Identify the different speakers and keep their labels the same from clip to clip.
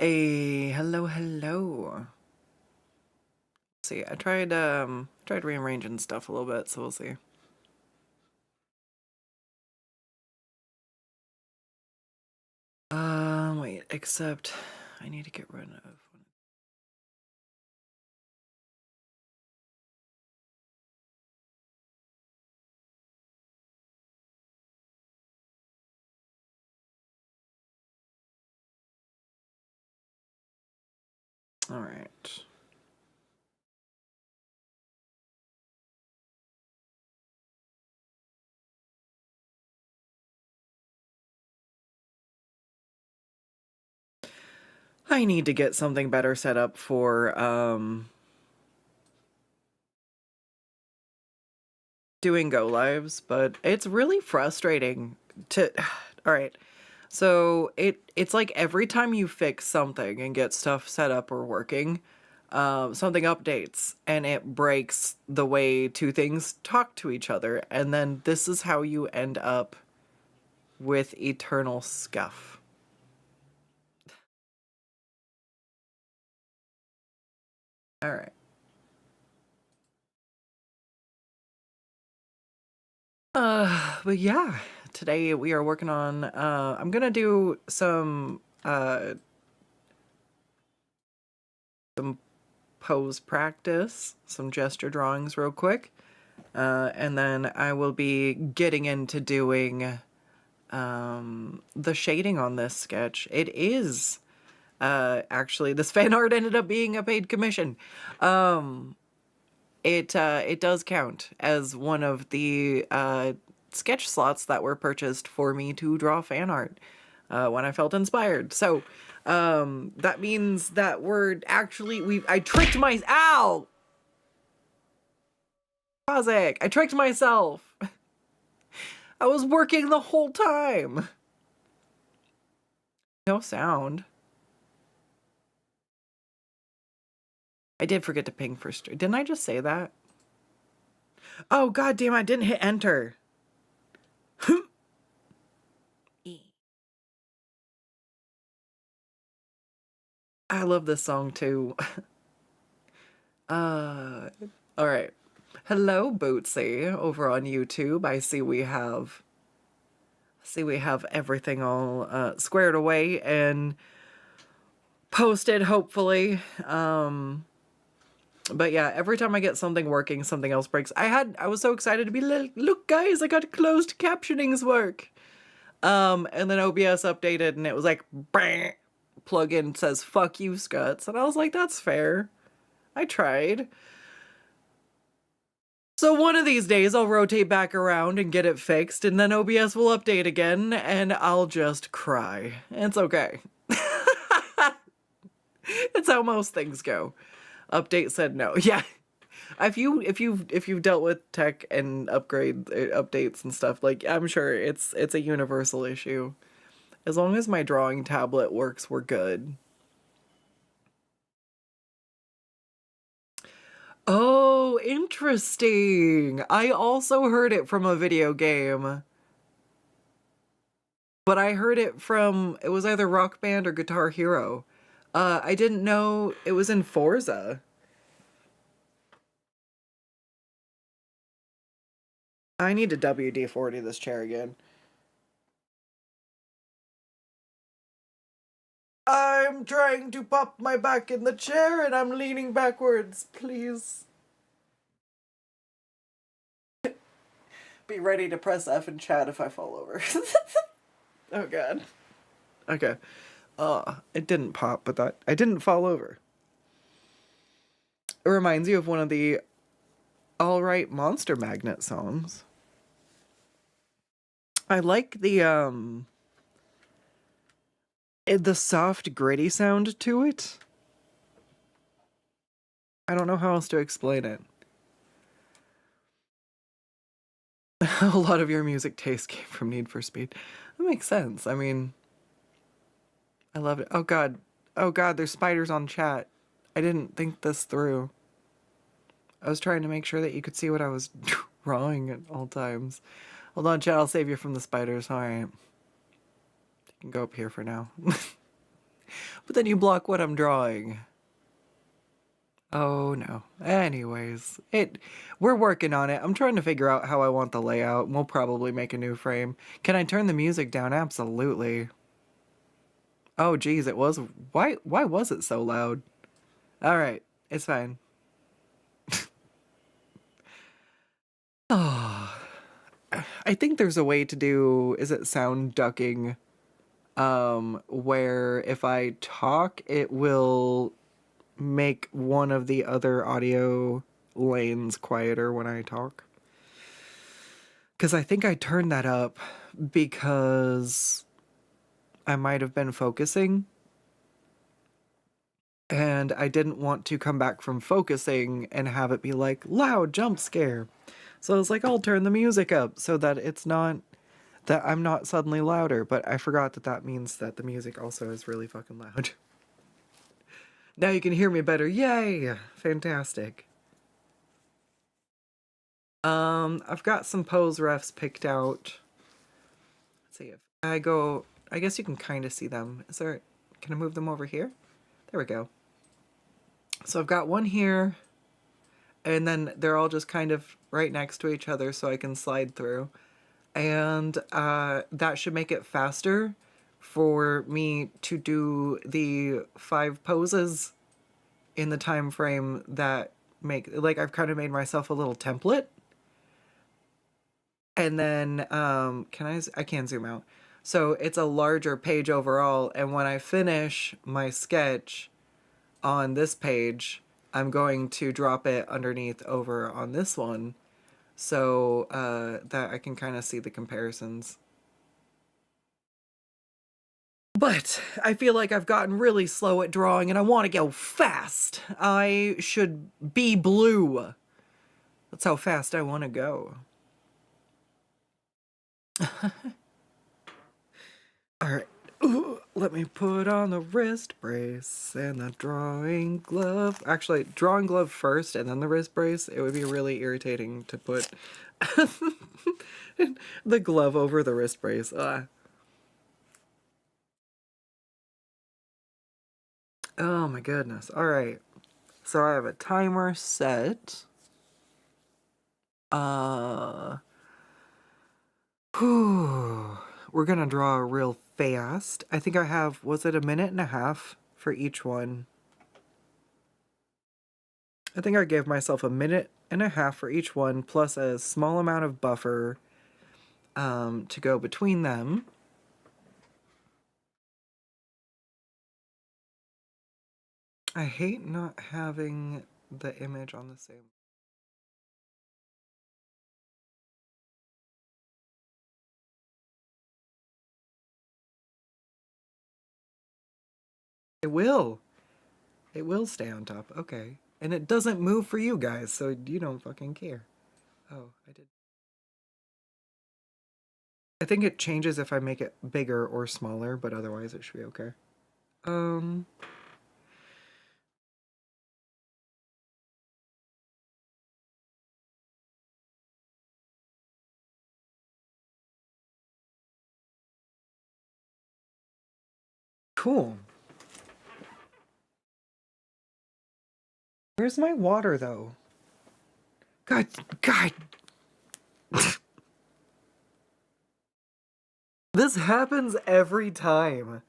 Speaker 1: Hey, hello, hello. Let's see, I tried rearranging stuff a little bit, so we'll see. Wait, except I need to get rid of one. All right. I need to get something better set up for doing go lives, but it's really frustrating to all right. So it's like every time you fix something and get stuff set up or working, something updates and it breaks the way two things talk to each other, and then this is how you end up with eternal scuff. All right. But yeah, today we are working on, I'm gonna do some pose practice, some gesture drawings real quick. And then I will be getting into doing the shading on this sketch. It is actually, this fan art ended up being a paid commission. It does count as one of the sketch slots that were purchased for me to draw fan art when I felt inspired. So that means that we're actually, I tricked my, ow! Kazakh, I tricked myself. I was working the whole time. No sound. I did forget to ping for stream. Didn't I just say that? Oh, god damn, I didn't hit enter. I love this song too. All right. Hello, Bootsy, over on YouTube. I see we have everything all squared away and posted, hopefully. But yeah, every time I get something working, something else breaks. I was so excited to be like, look guys, I got closed captionings work. And then OBS updated and it was like, plugin says, fuck you, Skuttz. And I was like, that's fair. I tried. So one of these days I'll rotate back around and get it fixed, and then OBS will update again and I'll just cry. It's okay. It's how most things go. Update said no. Yeah. If you've dealt with tech and updates and stuff, like, I'm sure it's a universal issue. As long as my drawing tablet works, we're good. Oh, interesting. I also heard it from a video game. But I heard it from, it was either Rock Band or Guitar Hero. I didn't know it was in Forza. I need to WD-40 this chair again. I'm trying to pop my back in the chair and I'm leaning backwards. Please. Be ready to press F and chat if I fall over. Oh god. Okay. It didn't pop, but I didn't fall over. It reminds you of one of the All Right Monster Magnet songs. I like the soft gritty sound to it. I don't know how else to explain it. A lot of your music taste came from Need for Speed. That makes sense. I mean, I love it. Oh god. Oh god, there's spiders on chat. I didn't think this through. I was trying to make sure that you could see what I was drawing at all times. Hold on, chat, I'll save you from the spiders. Alright. You can go up here for now. But But then you block what I'm drawing. Oh no. Anyways, we're working on it. I'm trying to figure out how I want the layout. We'll probably make a new frame. Can I turn the music down? Absolutely. Oh geez, it was why was it so loud? All right, it's fine. Oh, I think there's a way to do, is it sound ducking? Where if I talk, it will make one of the other audio lanes quieter when I talk. Because I think I turned that up because I might have been focusing. And I didn't want to come back from focusing and have it be like, loud jump scare. So I was like, I'll turn the music up so that it's not, that I'm not suddenly louder. But I forgot that that means that the music also is really fucking loud. Now you can hear me better. Yay! Fantastic. I've got some pose refs picked out. Let's see if I go, I guess you can kind of see them. Is there, can I move them over here? There we go. So I've got one here, and then they're all just kind of right next to each other so I can slide through. And that should make it faster for me to do the 5 poses in the time frame that make, like, I've kind of made myself a little template. And then, I can zoom out. So it's a larger page overall, and when I finish my sketch on this page, I'm going to drop it underneath over on this one so that I can kind of see the comparisons. But I feel like I've gotten really slow at drawing and I want to go fast. I should be blue. That's how fast I want to go. Alright, let me put on the wrist brace and the drawing glove. Actually, drawing glove first and then the wrist brace. It would be really irritating to put the glove over the wrist brace. Oh my goodness. Alright, so I have a timer set. We're gonna draw real fast. I think I have, was it 1.5 minutes for each one? I think I gave myself 1.5 minutes for each one, plus a small amount of buffer to go between them. I hate not having the image on the same. It will. It will stay on top. Okay. And it doesn't move for you guys, so you don't fucking care. Oh, I did. I think it changes if I make it bigger or smaller, but otherwise it should be okay. Cool. Where's my water, though? God. This happens every time.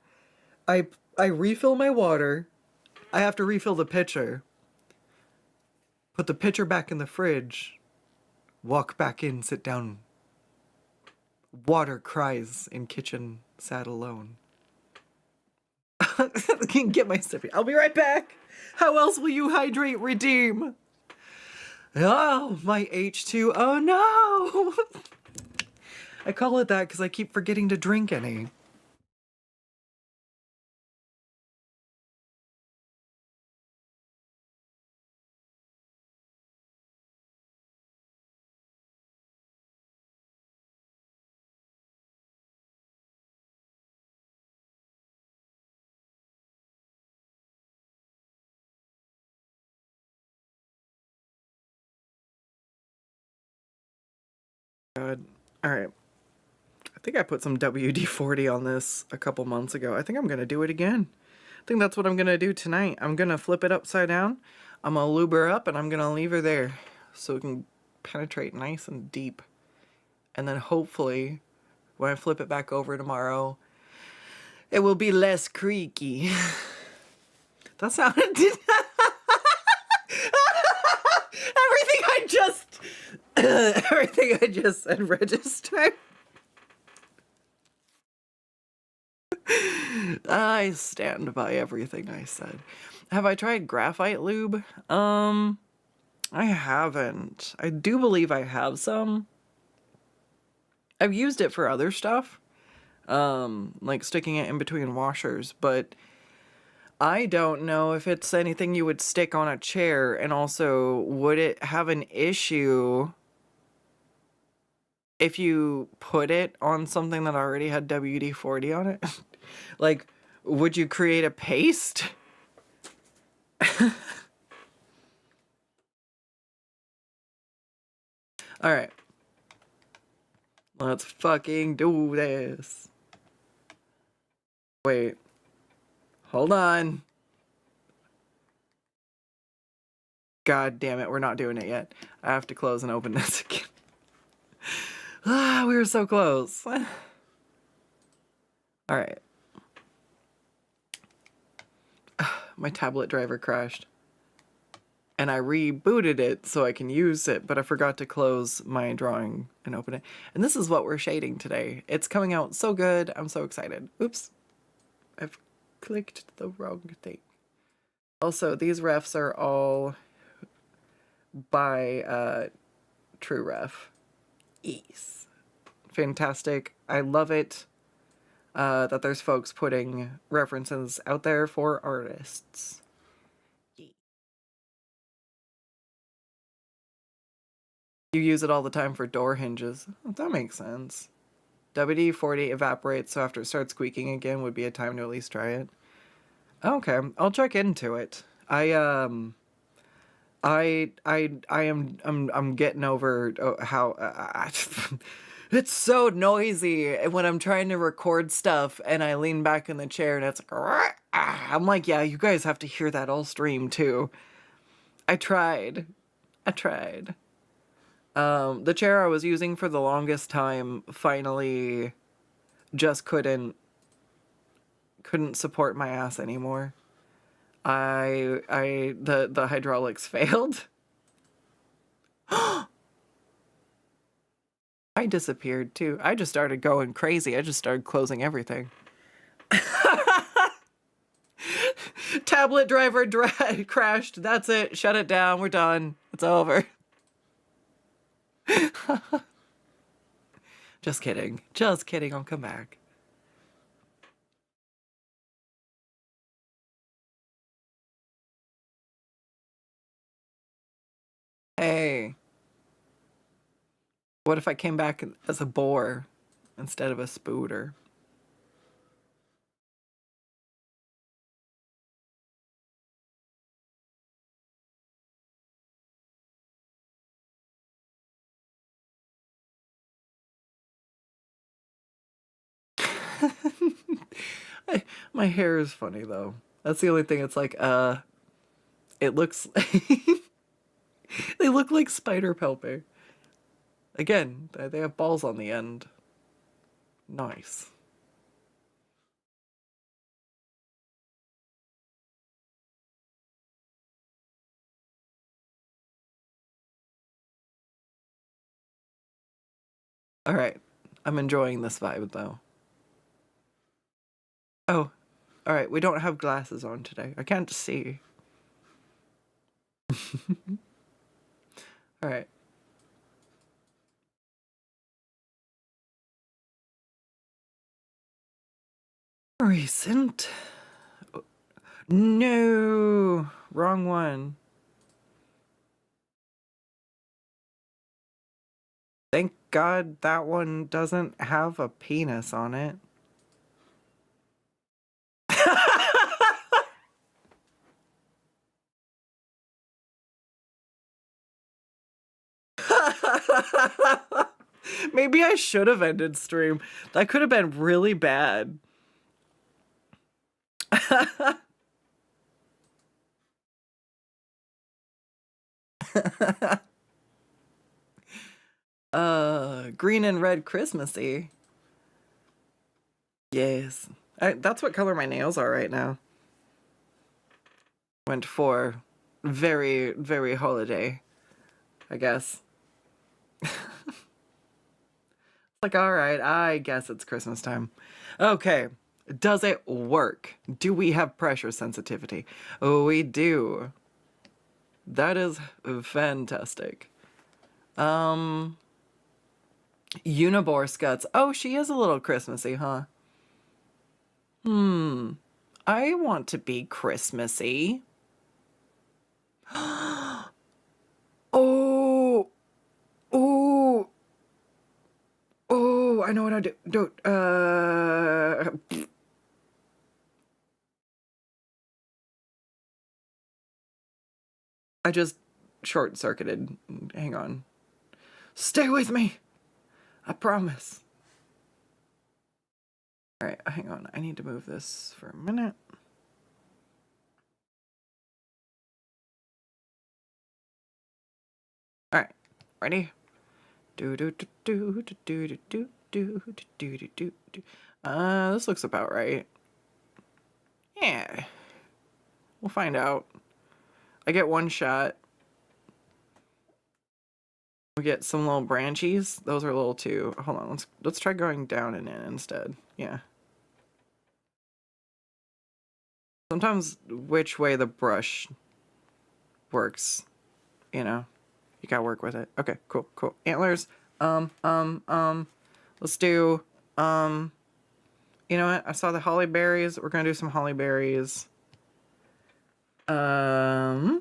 Speaker 1: I refill my water. I have to refill the pitcher. Put the pitcher back in the fridge. Walk back in, sit down. Water cries in kitchen, sat alone. Get my sippy. I'll be right back. How else will you hydrate redeem? Oh, my H2. Oh no! I call it that because I keep forgetting to drink any. God. Alright. I think I put some WD-40 on this a couple months ago. I think I'm gonna do it again. think that's what I'm gonna do tonight. I'm gonna flip it upside down. I'm gonna lube her up and I'm gonna leave her there so it can penetrate nice and deep. And then hopefully when I flip it back over tomorrow, it will be less creaky. That sounded... everything I just said registered. I stand by everything I said. Have I tried graphite lube? I haven't. I do believe I have some. I've used it for other stuff, like sticking it in between washers, but I don't know if it's anything you would stick on a chair, and also would it have an issue if you put it on something that already had WD-40 on it? Like, would you create a paste? All right. Let's fucking do this. Wait. Hold on. God damn it, we're not doing it yet. I have to close and open this again. Ah, we were so close. All right. My tablet driver crashed. And I rebooted it so I can use it, but I forgot to close my drawing and open it. And this is what we're shading today. It's coming out so good. I'm so excited. Oops. I've clicked the wrong thing. Also, these refs are all by True Ref. Yes. Fantastic. I love it that there's folks putting references out there for artists. You use it all the time for door hinges. Oh, that makes sense. WD-40 evaporates, so after it starts squeaking again would be a time to at least try it. Okay, I'll check into it. I'm getting over how it's so noisy when I'm trying to record stuff and I lean back in the chair and it's like, I'm like, yeah, you guys have to hear that all stream too. I tried. The chair I was using for the longest time finally just couldn't support my ass anymore. The hydraulics failed. I disappeared too. I just started going crazy. I just started closing everything. Tablet driver crashed. That's it. Shut it down. We're done. It's over. Just kidding. Just kidding. I'll come back. Hey. What if I came back as a boar instead of a spooter? My hair is funny though. That's the only thing. It's like, it looks they look like spider pelper. Again, they have balls on the end. Nice. All right. I'm enjoying this vibe though. Oh, all right. We don't have glasses on today. I can't see. All right. Recent. No, wrong one. Thank God that one doesn't have a penis on it. Maybe I should have ended stream. That could have been really bad. Green and red Christmassy. Yes. That's what color my nails are right now. Went for very, very holiday, I guess. Like, all right, I guess it's Christmas time. Okay. Does it work? Do we have pressure sensitivity? Oh, we do. That is fantastic. Unibor Skuttz. Oh, she is a little Christmassy, huh? I want to be Christmassy. Oh, oh, oh, I know what I do. I just short-circuited. Hang on. Stay with me. I promise. All right, hang on. I need to move this for a minute. All right, ready? This looks about right. Yeah, we'll find out. I get one shot. We get some little branchies. Those are a little too. Hold on, let's try going down and in instead. Yeah. Sometimes which way the brush works, you know, you gotta work with it. Okay, cool. Antlers. Let's do, you know what? I saw the holly berries. We're gonna do some holly berries. Are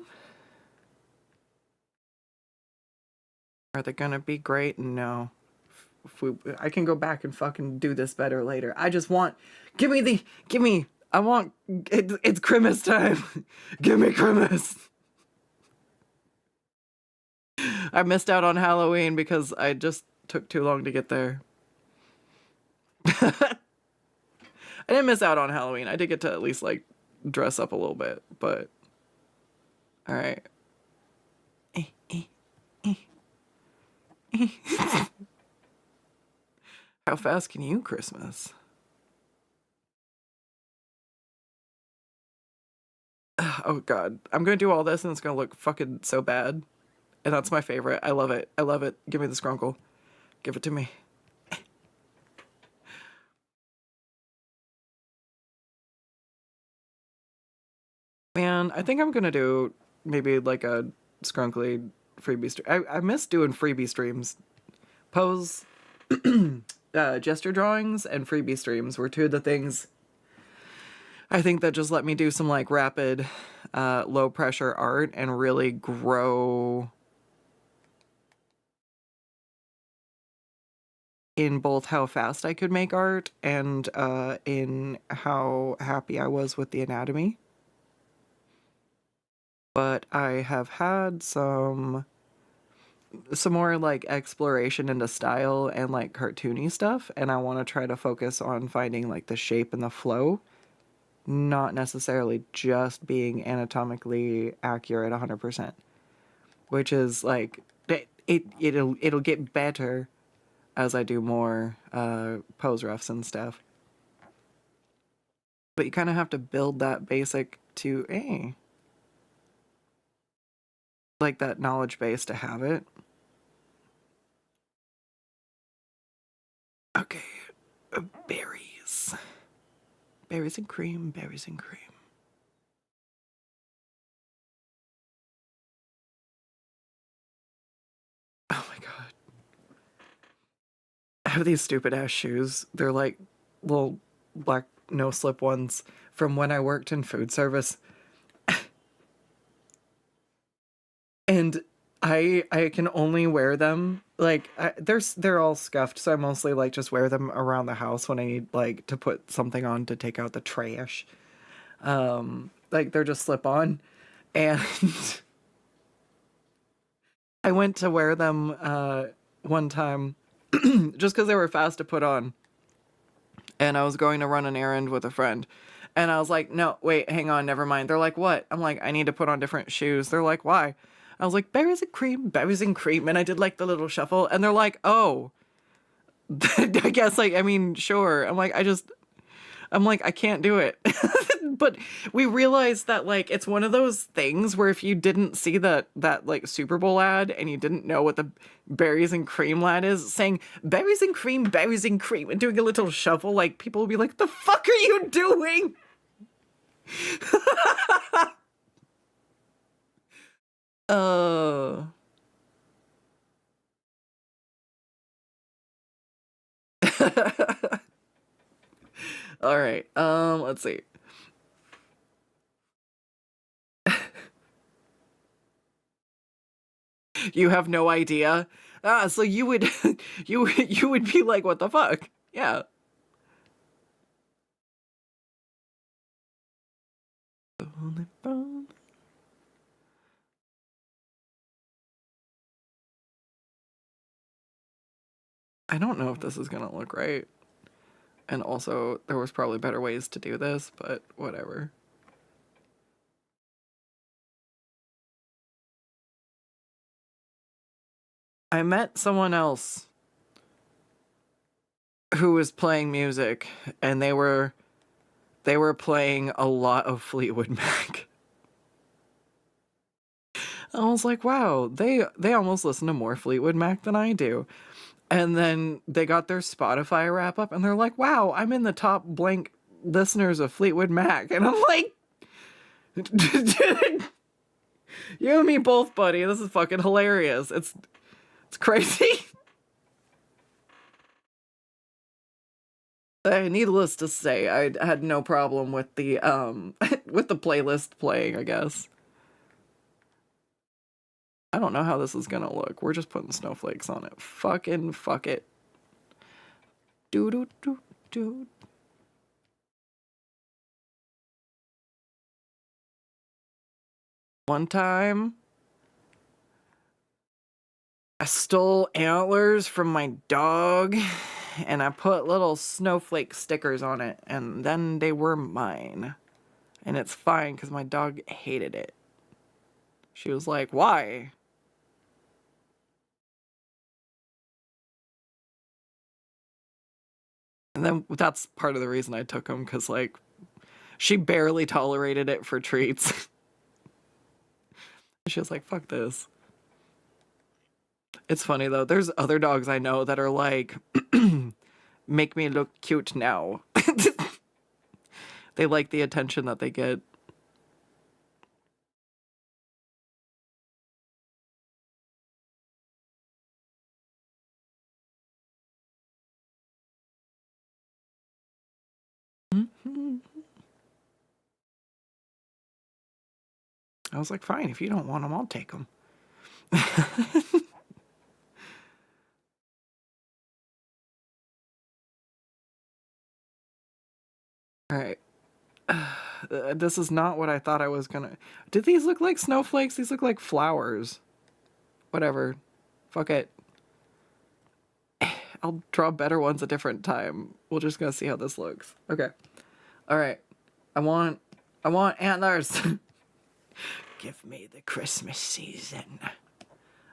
Speaker 1: they gonna be great? No. I can go back and fucking do this better later. I just want, give me, I want, it's Christmas time. Give me Christmas. I missed out on Halloween because I just took too long to get there. I didn't miss out on Halloween. I did get to at least like dress up a little bit, but all right. How fast can you Christmas? Oh god, I'm gonna do all this and it's gonna look fucking so bad, and that's my favorite. I love it. Give me the scrunkle. Give it to me. Man, I think I'm gonna do maybe like a scrunkly freebie stream. I miss doing freebie streams. Pose, gesture drawings, and freebie streams were two of the things I think that just let me do some like rapid, low pressure art and really grow in both how fast I could make art and in how happy I was with the anatomy. But I have had some more like exploration into style and like cartoony stuff, and I want to try to focus on finding like the shape and the flow, not necessarily just being anatomically accurate 100%, which is like it'll get better as I do more pose roughs and stuff. But you kind of have to build that basic to like that knowledge base to have it. Okay, berries. Berries and cream, berries and cream. Oh my god. I have these stupid ass shoes. They're like little black no slip ones from when I worked in food service. And I can only wear them like they're all scuffed, so I mostly like just wear them around the house when I need like to put something on to take out the trash. Like they're just slip on, and I went to wear them one time just because they were fast to put on, and I was going to run an errand with a friend. And I was like, no, wait, hang on, never mind. They're like, what? I'm like, I need to put on different shoes. They're like, why? I was like, berries and cream, berries and cream. And I did like the little shuffle. And they're like, oh, I guess like, I mean, sure. I'm like, I can't do it. But we realized that like it's one of those things where if you didn't see that like Super Bowl ad and you didn't know what the berries and cream lad is, saying berries and cream and doing a little shuffle, like people will be like, the fuck are you doing? uh all right. Let's see. You have no idea. Ah, so you would you would be like, what the fuck? Yeah. I don't know if this is gonna look right. And also, there was probably better ways to do this, but whatever. I met someone else who was playing music, and they were playing a lot of Fleetwood Mac. I was like, wow, they almost listen to more Fleetwood Mac than I do. And then they got their Spotify wrap up and they're like, wow, I'm in the top blank listeners of Fleetwood Mac. And I'm like, dude, you and me both, buddy. This is fucking hilarious. It's crazy. Needless to say, I had no problem with the with the playlist playing, I guess. I don't know how this is gonna look. We're just putting snowflakes on it. Fucking fuck it. Do do do do. One time, I stole antlers from my dog and I put little snowflake stickers on it, and then they were mine. And it's fine because my dog hated it. She was like, why? And then that's part of the reason I took him, because like she barely tolerated it for treats. She was like, fuck this. It's funny though, there's other dogs I know that are like, make me look cute now. They like the attention that they get. I was like, fine, if you don't want them, I'll take them. All right. This is not what I thought I was gonna. Did these look like snowflakes? These look like flowers. Whatever. Fuck it. I'll draw better ones a different time. We're just gonna see how this looks. Okay. All right. I want antlers. Give me the Christmas season.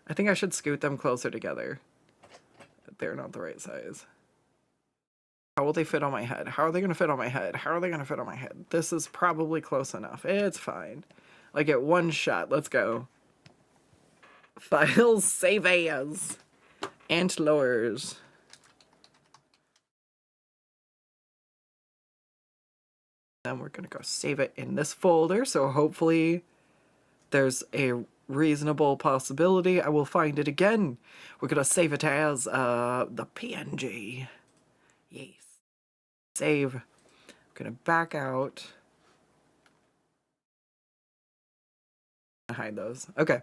Speaker 1: I think I should scoot them closer together. They're not the right size. How will they fit on my head? How are they gonna fit on my head? How are they gonna fit on my head? This is probably close enough. It's fine. I get one shot. Let's go. Files, save as. Antlers. Then we're gonna go save it in this folder, so hopefully there's a reasonable possibility I will find it again. We're gonna save it as the PNG. Yes. Save. I'm gonna back out. Hide those. Okay.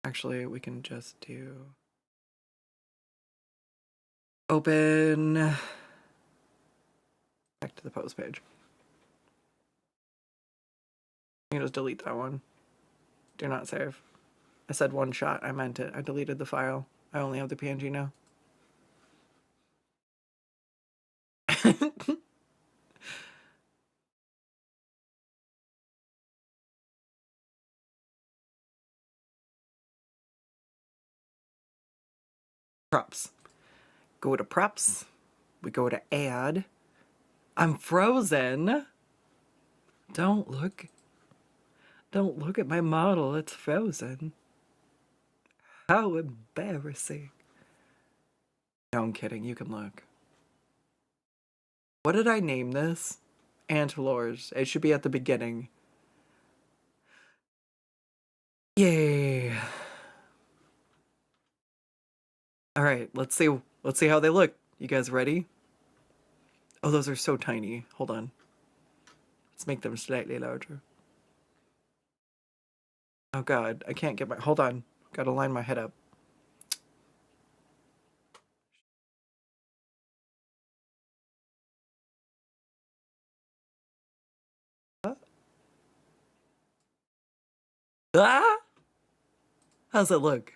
Speaker 1: Actually, we can just do open. Back to the post page. You can just delete that one. Do not save. I said one shot. I meant it. I deleted the file. I only have the PNG now. Props. Go to props. We go to add. I'm frozen. Don't look. Don't look at my model. It's frozen. How embarrassing. No, I'm kidding. You can look. What did I name this? Antlors. It should be at the beginning. Yay. All right, let's see how they look. You guys ready? Oh, those are so tiny. Hold on. Let's make them slightly larger. Oh god, I can't get my, hold on. Gotta line my head up. Ah! How's it look?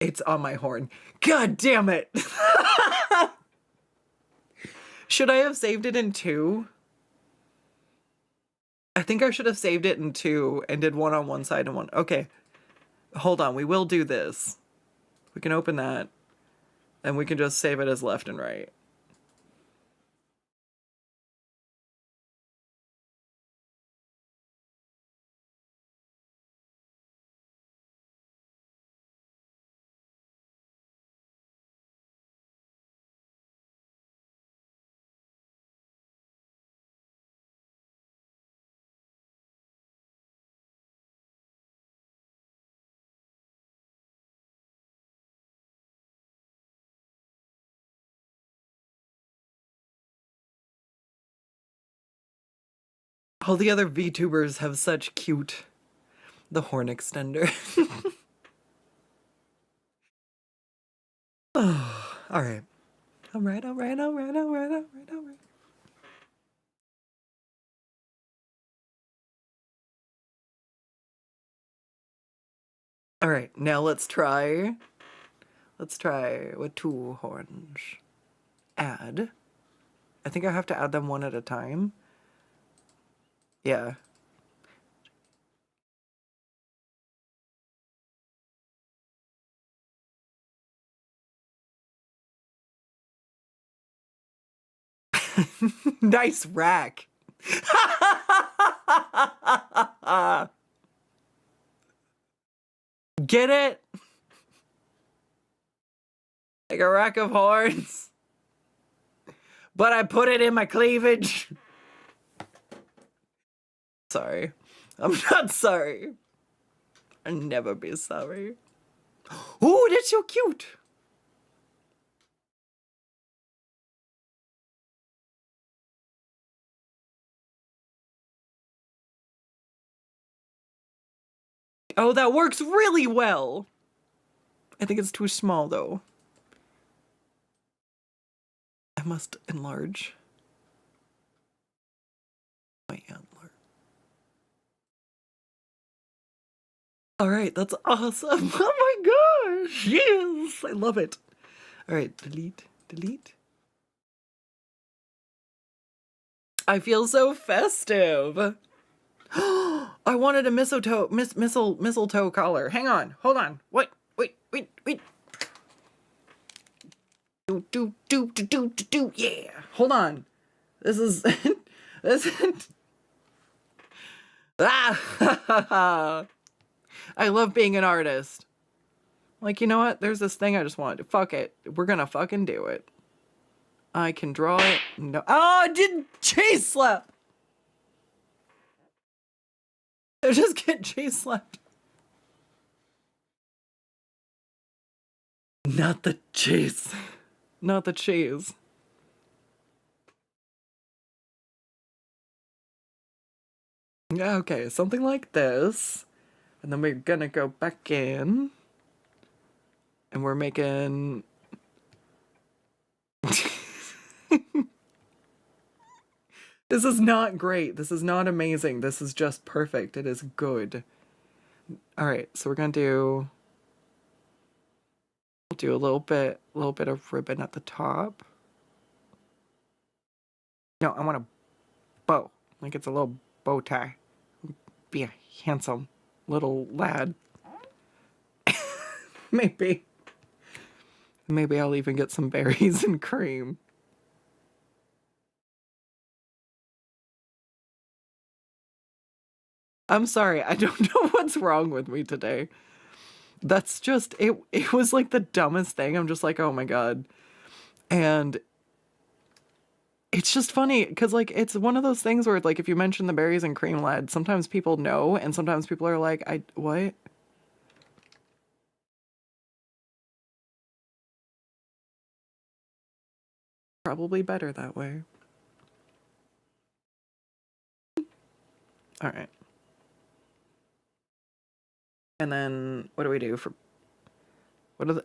Speaker 1: It's on my horn. God damn it! Should I have saved it in 2? I think I should have saved it in 2 and did one on one side and one. Okay. Hold on, we will do this. We can open that and we can just save it as left and right. All the other VTubers have such cute, the horn extender. Oh, all right. All right. All right, now let's try with 2 horns. Add. I think I have to add them one at a time. Yeah. Nice rack. Get it? Like a rack of horns. But I put it in my cleavage. Sorry. I'm not sorry. I'll never be sorry. Ooh, that's so cute. Oh, that works really well. I think it's too small though. I must enlarge my antler. All right, that's awesome. Oh my gosh, yes, I love it. All right, delete. I feel so festive. I wanted a mistletoe collar. Hang on, hold on. Wait. Do. Yeah. Hold on. This is this is ah. I love being an artist. Like, you know what? There's this thing I just wanted to fuck it. We're gonna fucking do it. I can draw it. No. Oh, I didn't chase slap. I just get chase slapped. Not the chase. Not the chase. Yeah, okay, something like this. And then we're gonna go back in. And we're making... This is not great. This is not amazing. This is just perfect. It is good. All right, so we're gonna do... We'll do a little bit of ribbon at the top. No, I want a bow. Like it's a little bow tie. Be a handsome little lad. Maybe. Maybe I'll even get some berries and cream. I'm sorry, I don't know what's wrong with me today. That's just, it was like the dumbest thing. I'm just like, oh my God. And it's just funny because like it's one of those things where like if you mention the berries and cream lad, sometimes people know and sometimes people are like, what? Probably better that way. All right. And then what do we do for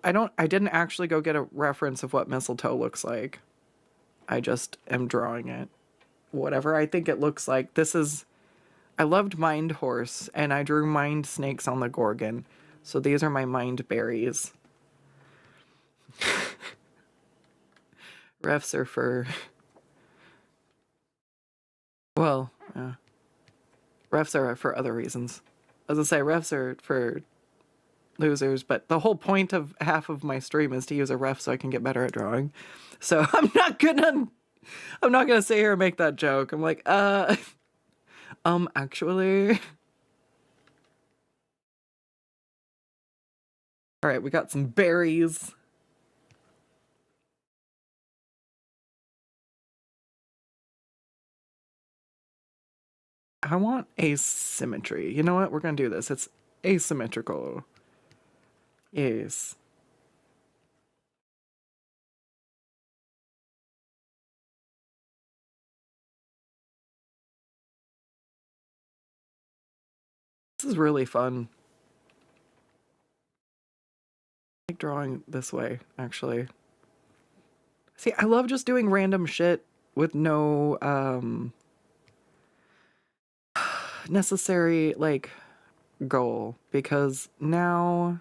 Speaker 1: I didn't actually go get a reference of what mistletoe looks like. I just am drawing it. Whatever I think it looks like. I loved Mind Horse and I drew Mind Snakes on the Gorgon. So these are my Mind Berries. Refs are for, well, refs are for other reasons. As I say, refs are for losers, but the whole point of half of my stream is to use a ref so I can get better at drawing. So I'm not gonna sit here and make that joke. I'm like, actually. All right, we got some berries. I want asymmetry. You know what? We're gonna do this. It's asymmetrical. Yes. This is really fun. I like drawing this way, actually. See, I love just doing random shit with no necessary like goal, because now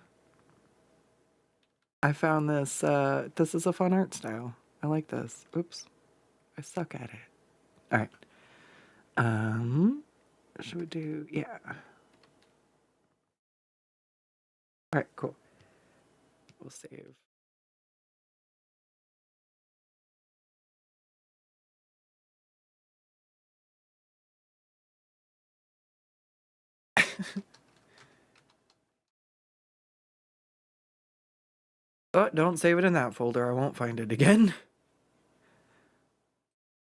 Speaker 1: I found this this is a fun art style. I like this. Oops. I suck at it. All right. Should we do, yeah. All right, cool. We'll save. Oh, don't save it in that folder. I won't find it again.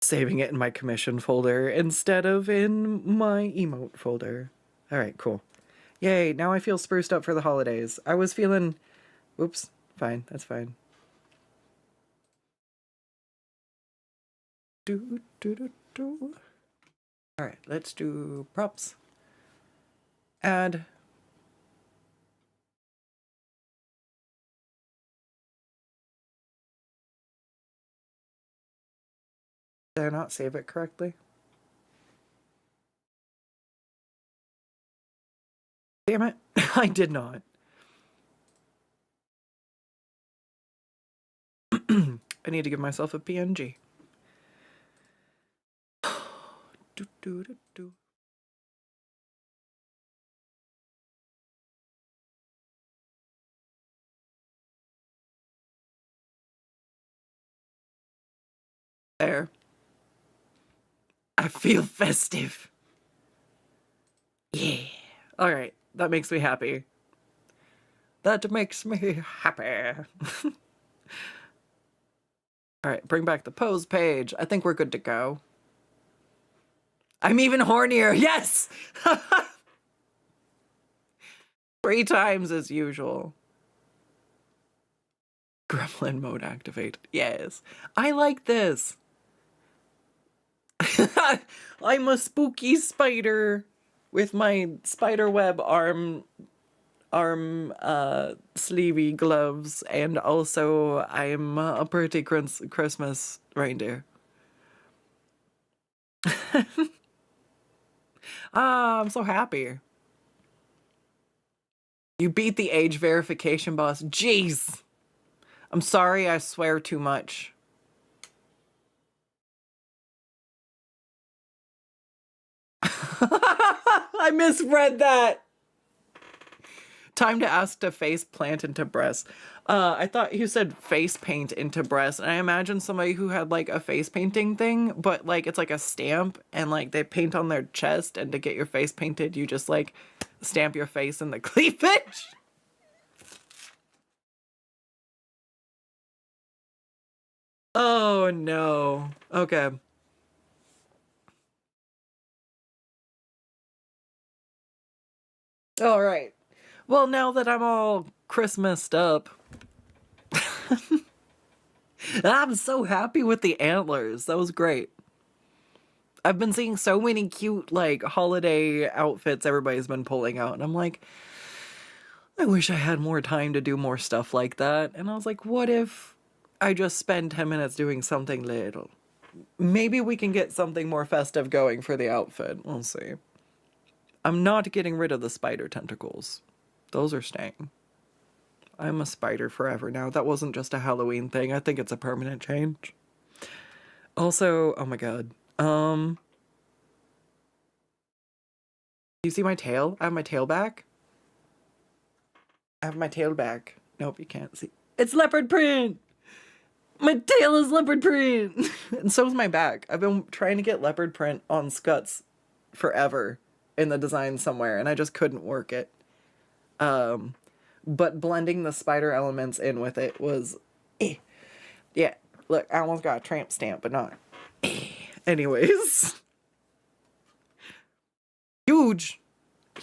Speaker 1: Saving it in my commission folder instead of in my emote folder. All right, cool. Yay, now I feel spruced up for the holidays. I was feeling... Oops, fine, that's fine. All right, let's do props. Add. Did I not save it correctly? Damn it, I did not. I need to give myself a PNG. There. I feel festive. Yeah. All right, that makes me happy. That makes me happy. All right, bring back the pose page. I think we're good to go. I'm even hornier. Yes! 3 times as usual. Gremlin mode activate. Yes. I like this. I'm a spooky spider with my spider web arm sleevey gloves, and also I'm a pretty Christmas reindeer. I'm so happy. You beat the age verification boss. Jeez. I'm sorry I swear too much. I misread that. Time to ask to face plant into breast. I thought you said face paint into breast, and I imagine somebody who had like a face painting thing, but like it's like a stamp and like they paint on their chest, and to get your face painted, you just like stamp your face in the cleavage. Oh no. Okay. All right. Well, now that I'm all Christmased up, I'm so happy with the antlers. That was great. I've been seeing so many cute, like, holiday outfits everybody's been pulling out, and I'm like, I wish I had more time to do more stuff like that. And I was like, what if I just spend 10 minutes doing something little? Maybe we can get something more festive going for the outfit. We'll see. I'm not getting rid of the spider tentacles. Those are staying. I'm a spider forever now. That wasn't just a Halloween thing. I think it's a permanent change. Also, oh my god. You see my tail? I have my tail back. I have my tail back. Nope, you can't see. It's leopard print! My tail is leopard print! And so is my back. I've been trying to get leopard print on Skuttz forever in the design somewhere, and I just couldn't work it. But blending the spider elements in with it was yeah, look, I almost got a tramp stamp, but not anyways. Huge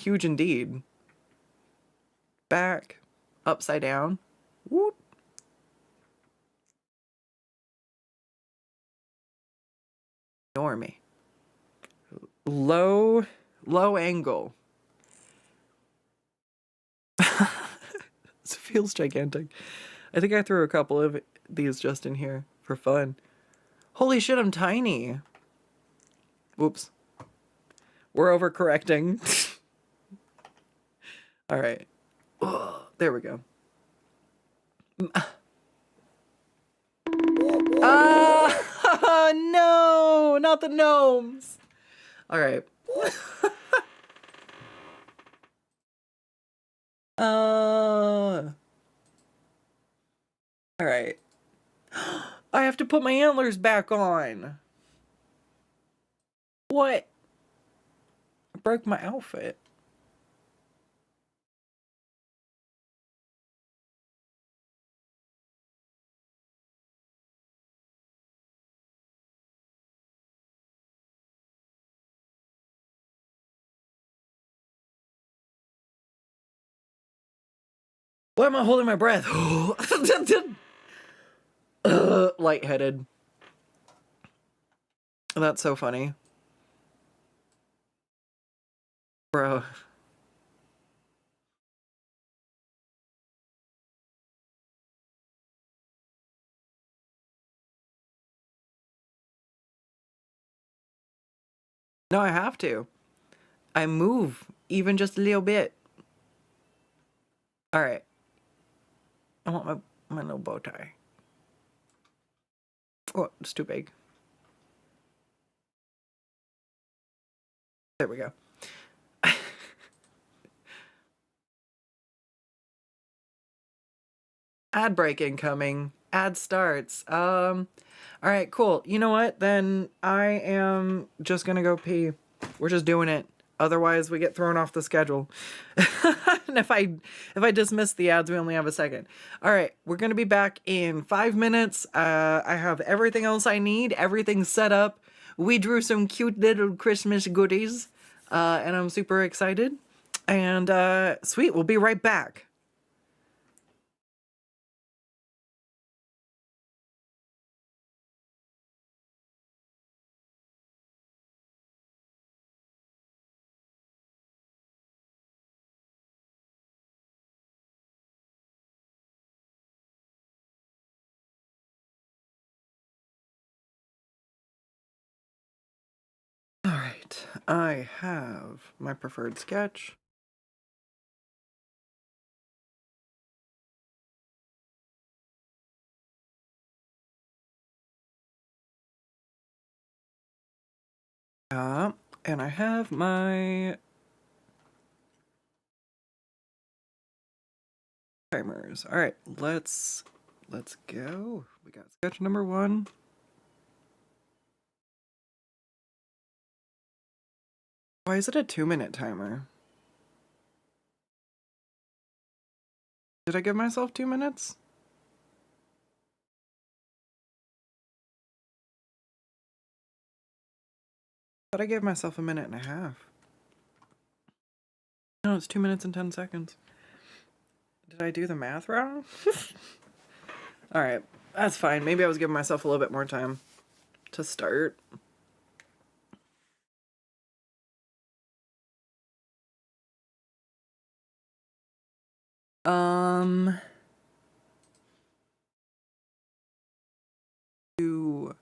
Speaker 1: indeed. Back upside down. Whoop. Ignore me. Low angle. This feels gigantic. I think I threw a couple of these just in here for fun. Holy shit, I'm tiny. Whoops. We're overcorrecting. All right. Oh, there we go. Ah, no, not the gnomes. All right. All right. I have to put my antlers back on. What? I broke my outfit. Why am I holding my breath? Lightheaded. That's so funny. Bro. No, I have to. I move even just a little bit. All right. I want my little bow tie. Oh, it's too big. There we go. Ad break incoming. Ad starts. All right, cool. You know what? Then I am just gonna go pee. We're just doing it. Otherwise, we get thrown off the schedule. And if I dismiss the ads, we only have a second. All right, we're gonna be back in 5 minutes. I have everything else I need. Everything's set up. We drew some cute little Christmas goodies, and I'm super excited. And sweet, we'll be right back. All right, I have my preferred sketch. And I have my Timers. All right, let's go. We got sketch number 1. Why is it a 2-minute timer? Did I give myself 2 minutes? But I gave myself 1.5 minutes. No, it's 2 minutes and 10 seconds. Did I do the math wrong? Alright, that's fine. Maybe I was giving myself a little bit more time to start. To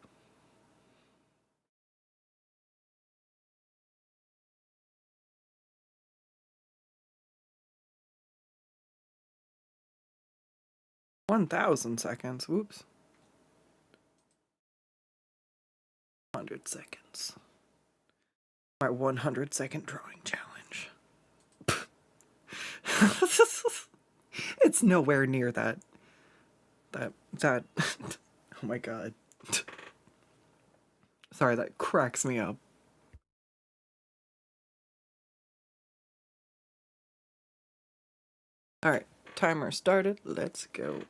Speaker 1: 1,000 seconds. Whoops. 100 seconds. My 100-second drawing challenge. It's nowhere near that. Oh my god. Sorry, that cracks me up. Alright, timer started. Let's go.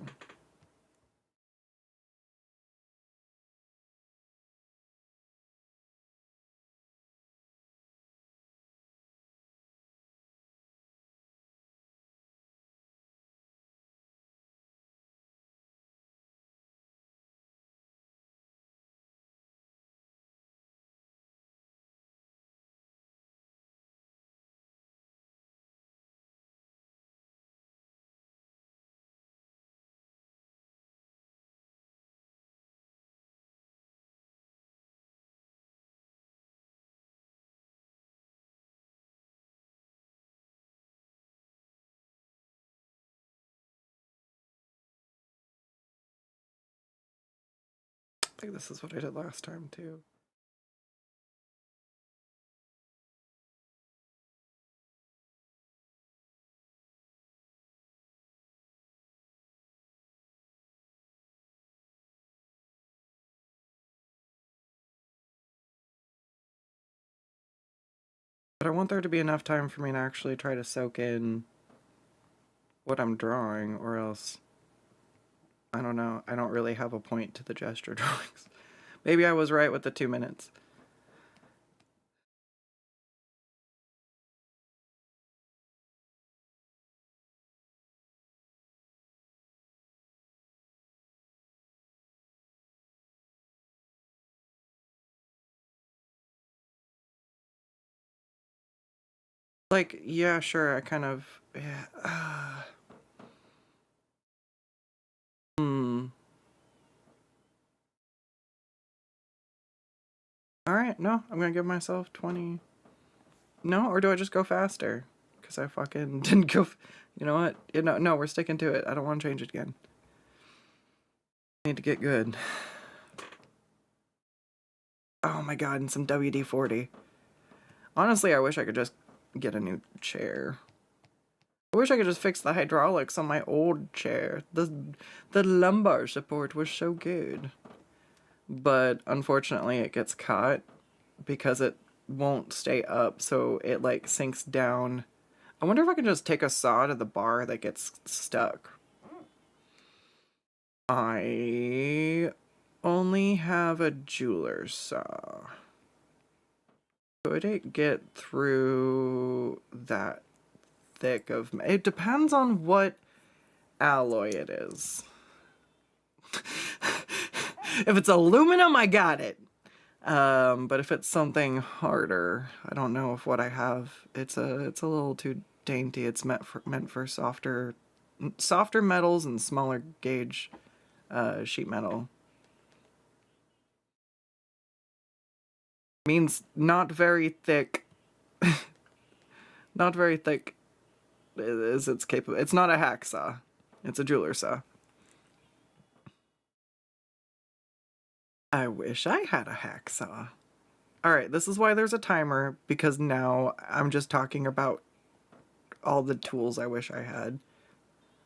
Speaker 1: I think this is what I did last time too. But I want there to be enough time for me to actually try to soak in what I'm drawing, or else, I don't know, I don't really have a point to the gesture drawings. Maybe I was right with the 2 minutes. Like, yeah, sure, I kind of, yeah. Alright, no, I'm gonna give myself 20. No, or do I just go faster? Because I fucking didn't go, you know what? No, we're sticking to it. I don't want to change it again. I need to get good. Oh my god, and some WD-40. Honestly, I wish I could just get a new chair. I wish I could just fix the hydraulics on my old chair. The lumbar support was so good. But unfortunately it gets caught because it won't stay up, so it like sinks down. I wonder if I can just take a saw to the bar that gets stuck. I only have a jeweler's saw. Could it get through that thick of... It depends on what alloy it is. If it's aluminum, I got it. But if it's something harder, I don't know if what I have. It's a little too dainty. It's meant for softer metals and smaller gauge sheet metal. Means not very thick. Not very thick is it's capable. It's not a hacksaw. It's a jeweler saw. I wish I had a hacksaw. Alright, this is why there's a timer, because now I'm just talking about all the tools I wish I had.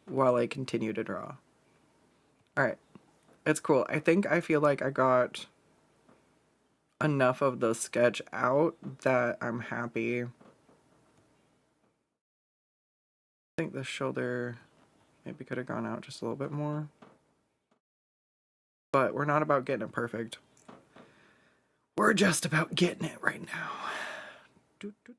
Speaker 1: while I continue to draw. Alright, it's cool. I feel like I got enough of the sketch out that I'm happy. I think the shoulder maybe could have gone out just a little bit more. But we're not about getting it perfect. We're just about getting it right now. Doot, doot.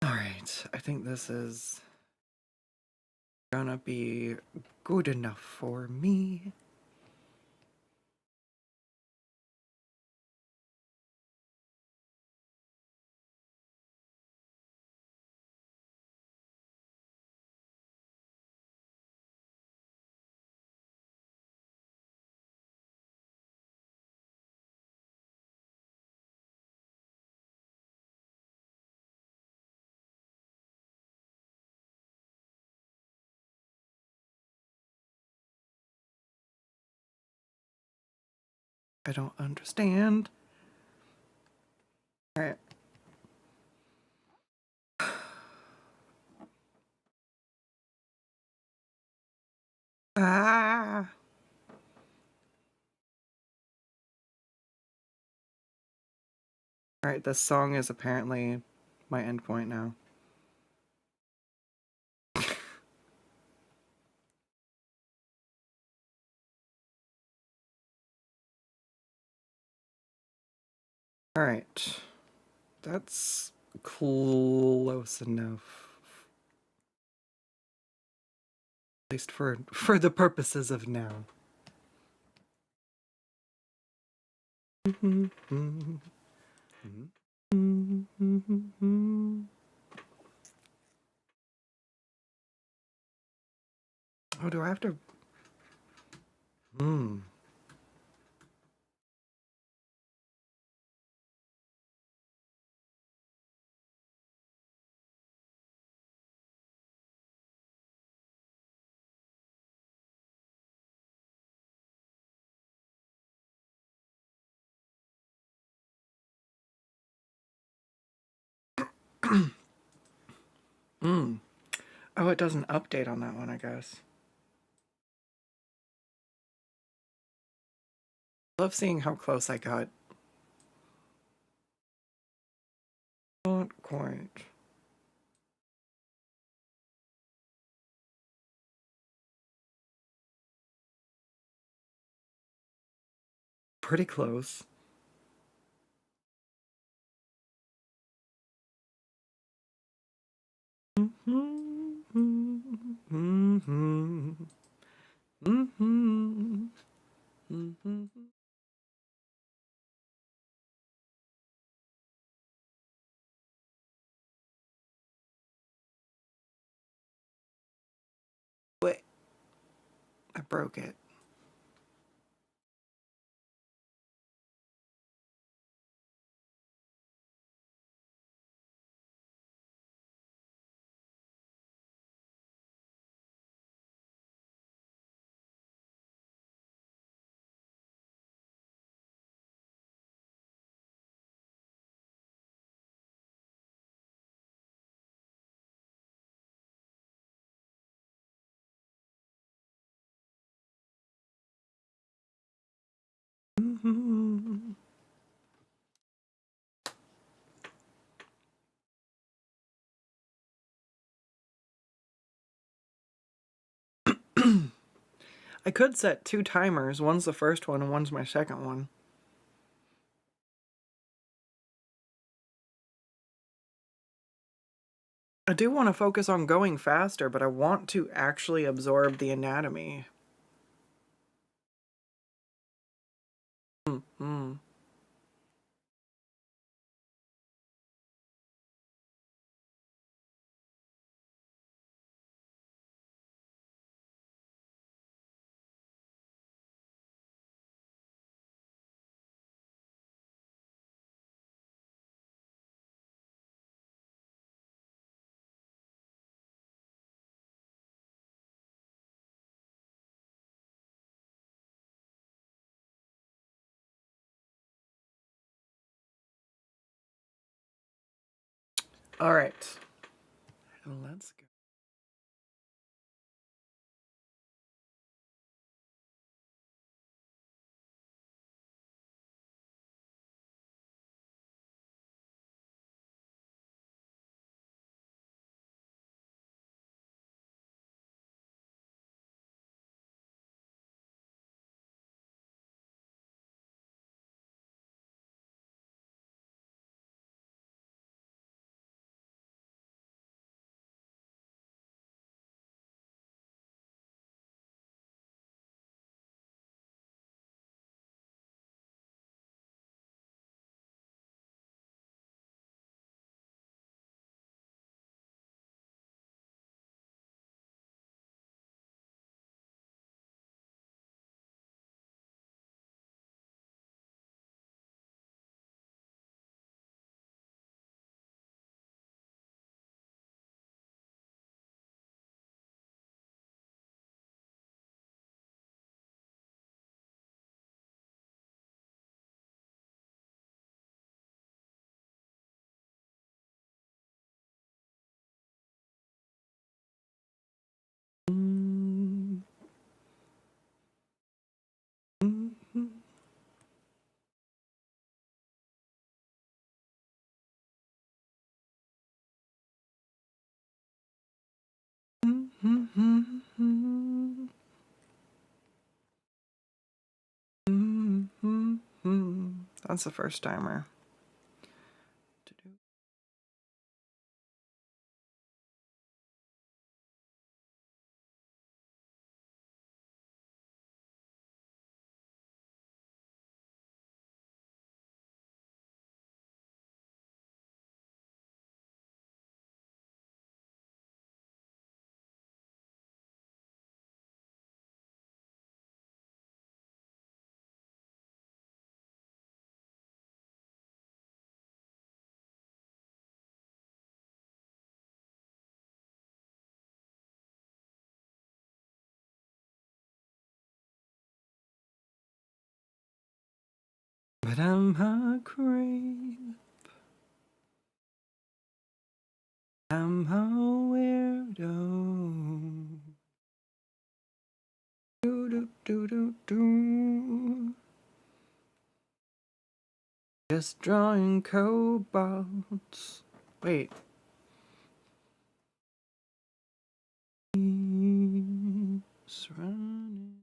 Speaker 1: Alright, I think this is gonna be good enough for me. I don't understand. Alright. Ah! Alright, this song is apparently my endpoint now. Alright. That's close enough. At least for the purposes of now. Oh, do I have to? Oh, it doesn't update on that one, I guess. Love seeing how close I got. Not quite. Pretty close. Wait, I broke it. I could set 2 timers. One's the first one and one's my second one. I do want to focus on going faster, but I want to actually absorb the anatomy. All right. Let's go. That's the first timer. But I'm a creep. I'm a weirdo. Do do do do do. Just drawing cobots. Wait. Running.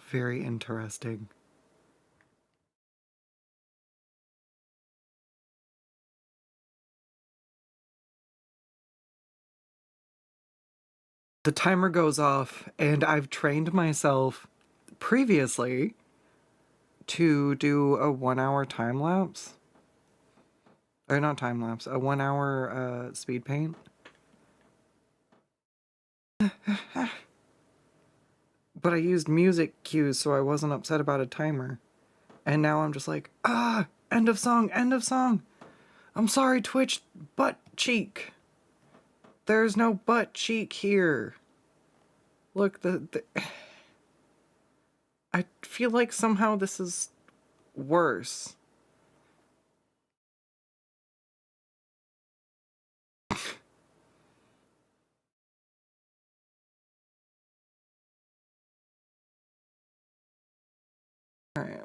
Speaker 1: Very interesting. The timer goes off, and I've trained myself previously to do a 1 hour time lapse. Or not time lapse, a 1 hour speed paint. But I used music cues so I wasn't upset about a timer. And now I'm just like, end of song, end of song. I'm sorry, Twitch, butt cheek. There's no butt cheek here. Look, I feel like somehow this is worse. Alright.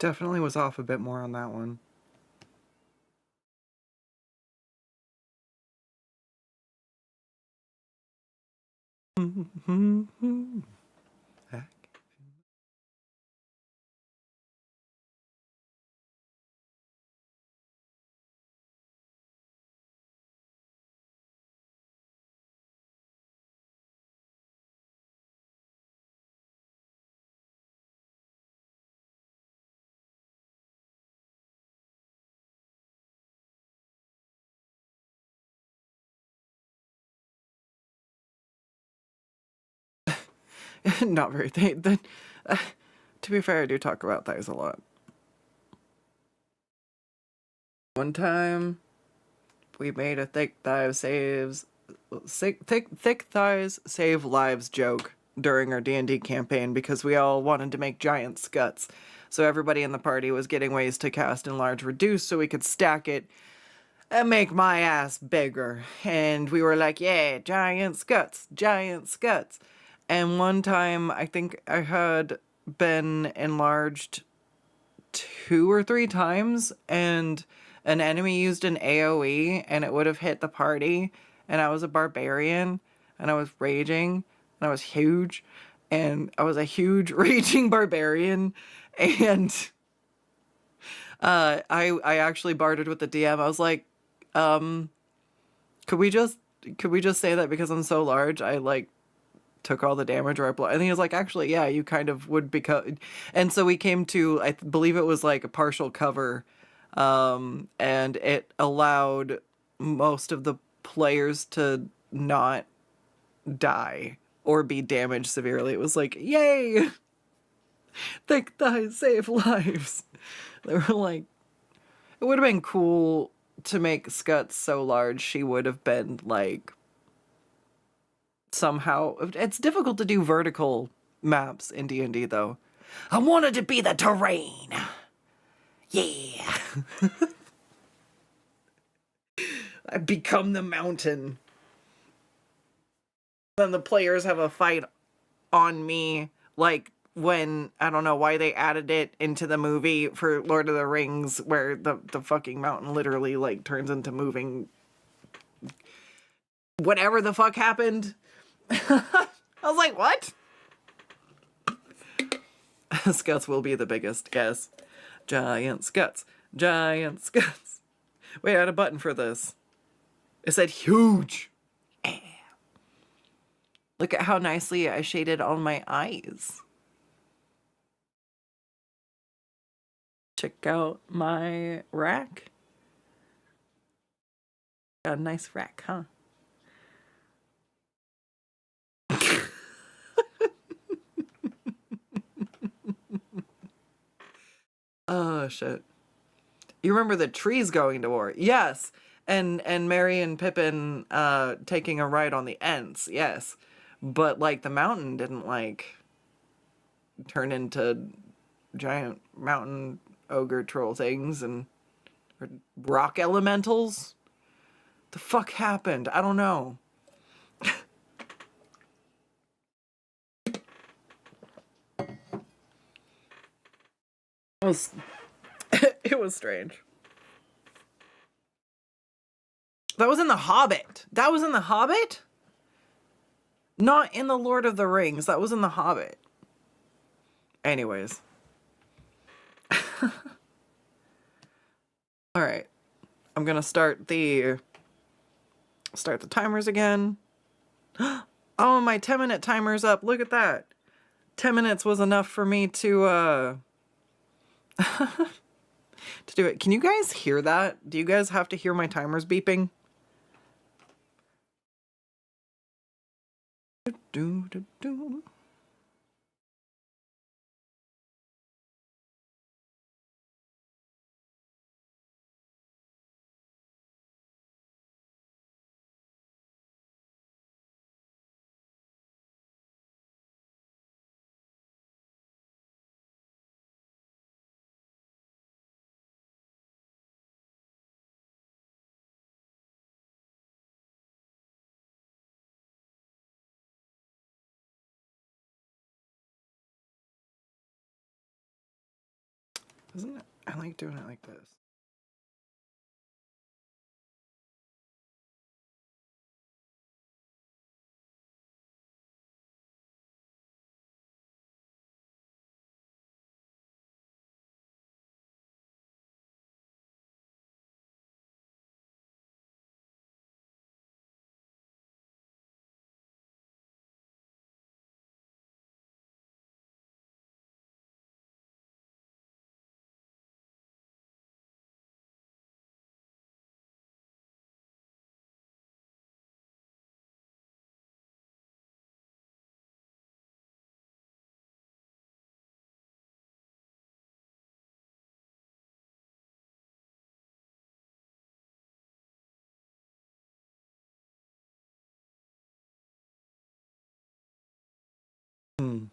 Speaker 1: Definitely was off a bit more on that one. Not very. To be fair, I do talk about thighs a lot. One time, we made a thick thighs save lives joke during our D&D campaign because we all wanted to make giant Skuttz. So everybody in the party was getting ways to cast enlarge reduce so we could stack it and make my ass bigger. And we were like, yeah, giant Skuttz, giant Skuttz. And one time, I think I had been enlarged 2 or 3 times, and an enemy used an AoE, and it would have hit the party, and I was a barbarian, and I was raging, and I was huge, and I was a huge raging barbarian, and I actually bartered with the DM. I was like, could we just say that because I'm so large, I like took all the damage or I blow. And he was like, actually, yeah, you kind of would become. And so we came to, I believe it was like a partial cover, and it allowed most of the players to not die or be damaged severely. It was like, yay! Thick thighs save lives. They were like, it would have been cool to make Skuttz so large she would have been like somehow. It's difficult to do vertical maps in D&D though. I wanted to be the terrain. Yeah. I become the mountain. Then the players have a fight on me, like when, I don't know why they added it into the movie for Lord of the Rings, where the fucking mountain literally like turns into moving whatever the fuck happened. I was like, what? Skuttz will be the biggest, yes. Giant Skuttz. Giant Skuttz. Wait, I had a button for this. It said huge. Look at how nicely I shaded all my eyes. Check out my rack. Got a nice rack, huh? Oh, shit. You remember the trees going to war? Yes. And Merry and Pippin taking a ride on the Ents, yes. But like the mountain didn't like turn into giant mountain ogre troll things and rock elementals. The fuck happened? I don't know. It was it was strange. That was in The Hobbit. That was in The Hobbit? Not in The Lord of the Rings. That was in The Hobbit. Anyways. All right. I'm going to start the timers again. Oh, my 10-minute timer's up. Look at that. 10 minutes was enough for me to to do it. Can you guys hear that? Do you guys have to hear my timers beeping? Do, do, do. Isn't it? I like doing it like this. Hmm.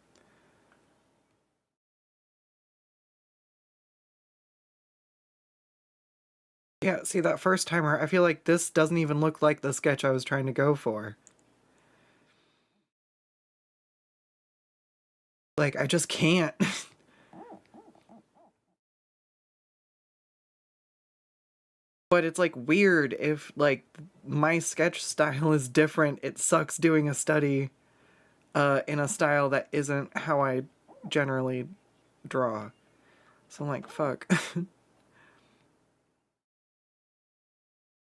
Speaker 1: Yeah, see that first timer, I feel like this doesn't even look like the sketch I was trying to go for. Like, I just can't. But it's like weird if like my sketch style is different. It sucks doing a study in a style that isn't how I generally draw. So I'm like, fuck.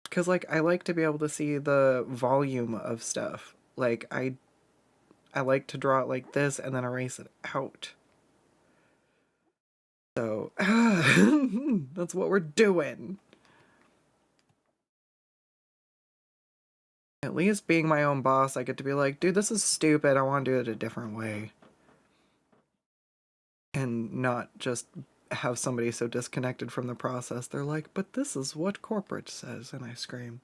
Speaker 1: Because like I like to be able to see the volume of stuff. Like I like to draw it like this and then erase it out. So that's what we're doing. At least being my own boss, I get to be like, dude, this is stupid. I want to do it a different way. And not just have somebody so disconnected from the process. They're like, but this is what corporate says. And I scream.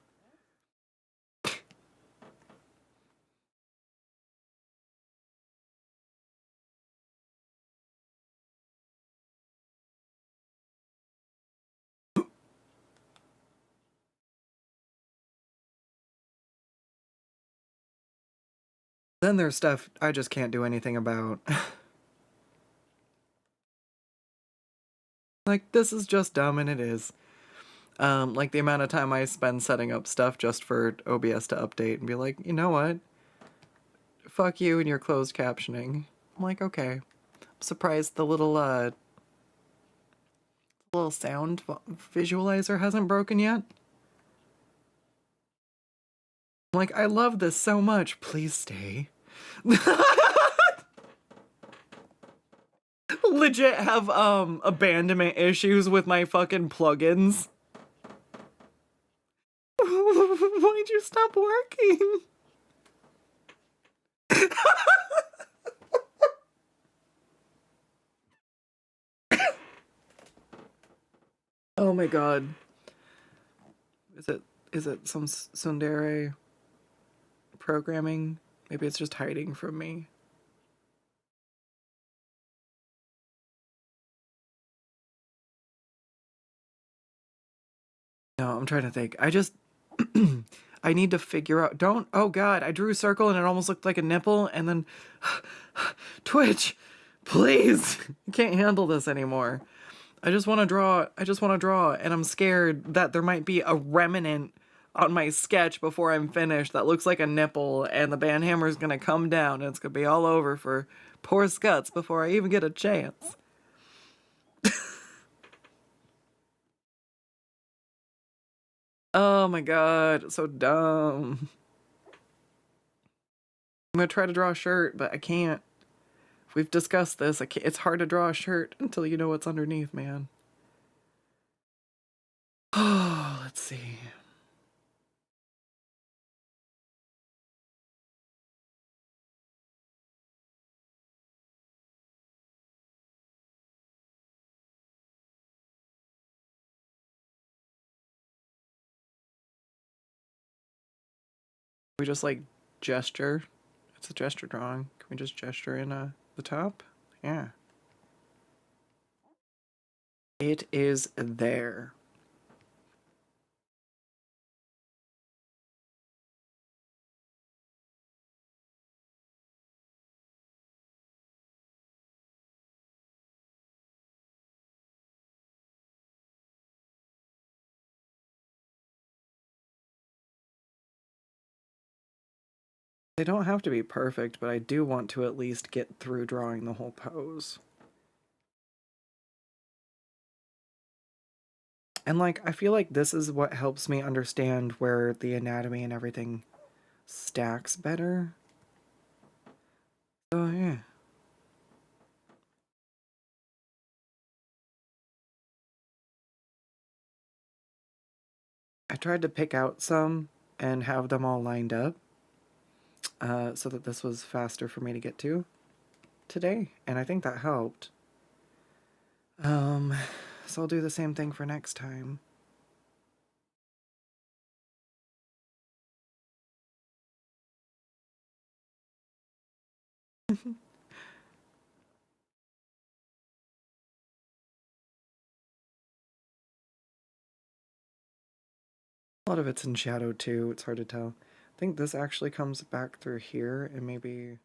Speaker 1: Then there's stuff I just can't do anything about. Like, this is just dumb, and it is. Like the amount of time I spend setting up stuff just for OBS to update and be like, you know what? Fuck you and your closed captioning. I'm like, okay. I'm surprised the little sound visualizer hasn't broken yet. I'm like, I love this so much. Please stay. Legit have abandonment issues with my fucking plugins. Why'd you stop working? Oh my god. Is it some tsundere programming? Maybe it's just hiding from me. No, I'm trying to think. I just I need to figure out. Don't. Oh god, I drew a circle and it almost looked like a nipple and then Twitch, please. I can't handle this anymore. I just want to draw. I just want to draw and I'm scared that there might be a remnant on my sketch before I'm finished that looks like a nipple and the band hammer is going to come down and it's going to be all over for poor Skuttz before I even get a chance. Oh my god, so dumb. I'm gonna try to draw a shirt, but I can't. We've discussed this. I can't, it's hard to draw a shirt until you know what's underneath, man. Oh, let's see. We just like gesture. It's a gesture drawing. Can we just gesture in the top? Yeah. It is there. They don't have to be perfect, but I do want to at least get through drawing the whole pose. And like, I feel like this is what helps me understand where the anatomy and everything stacks better. So yeah. I tried to pick out some and have them all lined up so that this was faster for me to get to today, and I think that helped. So I'll do the same thing for next time. A lot of it's in shadow too, it's hard to tell. I think this actually comes back through here and maybe...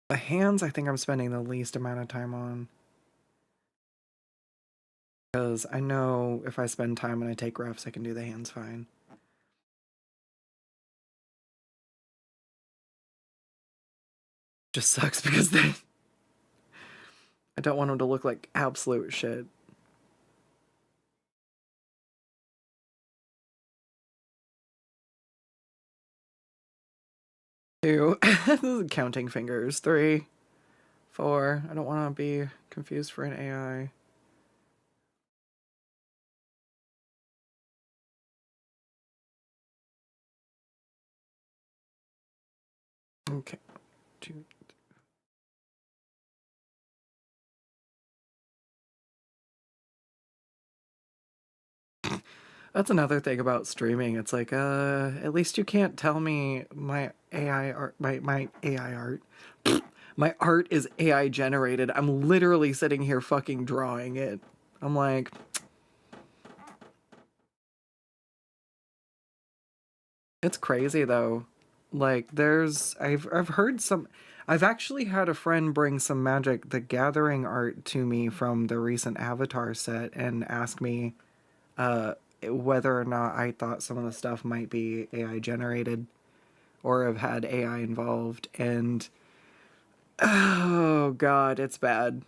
Speaker 1: The hands I think I'm spending the least amount of time on. Because I know if I spend time and I take refs, I can do the hands fine. Just sucks because they... I don't want them to look like absolute shit. Two. This is counting fingers. 3, 4. I don't want to be confused for an AI. Okay. 2. That's another thing about streaming. It's like, at least you can't tell me my AI art, my AI art. My art is AI generated. I'm literally sitting here fucking drawing it. I'm like... It's crazy though. Like I've heard some... I've actually had a friend bring some Magic the Gathering art to me from the recent Avatar set and ask me whether or not I thought some of the stuff might be AI generated or have had AI involved, and oh god, it's bad.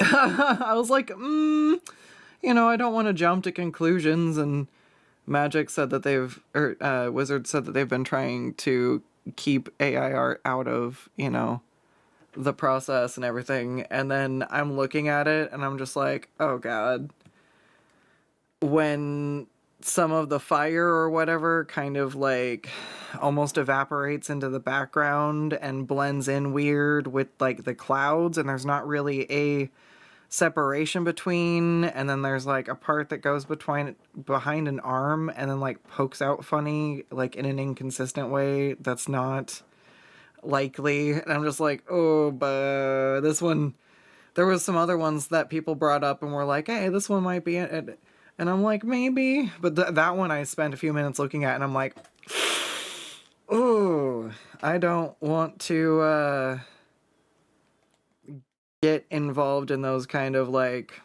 Speaker 1: I was like, you know, I don't want to jump to conclusions, and Magic said that Wizard said that they've been trying to keep AI art out of, you know, the process and everything, and then I'm looking at it and I'm just like, oh god. When some of the fire or whatever kind of like almost evaporates into the background and blends in weird with like the clouds, and there's not really a separation between, and then there's like a part that goes behind an arm and then like pokes out funny like in an inconsistent way that's not likely, and I'm just like, oh, but this one... There was some other ones that people brought up and were like, hey, this one might be it. And I'm like, maybe. But that one I spent a few minutes looking at and I'm like, ooh, I don't want to get involved in those kind of like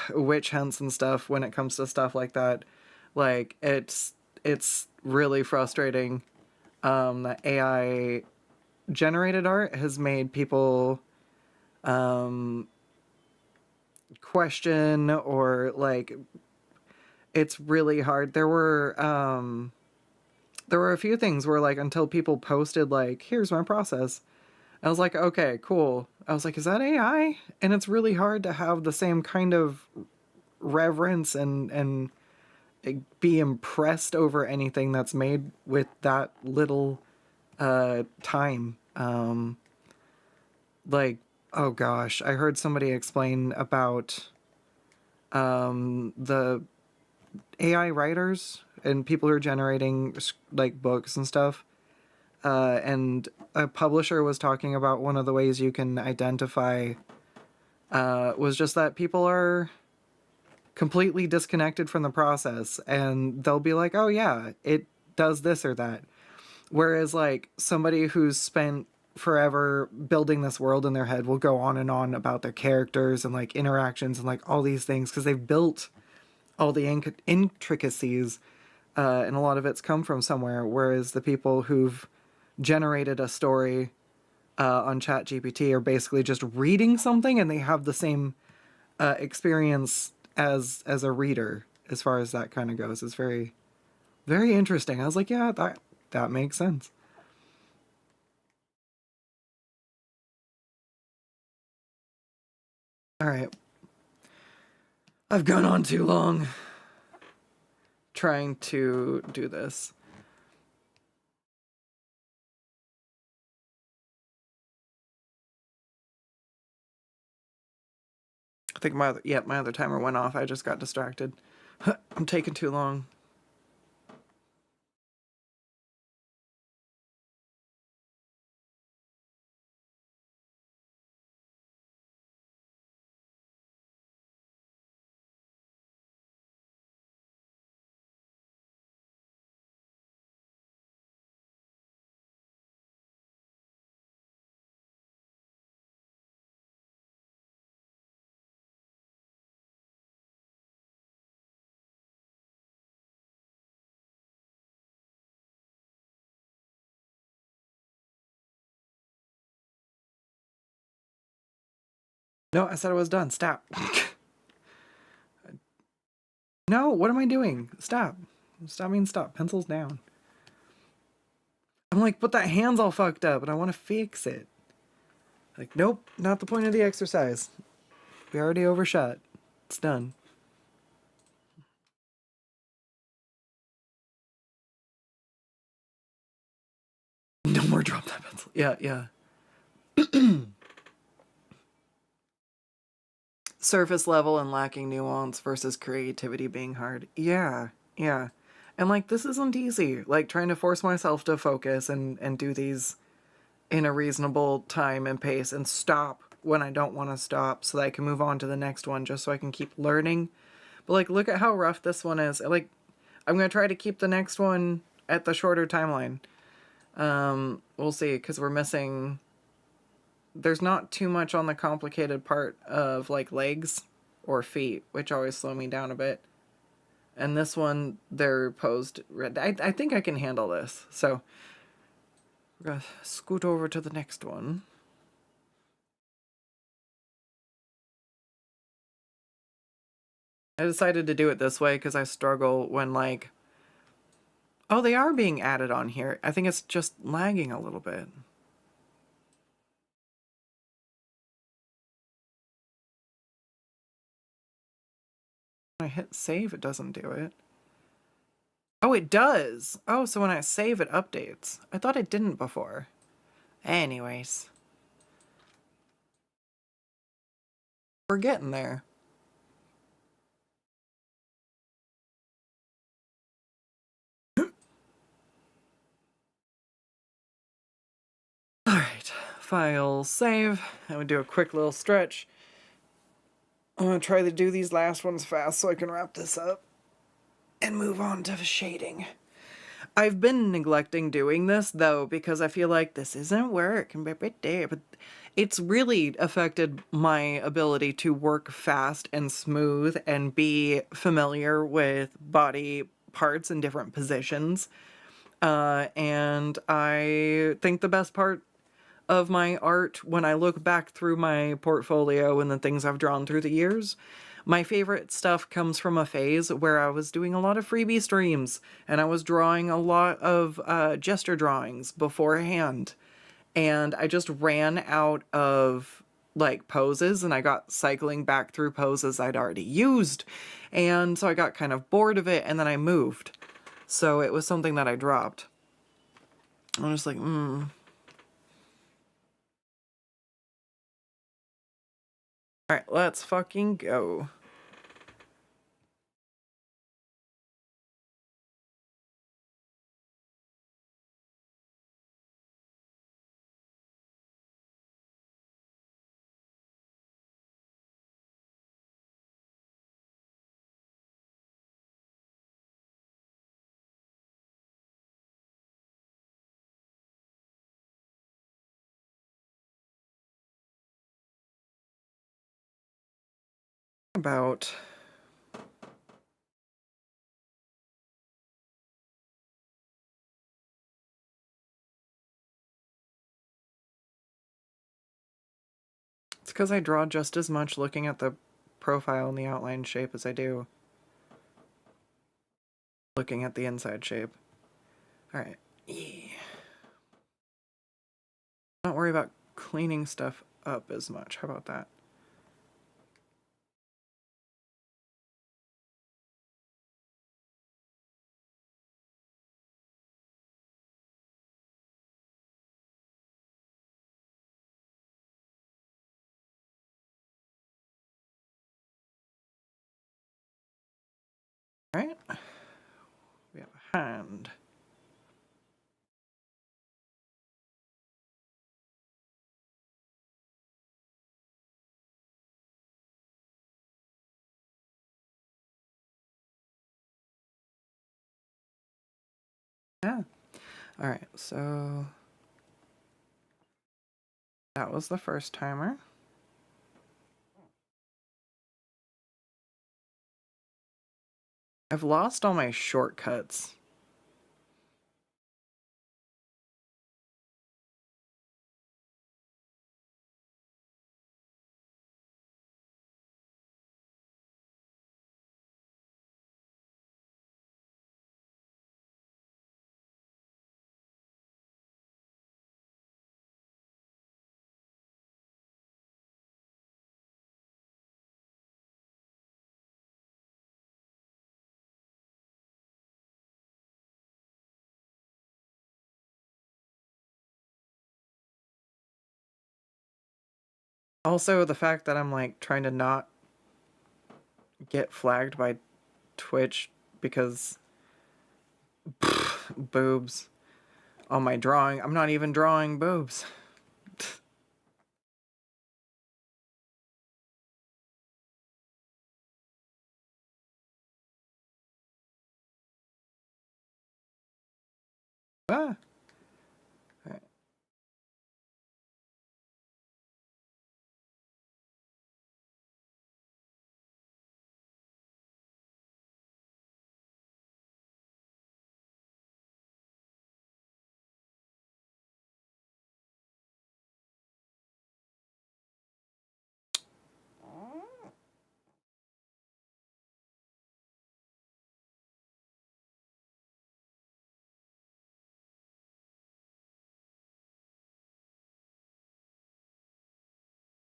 Speaker 1: witch hunts and stuff when it comes to stuff like that. Like, it's really frustrating that AI generated art has made people question, or like, it's really hard. There were a few things where like until people posted like, here's my process, I was like, okay, cool. I was like, is that AI? And it's really hard to have the same kind of reverence and be impressed over anything that's made with that little time. Like, oh gosh, I heard somebody explain about the AI writers and people who are generating like books and stuff. And a publisher was talking about one of the ways you can identify was just that people are completely disconnected from the process, and they'll be like, oh yeah, it does this or that. Whereas like somebody who's spent forever building this world in their head will go on and on about their characters and like interactions and like all these things because they've built all the intricacies, and a lot of it's come from somewhere. Whereas the people who've generated a story on ChatGPT are basically just reading something, and they have the same experience as a reader as far as that kind of goes. It's very, very interesting. I was like, yeah, that makes sense. All right. I've gone on too long trying to do this. I think my other timer went off. I just got distracted. I'm taking too long. No, I said I was done. Stop. No, what am I doing? Stop. Stop means stop. Pencils down. I'm like, but that hand's all fucked up and I want to fix it. Like, nope, not the point of the exercise. We already overshot. It's done. No more drop that pencil. Yeah, yeah. Surface level and lacking nuance versus creativity being hard. Yeah, yeah. And like, this isn't easy. Like, trying to force myself to focus and do these in a reasonable time and pace and stop when I don't want to stop so that I can move on to the next one just so I can keep learning. But like, look at how rough this one is. Like, I'm going to try to keep the next one at the shorter timeline. We'll see, because we're missing... There's not too much on the complicated part of, like, legs or feet, which always slow me down a bit. And this one, they're posed... I think I can handle this. So, we're going to scoot over to the next one. I decided to do it this way because I struggle when, like... Oh, they are being added on here. I think it's just lagging a little bit. When I hit save, it doesn't do it. Oh, it does! Oh, so when I save, it updates. I thought it didn't before. Anyways. We're getting there. Alright, file save. I'm gonna do a quick little stretch. I'm gonna try to do these last ones fast so I can wrap this up and move on to shading. I've been neglecting doing this though because I feel like this isn't work, but it's really affected my ability to work fast and smooth and be familiar with body parts in different positions. And I think the best part of my art, when I look back through my portfolio and the things I've drawn through the years, my favorite stuff comes from a phase where I was doing a lot of freebie streams and I was drawing a lot of gesture drawings beforehand. And I just ran out of like poses and I got cycling back through poses I'd already used. And so I got kind of bored of it and then I moved. So it was something that I dropped. I'm just like, Alright, let's fucking go. about it's because I draw just as much looking at the profile and the outline shape as I do looking at the inside shape. Alright. Yeah. Don't worry about cleaning stuff up as much. How about that? Alright. We have a hand. Yeah. Alright, so that was the first timer. I've lost all my shortcuts. Also, the fact that I'm like trying to not get flagged by Twitch because boobs on my drawing. I'm not even drawing boobs. Ah. All right.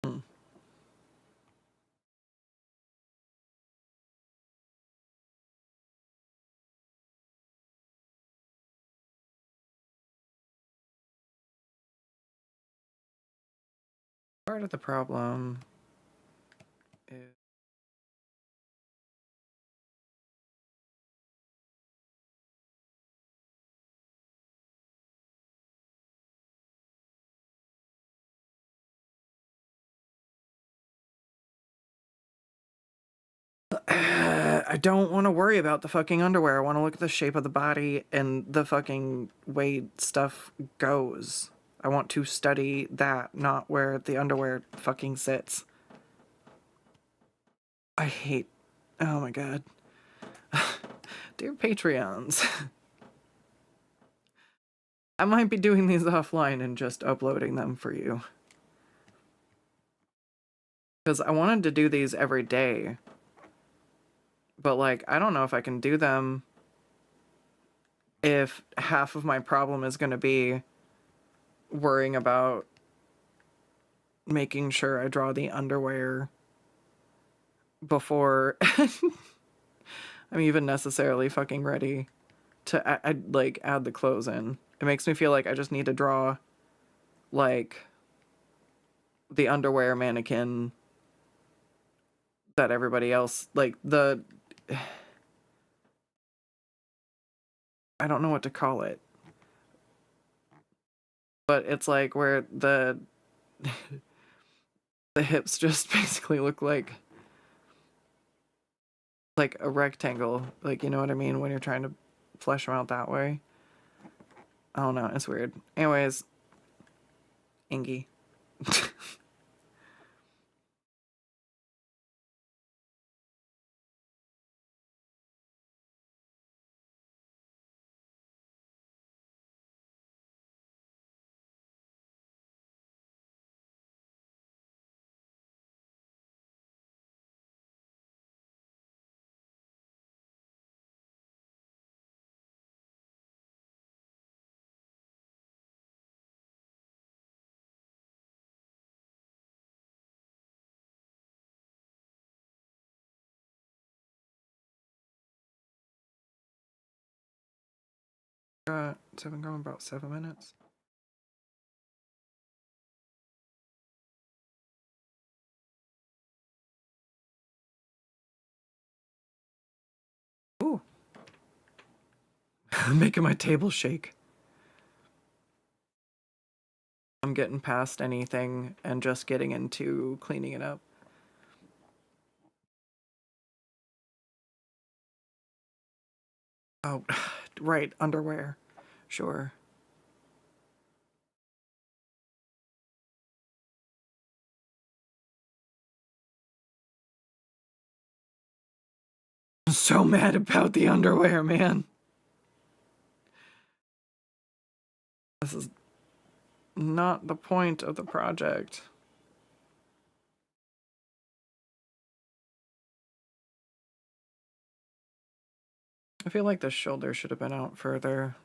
Speaker 1: Hmm. Part of the problem is I don't want to worry about the fucking underwear. I want to look at the shape of the body and the fucking way stuff goes. I want to study that, not where the underwear fucking sits. I hate... Oh my god. Dear Patreons. I might be doing these offline and just uploading them for you. Because I wanted to do these every day. But, like, I don't know if I can do them if half of my problem is going to be worrying about making sure I draw the underwear before I'm even necessarily fucking ready to like add the clothes in. It makes me feel like I just need to draw like the underwear mannequin that everybody else like the I don't know what to call it. But it's like where the the hips just basically look like a rectangle, like, you know what I mean, when you're trying to flesh them out that way. I don't know, it's weird. Anyways, Ingy. It's been going about 7 minutes. Ooh. Making my table shake. I'm getting past anything and just getting into cleaning it up. Oh, right, underwear. Sure. I'm so mad about the underwear, man. This is not the point of the project. I feel like the shoulder should have been out further.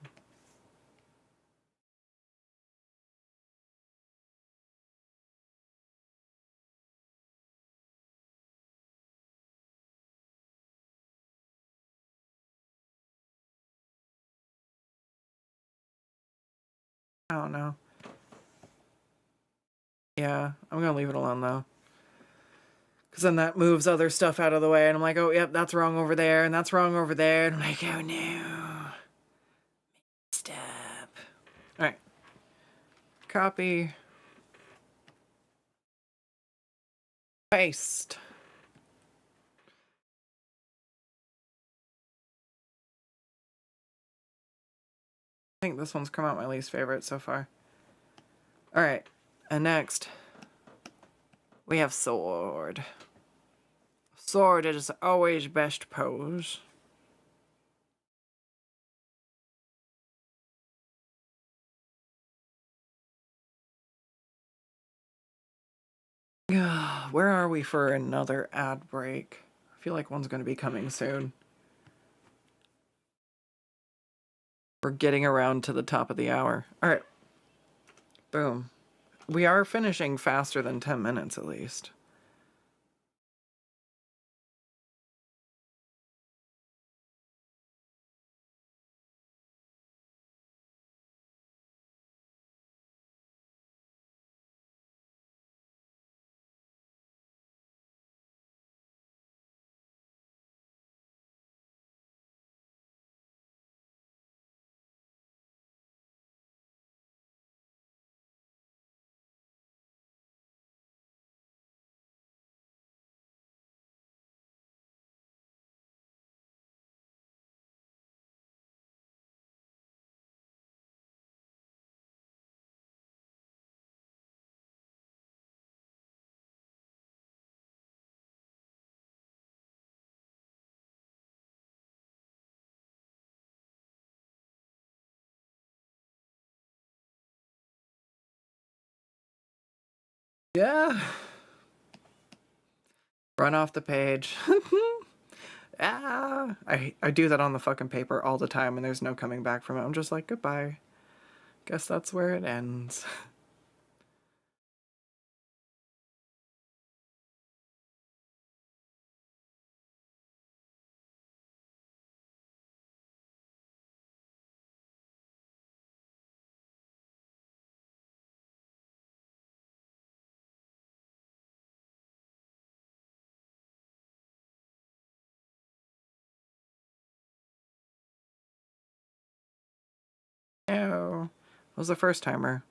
Speaker 1: I don't know. Yeah, I'm gonna leave it alone though. Because then that moves other stuff out of the way, and I'm like, oh, yep, that's wrong over there, and that's wrong over there. And I'm like, oh no. Stop. Alright. Copy. Paste. I think this one's come out my least favorite so far. Alright. And next, we have sword. Sword is always best pose. Where are we for another ad break? I feel like one's going to be coming soon. We're getting around to the top of the hour. Alright. Boom. We are finishing faster than 10 minutes at least. Yeah. Run off the page. Ah. I do that on the fucking paper all the time and there's no coming back from it. I'm just like, goodbye. Guess that's where it ends. Oh. It was a first timer.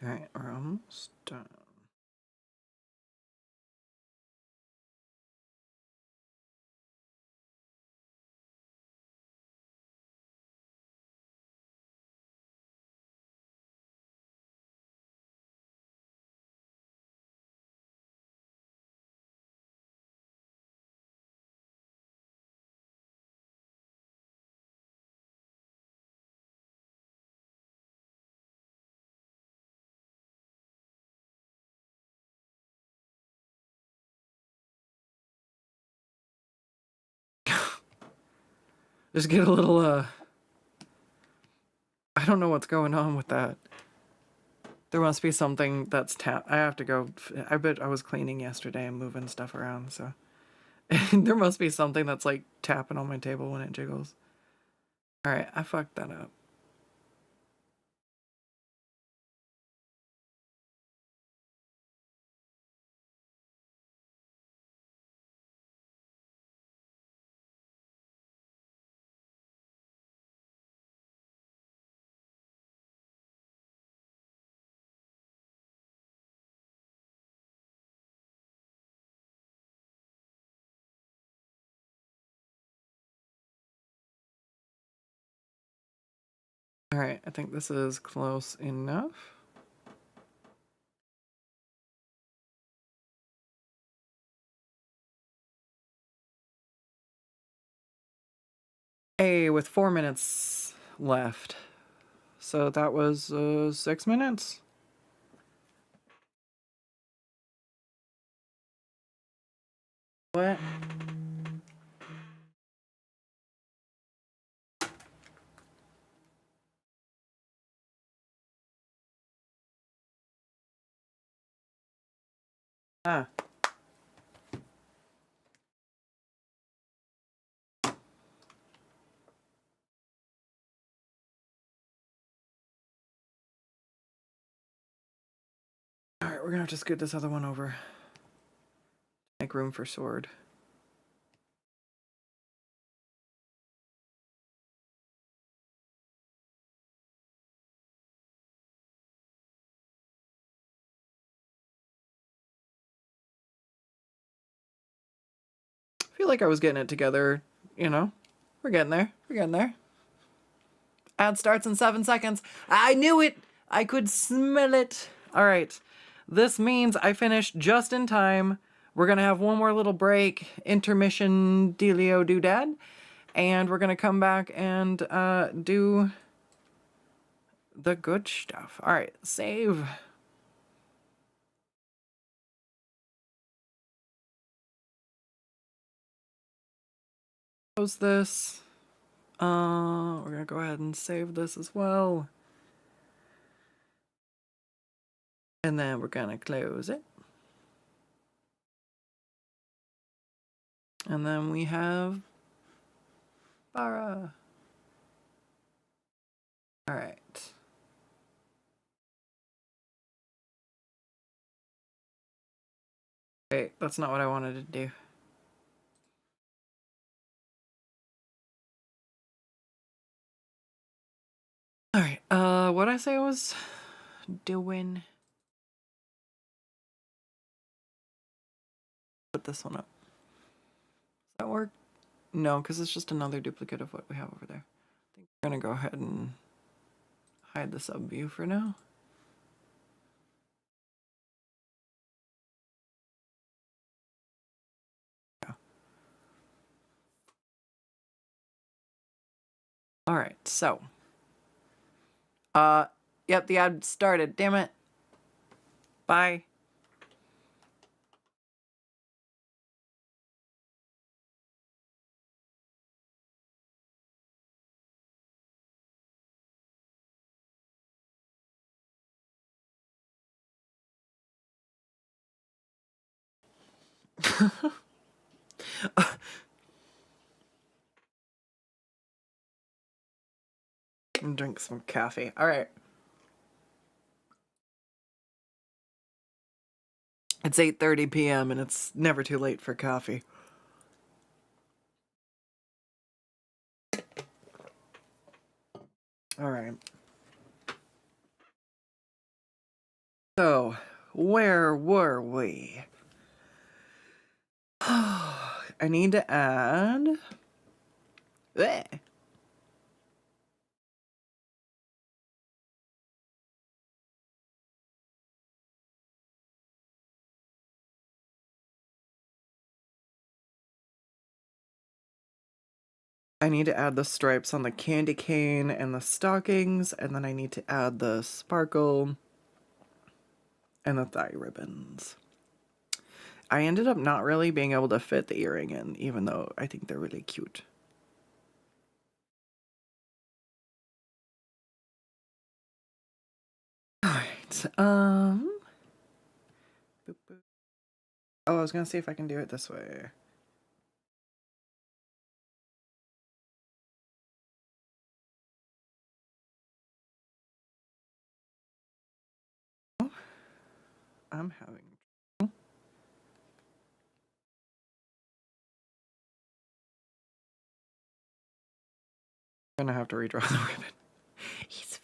Speaker 1: Alright, we're almost done. Just get a little, I don't know what's going on with that. There must be something that's I have to go. I bet I was cleaning yesterday and moving stuff around, so. There must be something that's like tapping on my table when it jiggles. Alright, I fucked that up. Alright, I think this is close enough. Hey, with 4 minutes left. So that was 6 minutes? What? Ah. Alright, we're gonna have to scoot this other one over. Make room for sword. I feel like I was getting it together, you know? We're getting there. We're getting there. Ad starts in 7 seconds. I knew it! I could smell it. Alright. This means I finished just in time. We're gonna have one more little break, intermission dealio doodad, and we're gonna come back and do the good stuff. Alright, save. Close this. We're gonna go ahead and save this as well. And then we're gonna close it. And then we have Bara. Alright. Wait, that's not what I wanted to do. Alright, what'd I say I was doing? Put this one up. Does that work? No, because it's just another duplicate of what we have over there. I think we're gonna go ahead and hide the sub view for now. Yeah. Alright, so. Yep, the ad started, damn it. Bye. And drink some coffee. Alright. It's 8:30 p.m. and it's never too late for coffee. Alright. So, where were we? I need to add... Bleh. I need to add the stripes on the candy cane and the stockings, and then I need to add the sparkle and the thigh ribbons. I ended up not really being able to fit the earring in, even though I think they're really cute. Alright, boop, boop. Oh, I was gonna see if I can do it this way. I'm having trouble. I'm gonna have to redraw the ribbon. He's fine.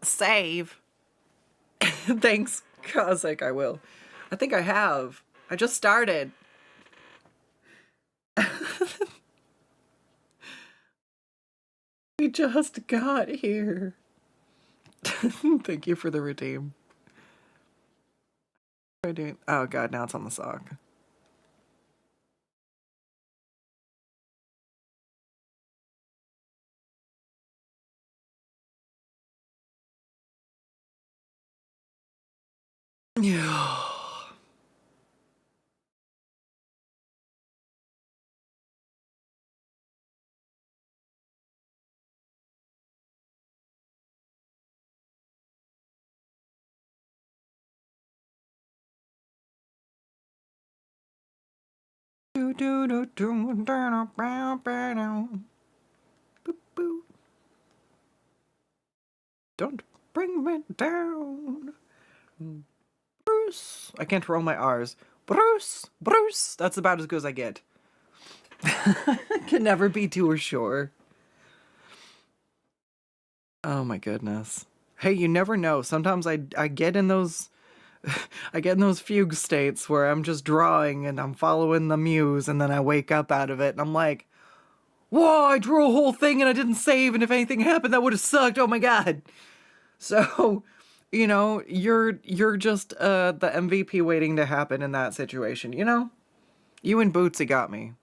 Speaker 1: Save. Thanks, Kazek, I will. I think I have. I just started. We just got here. Thank you for the redeem. What am I doing? Oh god, now it's on the sock. Yeah. Don't bring me down. Bruce. I can't roll my R's. Bruce. Bruce. That's about as good as I get. Can never be too sure. Oh my goodness. Hey, you never know. Sometimes I get in those I get in those fugue states where I'm just drawing and I'm following the muse and then I wake up out of it and I'm like, whoa, I drew a whole thing and I didn't save, and if anything happened that would have sucked. Oh my god. So, you know, you're just the MVP waiting to happen in that situation, you know? You and Bootsy got me.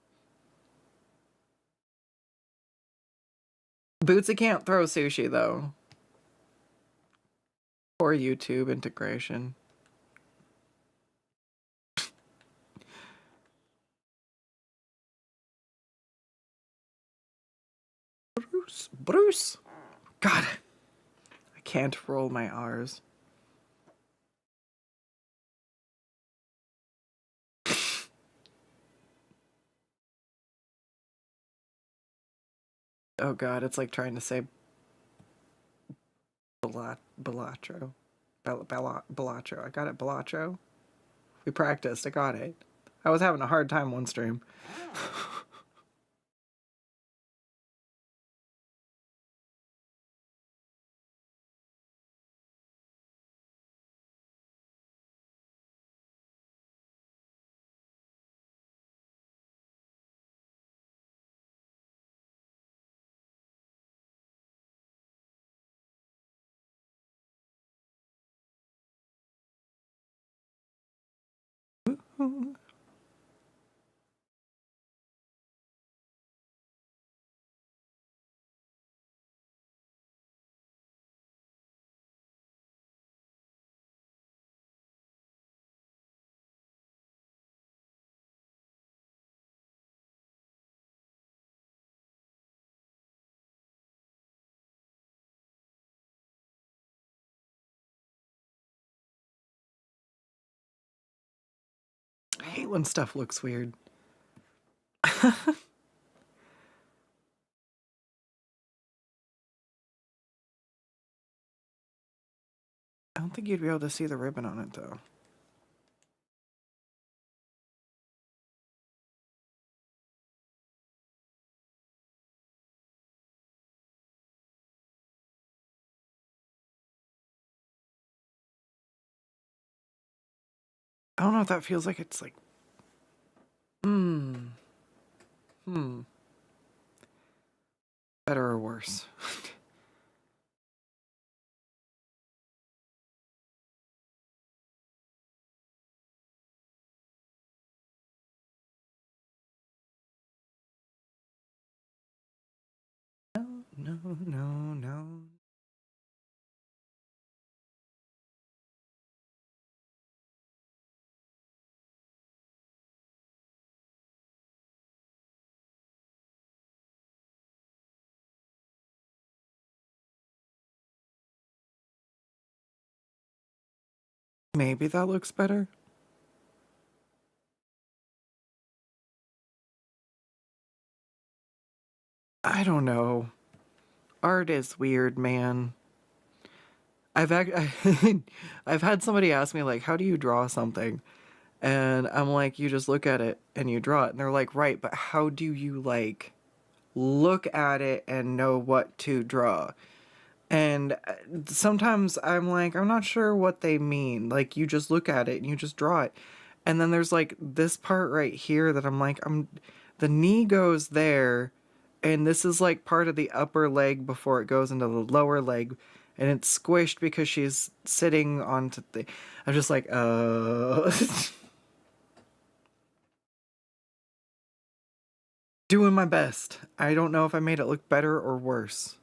Speaker 1: Bootsy can't throw sushi though. Poor YouTube integration. Bruce. God, I can't roll my R's. Oh god, it's like trying to say Balatro. Balatro. I got it, Balatro. We practiced, I got it. I was having a hard time one stream. I hate when stuff looks weird. I don't think you'd be able to see the ribbon on it though. I don't know if that feels like it's like, hmm, better or worse. No, no, no, no. Maybe that looks better. I don't know. Art is weird, man. I've had somebody ask me like, "How do you draw something?" And I'm like, "You just look at it and you draw it." And they're like, "Right, but how do you like look at it and know what to draw?" And sometimes I'm like, I'm not sure what they mean. Like, you just look at it and you just draw it. And then there's like this part right here that I'm like, the knee goes there, and this is like part of the upper leg before it goes into the lower leg, and it's squished because she's sitting onto the. I'm just like, doing my best. I don't know if I made it look better or worse.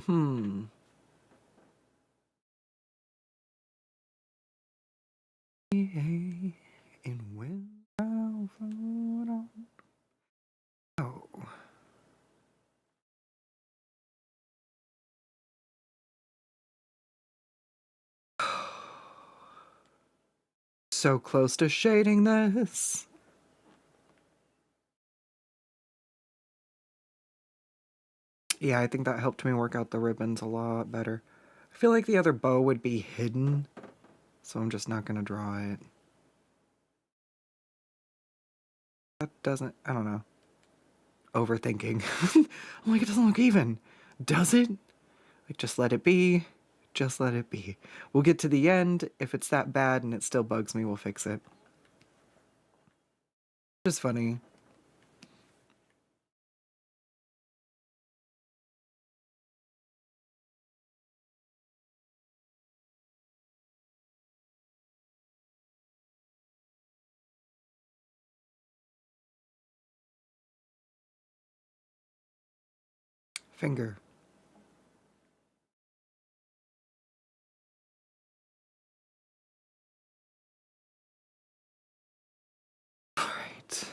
Speaker 1: Hmm. And when I'll float on. Oh. So close to shading this. Yeah, I think that helped me work out the ribbons a lot better. I feel like the other bow would be hidden, so I'm just not gonna draw it. That doesn't, I don't know. Overthinking. I'm like, it doesn't look even. Does it? Like, just let it be. Just let it be. We'll get to the end. If it's that bad and it still bugs me, we'll fix it. Just funny. Finger. Alright.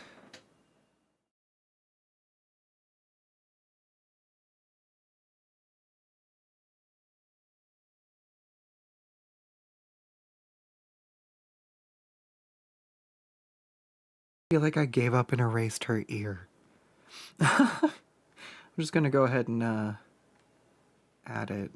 Speaker 1: I feel like I gave up and erased her ear. I'm just gonna go ahead and add it.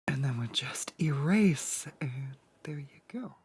Speaker 1: And then we just erase, and there you go.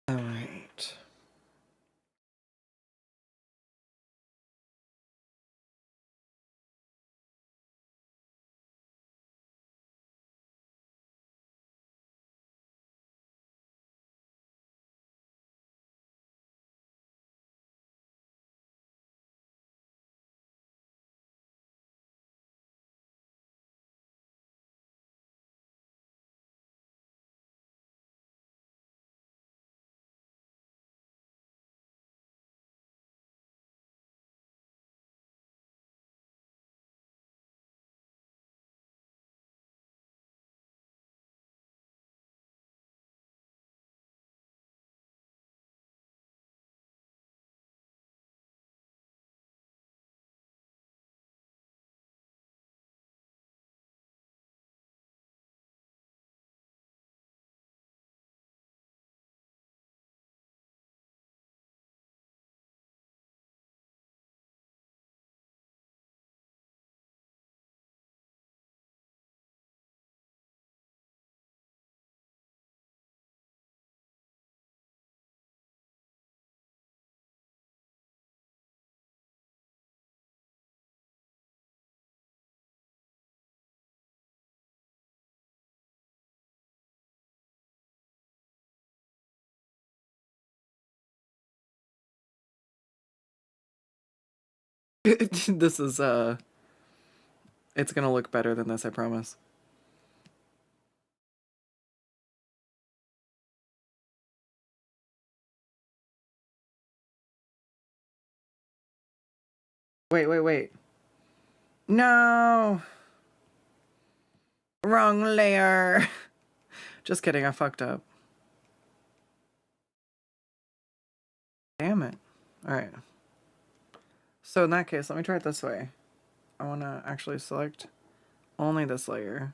Speaker 1: All right. This is it's gonna look better than this, I promise. Wait. No! Wrong layer. Just kidding, I fucked up. Damn it. Alright. So in that case, let me try it this way. I want to actually select only this layer.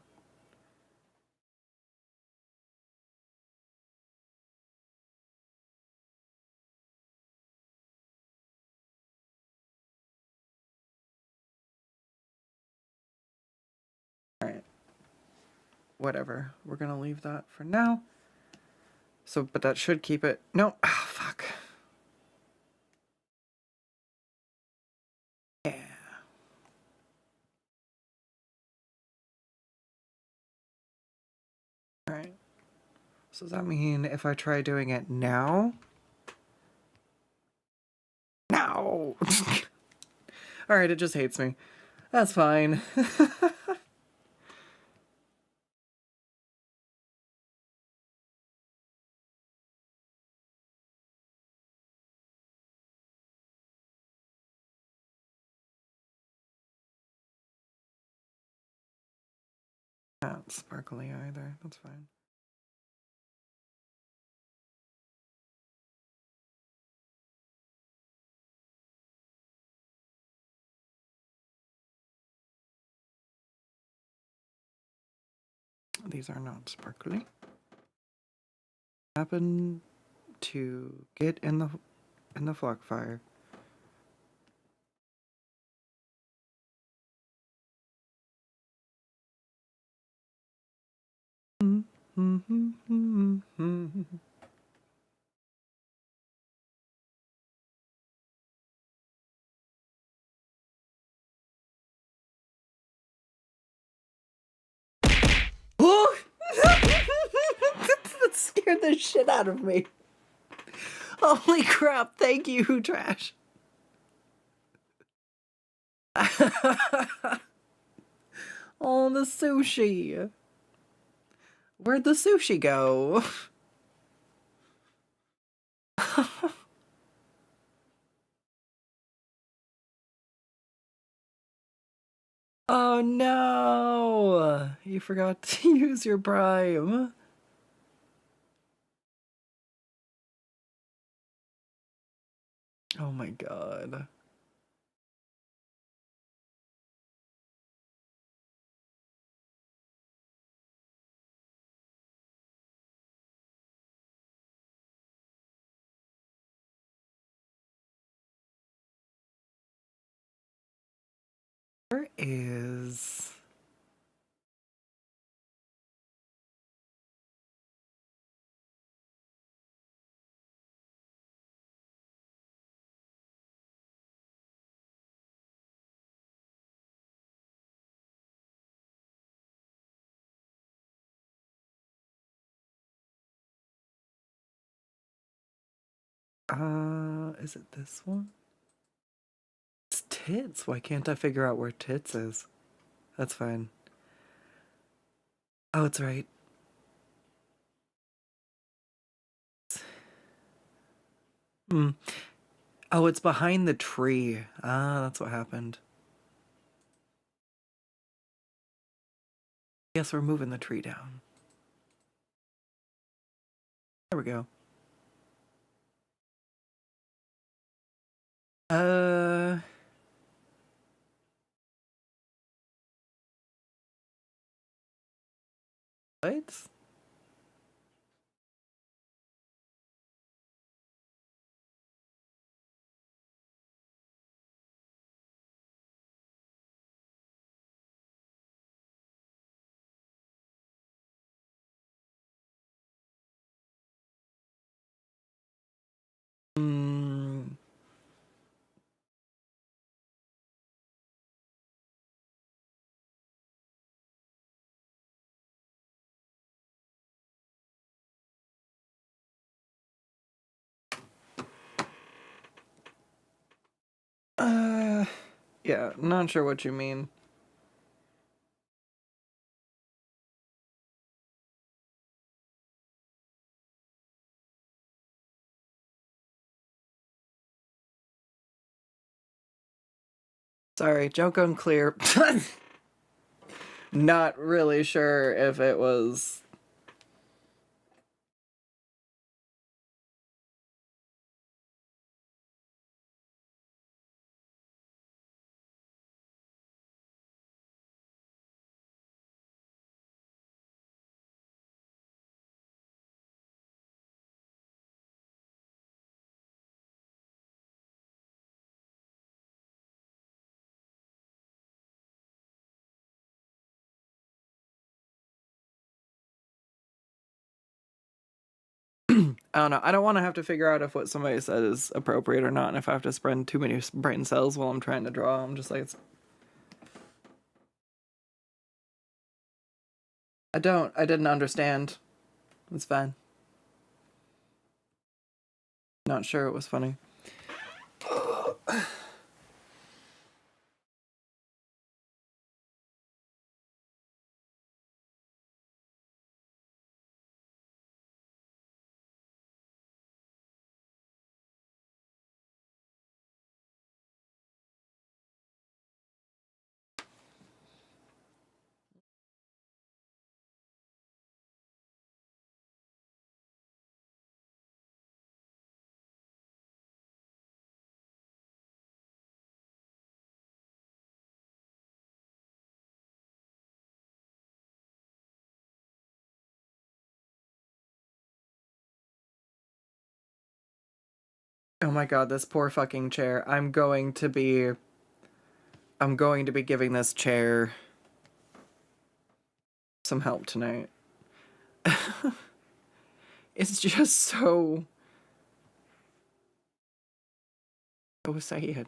Speaker 1: Alright. Whatever. We're gonna leave that for now. So, but that should keep it. No. Oh, fuck. Yeah. Alright. So does that mean if I try doing it now? No! Alright, it just hates me. That's fine. Not sparkly either. That's fine. These are not sparkly. Happen to get in the flock fire. That scared the shit out of me. Holy crap, thank you, Trash. Oh, the sushi. Where'd the sushi go? Oh no! You forgot to use your Prime. Oh my god. Where is... Is it this one? It's tits. Why can't I figure out where tits is? That's fine. Oh, it's right. Hmm. Oh, it's behind the tree. Ah, that's what happened. Guess we're moving the tree down. There we go. Uh, what? Hmm. Uh, yeah, not sure what you mean. Sorry, joke unclear. Not really sure if it was. I don't know. I don't want to have to figure out if what somebody said is appropriate or not, and if I have to spend too many brain cells while I'm trying to draw. I'm just like, I don't. I didn't understand. It's fine. Not sure it was funny. Oh my god, this poor fucking chair. I'm going to be giving this chair some help tonight. It's just so sad.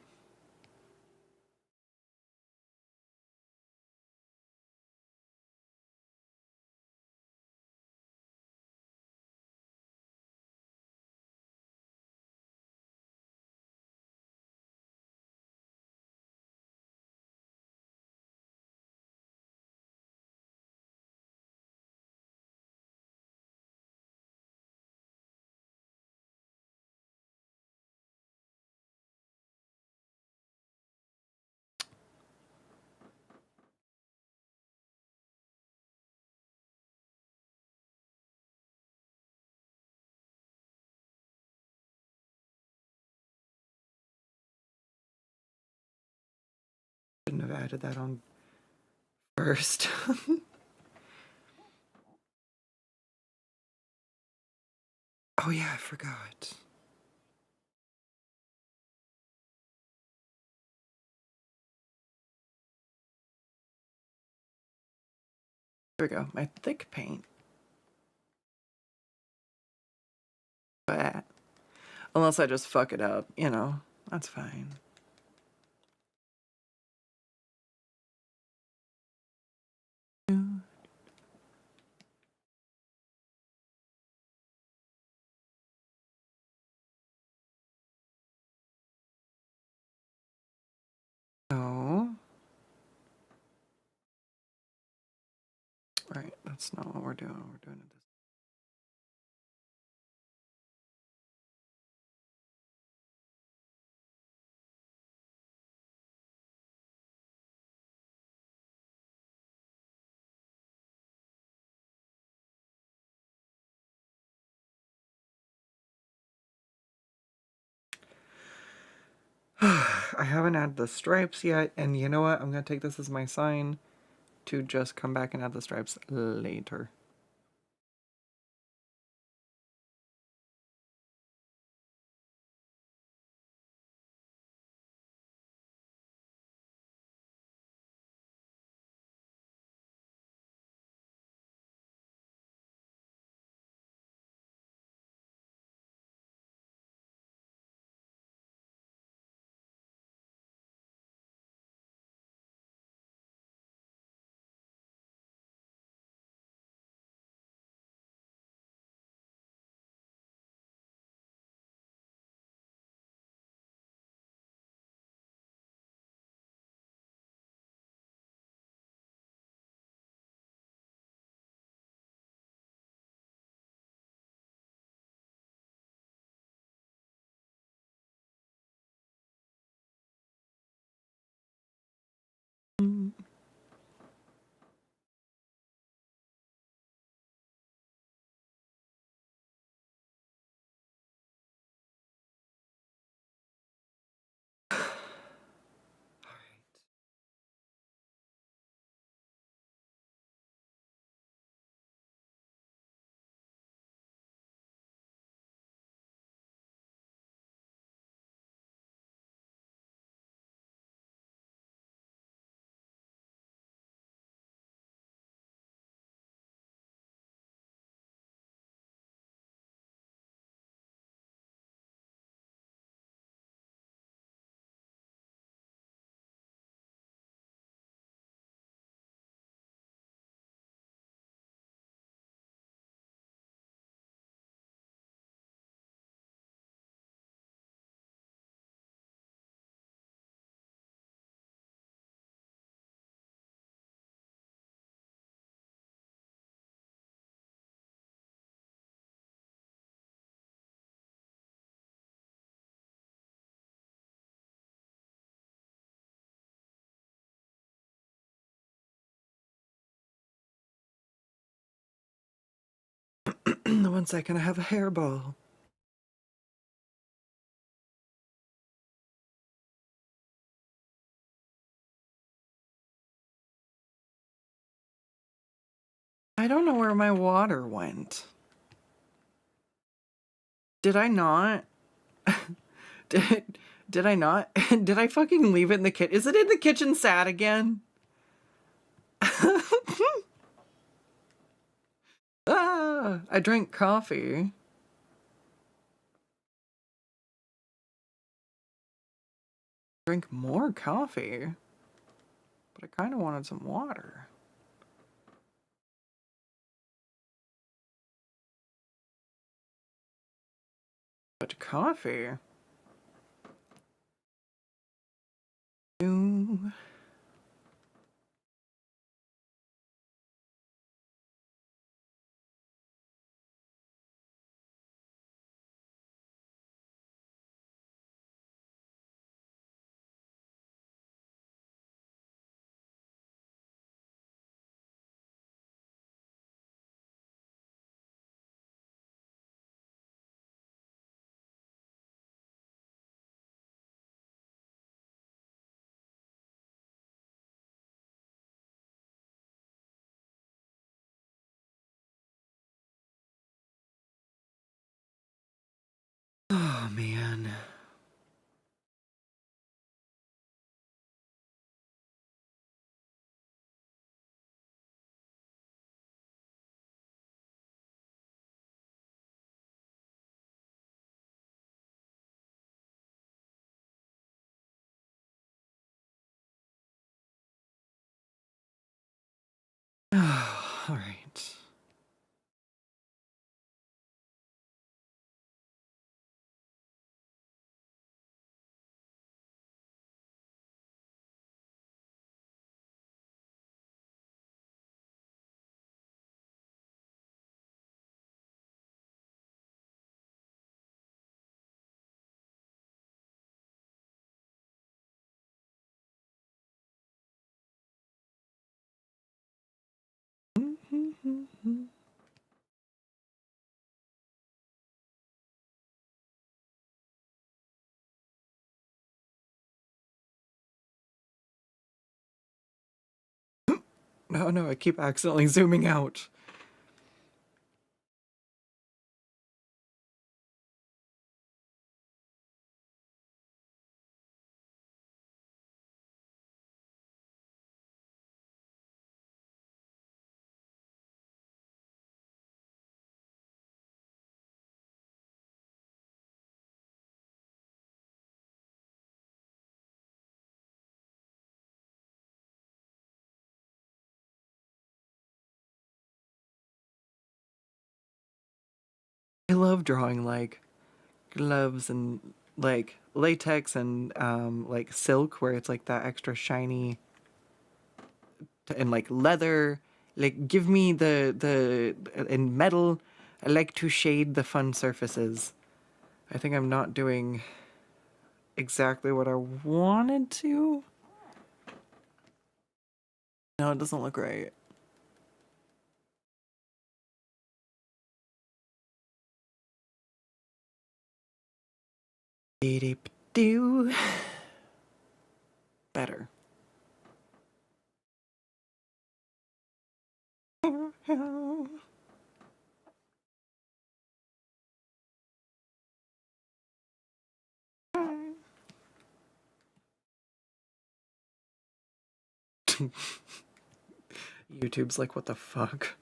Speaker 1: Shouldn't have added that on first. Oh yeah, I forgot. There we go. My thick paint. But unless I just fuck it up, you know, that's fine. That's not what we're doing. We're doing it this. I haven't added the stripes yet, and you know what? I'm gonna take this as my sign to just come back and add the stripes later. One second, I have a hairball. I don't know where my water went. Did I not? Did I not? Did I fucking leave it in the kitchen? Is it in the kitchen sad again? Ah, I drank coffee. Drink more coffee. But I kind of wanted some water. But coffee? Ooh. Oh no, I keep accidentally zooming out. I love drawing like gloves and like latex and like silk where it's like that extra shiny and like leather. Like give me the in metal. I like to shade the fun surfaces. I think I'm not doing exactly what I wanted to. No, it doesn't look right. Do better. YouTube's like, what the fuck?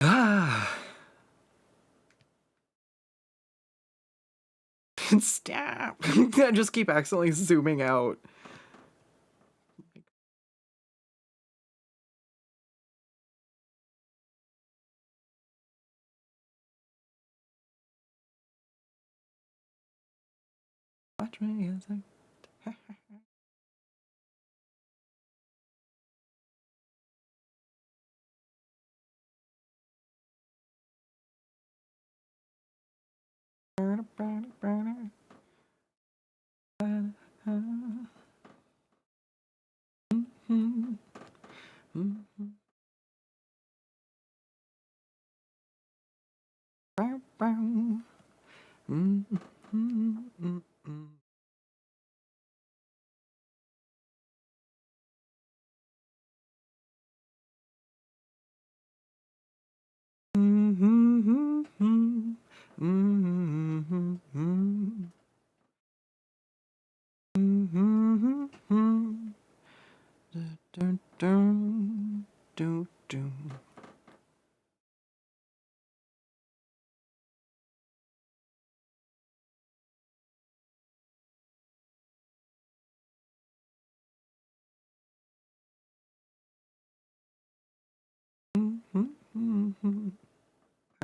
Speaker 1: Ah, stop. I just keep accidentally zooming out. Watch me as I...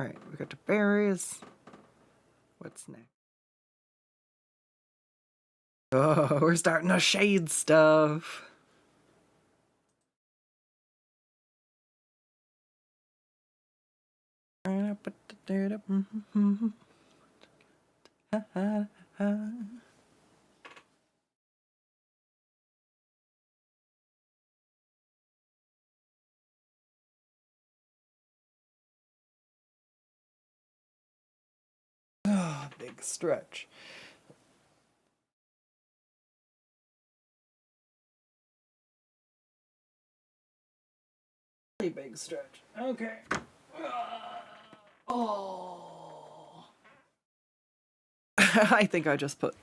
Speaker 1: Alright, we got the berries. What's next? Oh, we're starting to shade stuff. Oh, big stretch. Really big stretch. Okay. Oh. I think I just put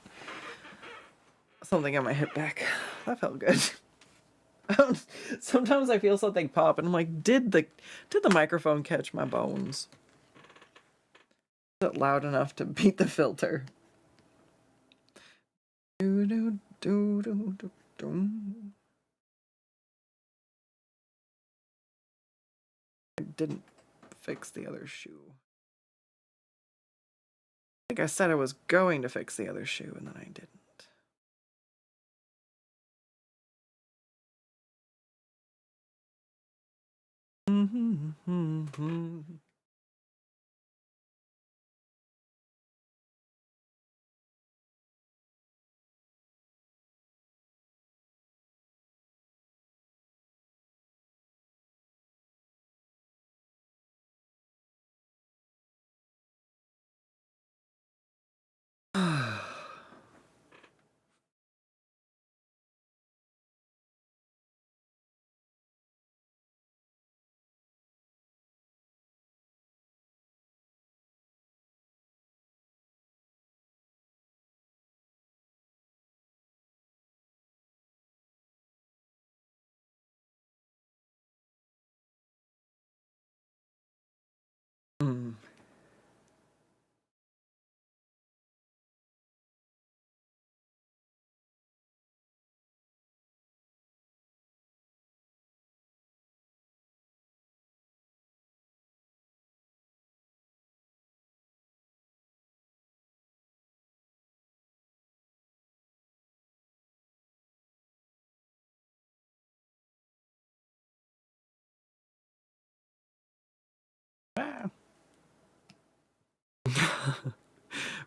Speaker 1: something on my hip back. That felt good. Sometimes I feel something pop and I'm like, did the microphone catch my bones? Is it loud enough to beat the filter? Do, do, do, do, do, do. I didn't fix the other shoe. I think I said I was going to fix the other shoe and then I didn't.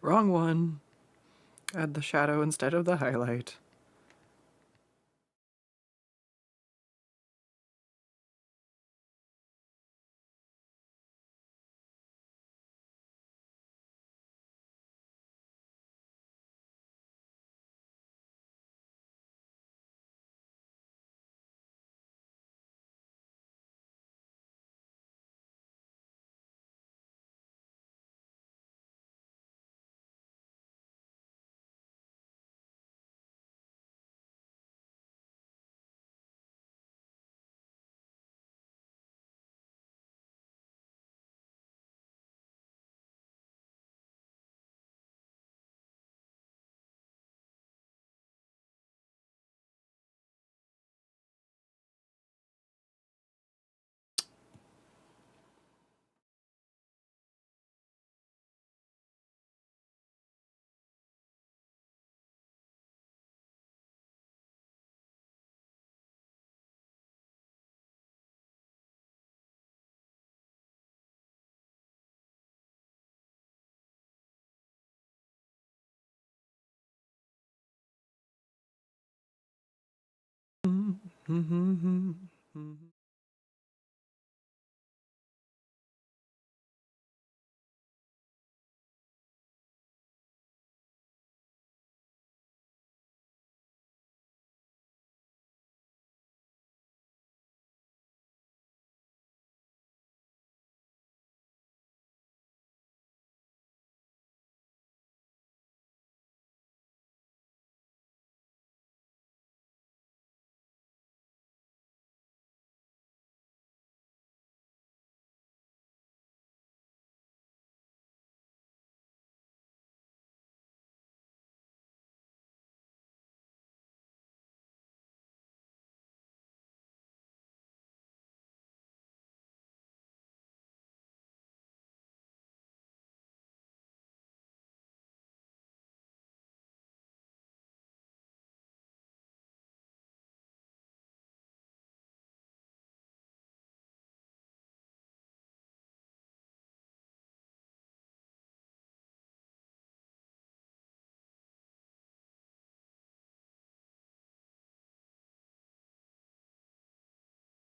Speaker 1: Wrong one. Add the shadow instead of the highlight.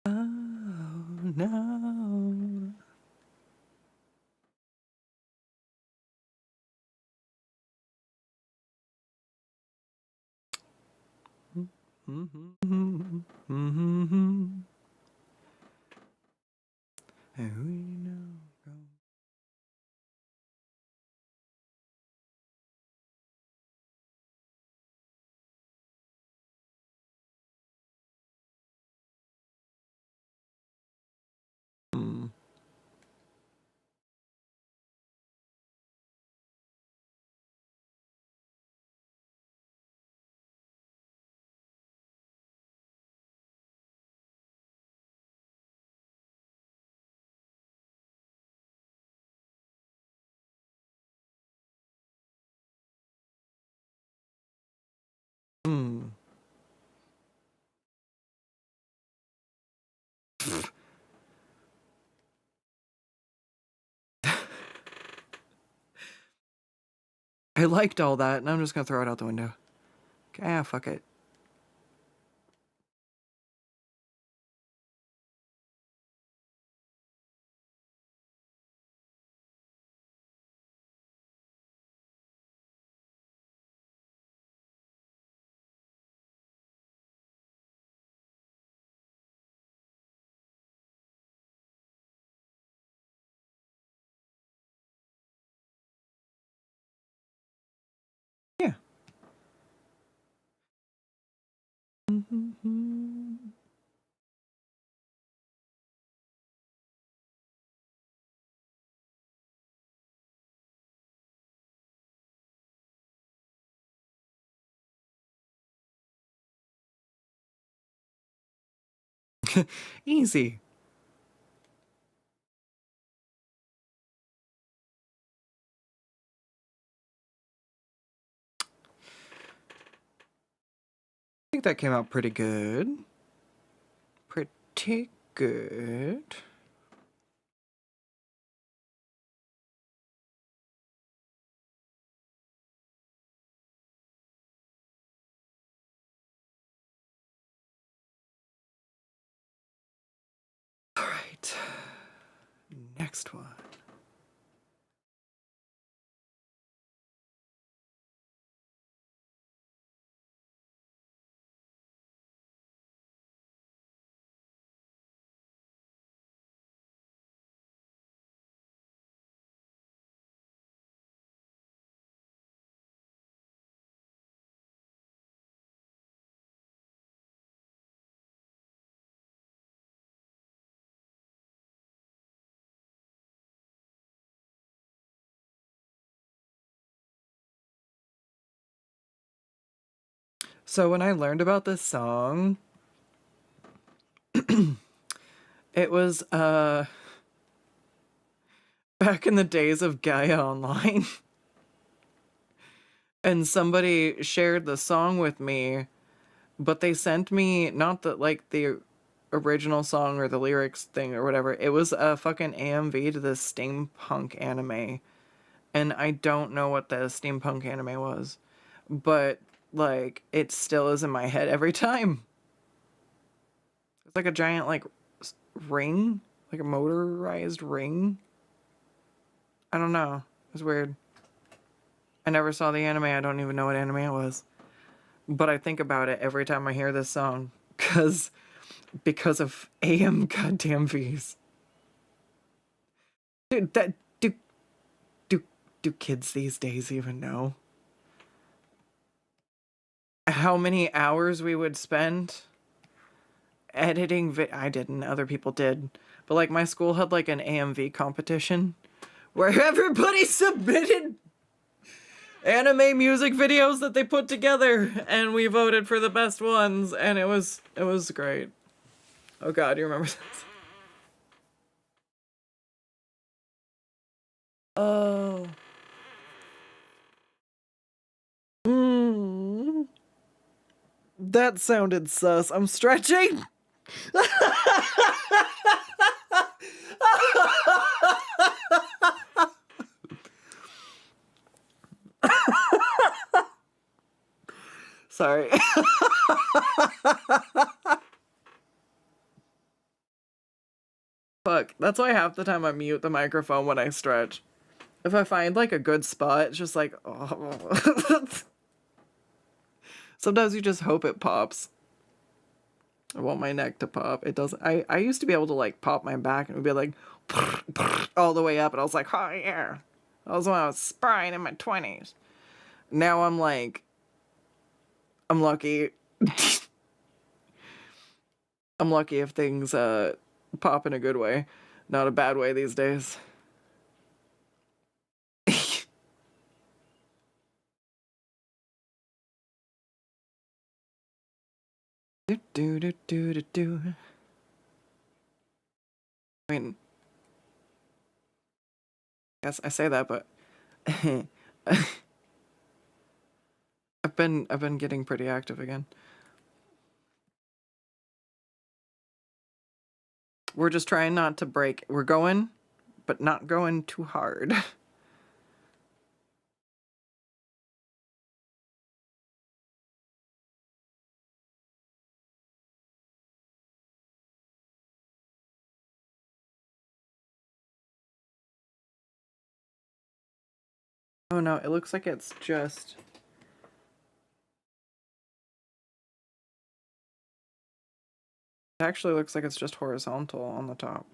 Speaker 1: Oh no. I liked all that, and I'm just gonna throw it out the window. Ah, fuck it. Yeah. Easy. I think that came out pretty good. Pretty good. All right. Next one. So when I learned about this song, it was back in the days of Gaia Online. And somebody shared the song with me, but they sent me not the like the original song or the lyrics thing or whatever. It was a fucking AMV to this steampunk anime. And I don't know what the steampunk anime was, but like it still is in my head every time. It's like a giant like ring, like a motorized ring. I don't know. It was weird. I never saw the anime. I don't even know what anime it was. But I think about it every time I hear this song because of AM goddamn V's. Dude, that do do kids these days even know how many hours we would spend editing I didn't, other people did. But like my school had like an AMV competition where everybody submitted anime music videos that they put together and we voted for the best ones and it was great. Oh god, you remember this? Oh. Mm. That sounded sus. I'm stretching. Sorry. Fuck. That's why half the time I mute the microphone when I stretch. If I find like a good spot, it's just like, oh. Sometimes you just hope it pops. I want my neck to pop. It doesn't. I used to be able to like pop my back and it would be like all the way up, and I was like, oh yeah. That was when I was sprying in my 20s. Now I'm like, I'm lucky. I'm lucky if things pop in a good way, not a bad way these days. Do do do do do do. I mean, yes, I say that, but I've been getting pretty active again. We're just trying not to break. We're going, but not going too hard. Oh no, it looks like it's just... It actually looks like it's just horizontal on the top.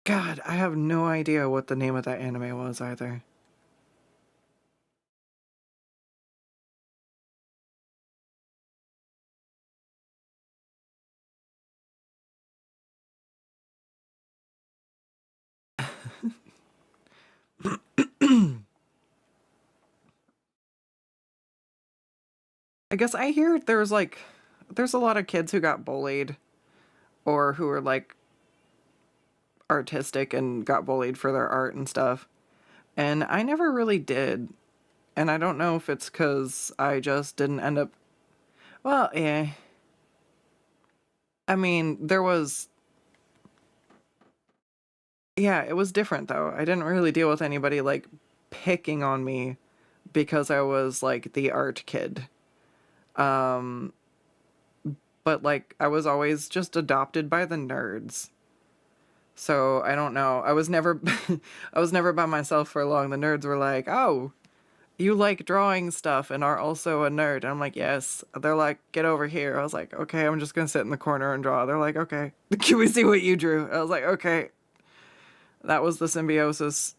Speaker 1: God, I have no idea what the name of that anime was either. I guess I hear there's like, there's a lot of kids who got bullied or who were like artistic and got bullied for their art and stuff. And I never really did. And I don't know if it's because I just didn't end up. Well, yeah. I mean, there was. Yeah, it was different though. I didn't really deal with anybody like picking on me because I was like the art kid. Um, but like I was always just adopted by the nerds. So I don't know. I was never I was never by myself for long. The nerds were like, "Oh, you like drawing stuff and are also a nerd." And I'm like, "Yes." They're like, "Get over here." I was like, "Okay, I'm just gonna sit in the corner and draw." They're like, "Okay, can we see what you drew?" I was like, "Okay." That was the symbiosis.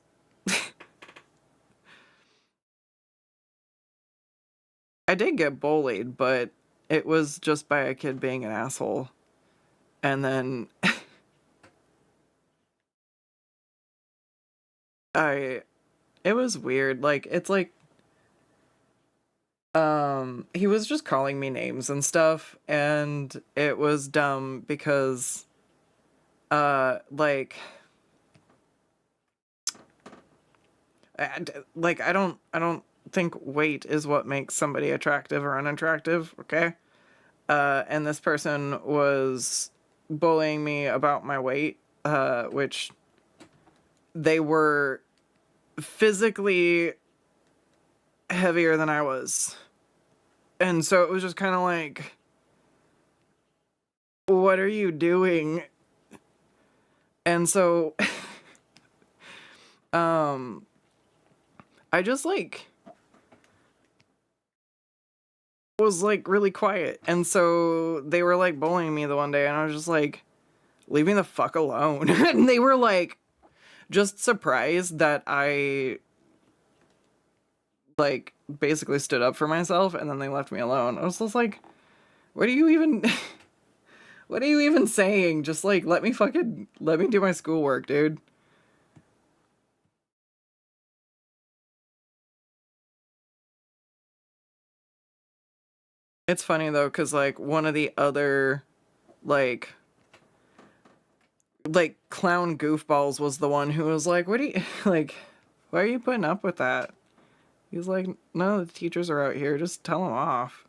Speaker 1: I did get bullied, but it was just by a kid being an asshole. And then I it was weird. Like it's like he was just calling me names and stuff, and it was dumb because like like I don't think weight is what makes somebody attractive or unattractive, okay? And this person was bullying me about my weight, which they were physically heavier than I was. And so it was just kind of like, what are you doing? And so um I just like was like really quiet. And so they were like bullying me the one day and I was just like, leave me the fuck alone. And they were like just surprised that I like basically stood up for myself and then they left me alone. I was just like, what are you even what are you even saying? Just like let me do my schoolwork, dude. It's funny though, cause like one of the other like clown goofballs was the one who was like, what do you like, why are you putting up with that? He's like, no, the teachers are out here, just tell them off.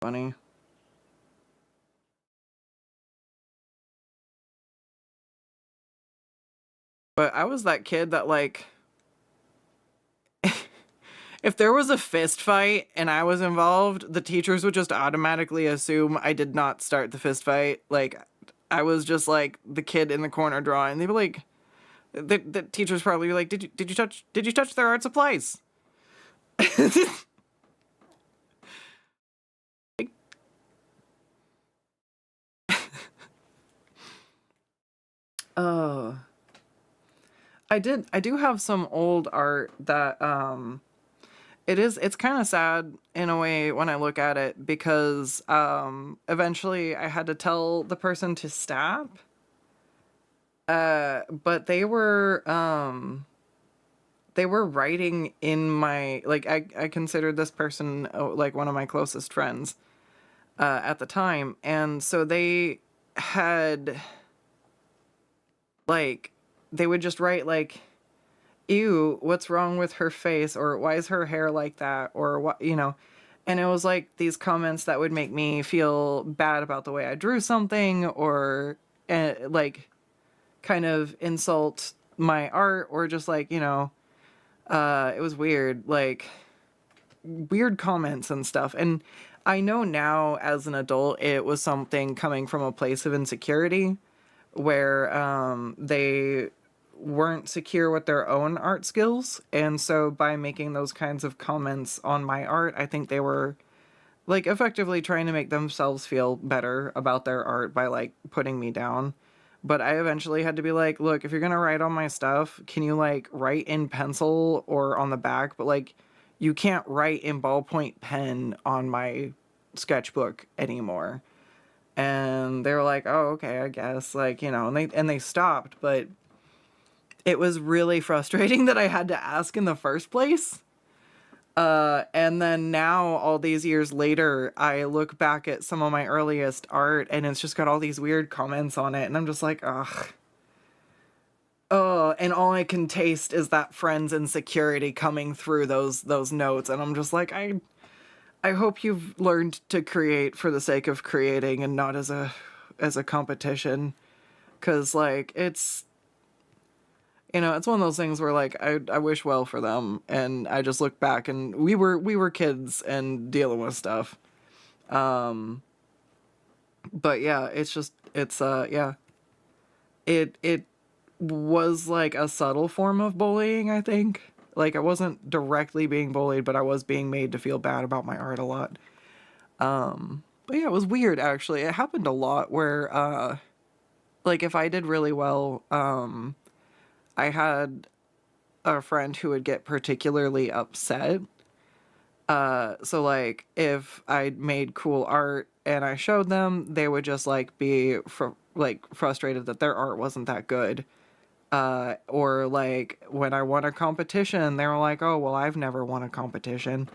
Speaker 1: Funny. But I was that kid that like if there was a fist fight and I was involved, the teachers would just automatically assume I did not start the fist fight. Like I was just like the kid in the corner drawing. They'd be like, the teachers probably be like, did you touch their art supplies? Oh, I do have some old art that it's kind of sad in a way when I look at it because eventually I had to tell the person to stop. But they were writing in my like I considered this person like one of my closest friends. at the time. And so they had, like, they would just write, like, ew, what's wrong with her face? Or why is her hair like that? Or what, you know? And it was like these comments that would make me feel bad about the way I drew something, or like kind of insult my art, or just like, it was weird, like weird comments and stuff. And I know now as an adult, it was something coming from a place of insecurity where they weren't secure with their own art skills. And so by making those kinds of comments on my art, I think they were like effectively trying to make themselves feel better about their art by like putting me down. But I eventually had to be like, look, if you're gonna write on my stuff, can you like write in pencil or on the back? But like, you can't write in ballpoint pen on my sketchbook anymore. And they were like, oh, okay, I guess, like, and they stopped. But it was really frustrating that I had to ask in the first place. And then now, all these years later, I look back at some of my earliest art and it's just got all these weird comments on it. And I'm just like, ugh. Oh, and all I can taste is that friend's insecurity coming through those notes. And I'm just like, I hope you've learned to create for the sake of creating and not as a competition. 'Cause like, it's it's one of those things where like I wish well for them, and I just look back and we were kids and dealing with stuff. Um, but yeah, yeah. It was like a subtle form of bullying, I think. Like I wasn't directly being bullied, but I was being made to feel bad about my art a lot. But yeah, it was weird actually. It happened a lot where like if I did really well, I had a friend who would get particularly upset. So like if I made cool art and I showed them, they would just like be frustrated that their art wasn't that good. Or like when I won a competition, they were like, "Oh, well, I've never won a competition."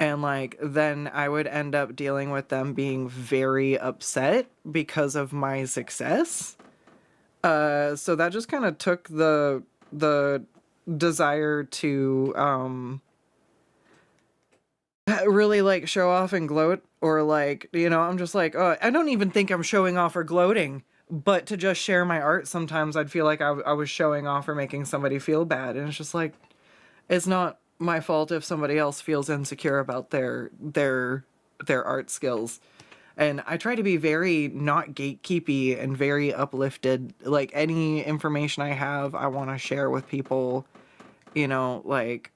Speaker 1: And like then I would end up dealing with them being very upset because of my success. So that just kind of took the desire to really like show off and gloat, or like, I'm just like, oh, I don't even think I'm showing off or gloating, but to just share my art, sometimes I'd feel like I was showing off or making somebody feel bad. And it's just like, it's not my fault if somebody else feels insecure about their art skills. And I try to be very not gatekeepy and very uplifted. Like any information I have, I want to share with people. Like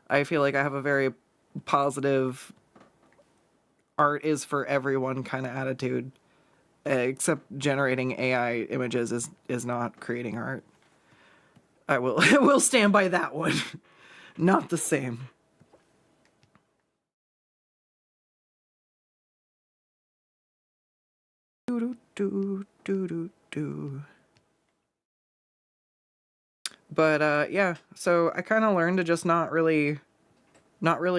Speaker 1: I feel like I have a very positive art is for everyone kind of attitude. Except generating AI images is not creating art. I will I will stand by that one. Not the same. Do do do do do. But yeah, so I kind of learned to just not really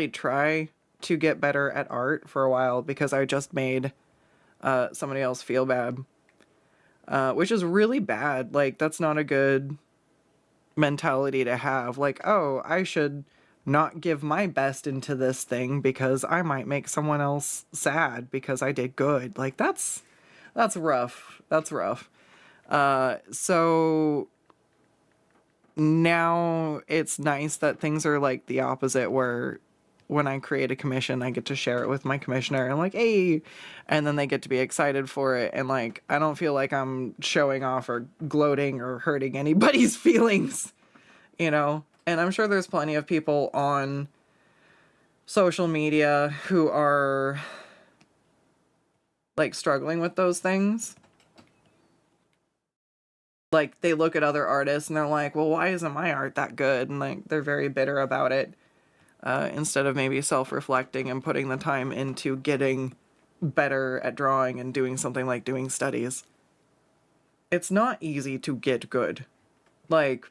Speaker 1: try to get better at art for a while because I just made somebody else feel bad. Which is really bad. Like that's not a good mentality to have. Like, oh, I should not give my best into this thing because I might make someone else sad because I did good. Like that's rough. That's rough. So now it's nice that things are like the opposite, where when I create a commission, I get to share it with my commissioner and like, hey, and then they get to be excited for it. And like, I don't feel like I'm showing off or gloating or hurting anybody's feelings, And I'm sure there's plenty of people on social media who are like struggling with those things. Like they look at other artists and they're like, well, why isn't my art that good? And like they're very bitter about it, instead of maybe self-reflecting and putting the time into getting better at drawing and doing something like doing studies. It's not easy to get good. Like,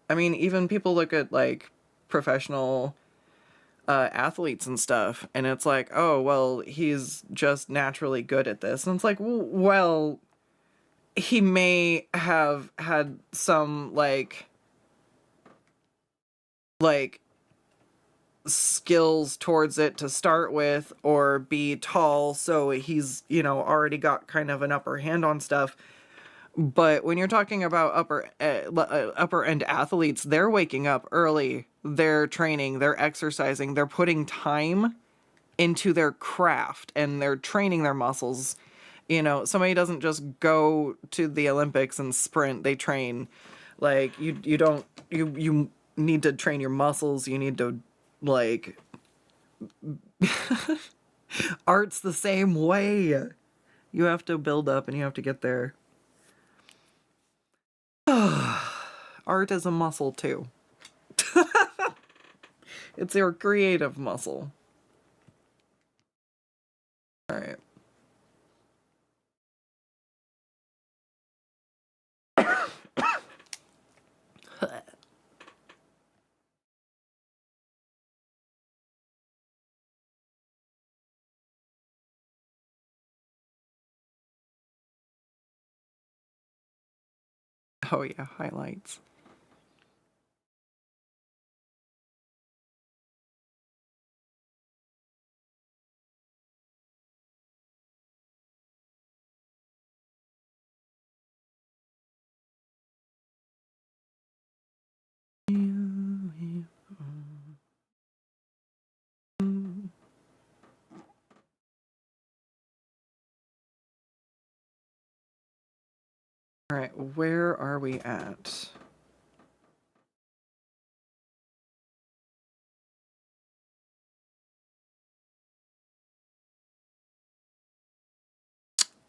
Speaker 1: I mean, even people look at like professional athletes and stuff, and it's like, oh well, he's just naturally good at this, and it's like, well, he may have had some like skills towards it to start with, or be tall, so he's, you know, already got kind of an upper hand on stuff. But when you're talking about upper end athletes, they're waking up early, they're training, they're exercising, they're putting time into their craft, and they're training their muscles. You know, somebody doesn't just go to the Olympics and sprint, they train. Like, you don't, you need to train your muscles, you need to, like, art's the same way. You have to build up and you have to get there. Art is a muscle too. It's your creative muscle. All right. Oh yeah, highlights. All right, where are we at?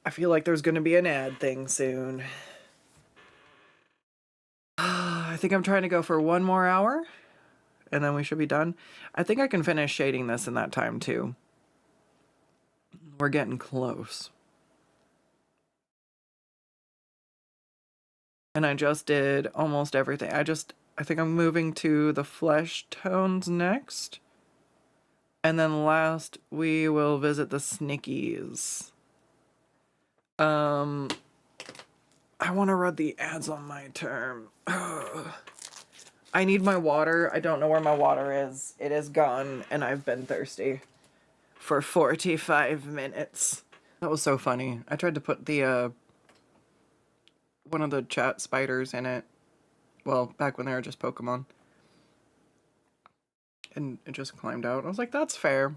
Speaker 1: I feel like there's gonna be an ad thing soon. I think I'm trying to go for 1 more hour, and then we should be done. I think I can finish shading this in that time too. We're getting close. And I just did almost everything. I think I'm moving to the flesh tones next. And then last, we will visit the snakies. I want to read the ads on my term. I need my water. I don't know where my water is. It is gone, and I've been thirsty for 45 minutes. That was so funny. I tried to put the, one of the chat spiders in it. Well, back when they were just Pokemon. And it just climbed out. I was like, that's fair.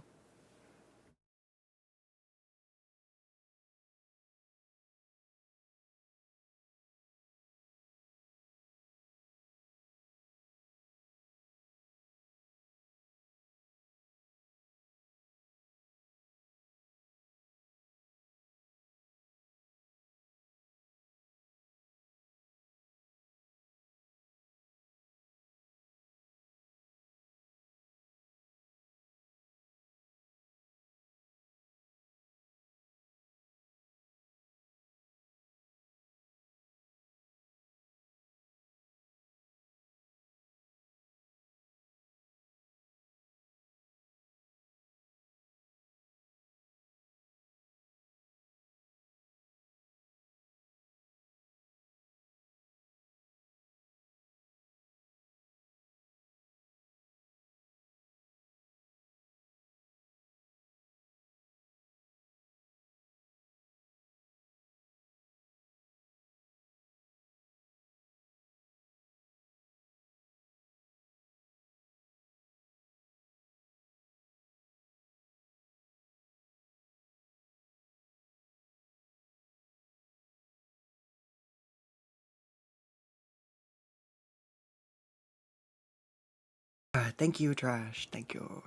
Speaker 1: Thank you, Trash. Thank you.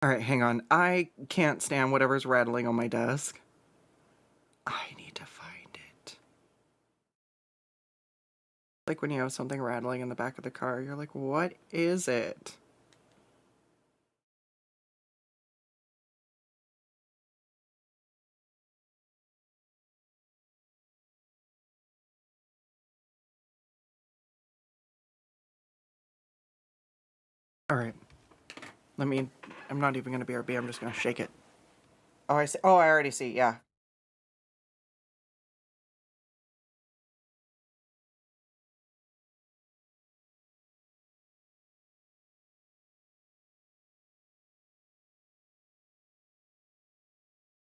Speaker 1: Alright, hang on. I can't stand whatever's rattling on my desk. I need to find it. Like when you have something rattling in the back of the car, you're like, what is it? All right. I'm not even gonna BRB, I'm just gonna shake it. Oh, I see. Oh, I already see, yeah.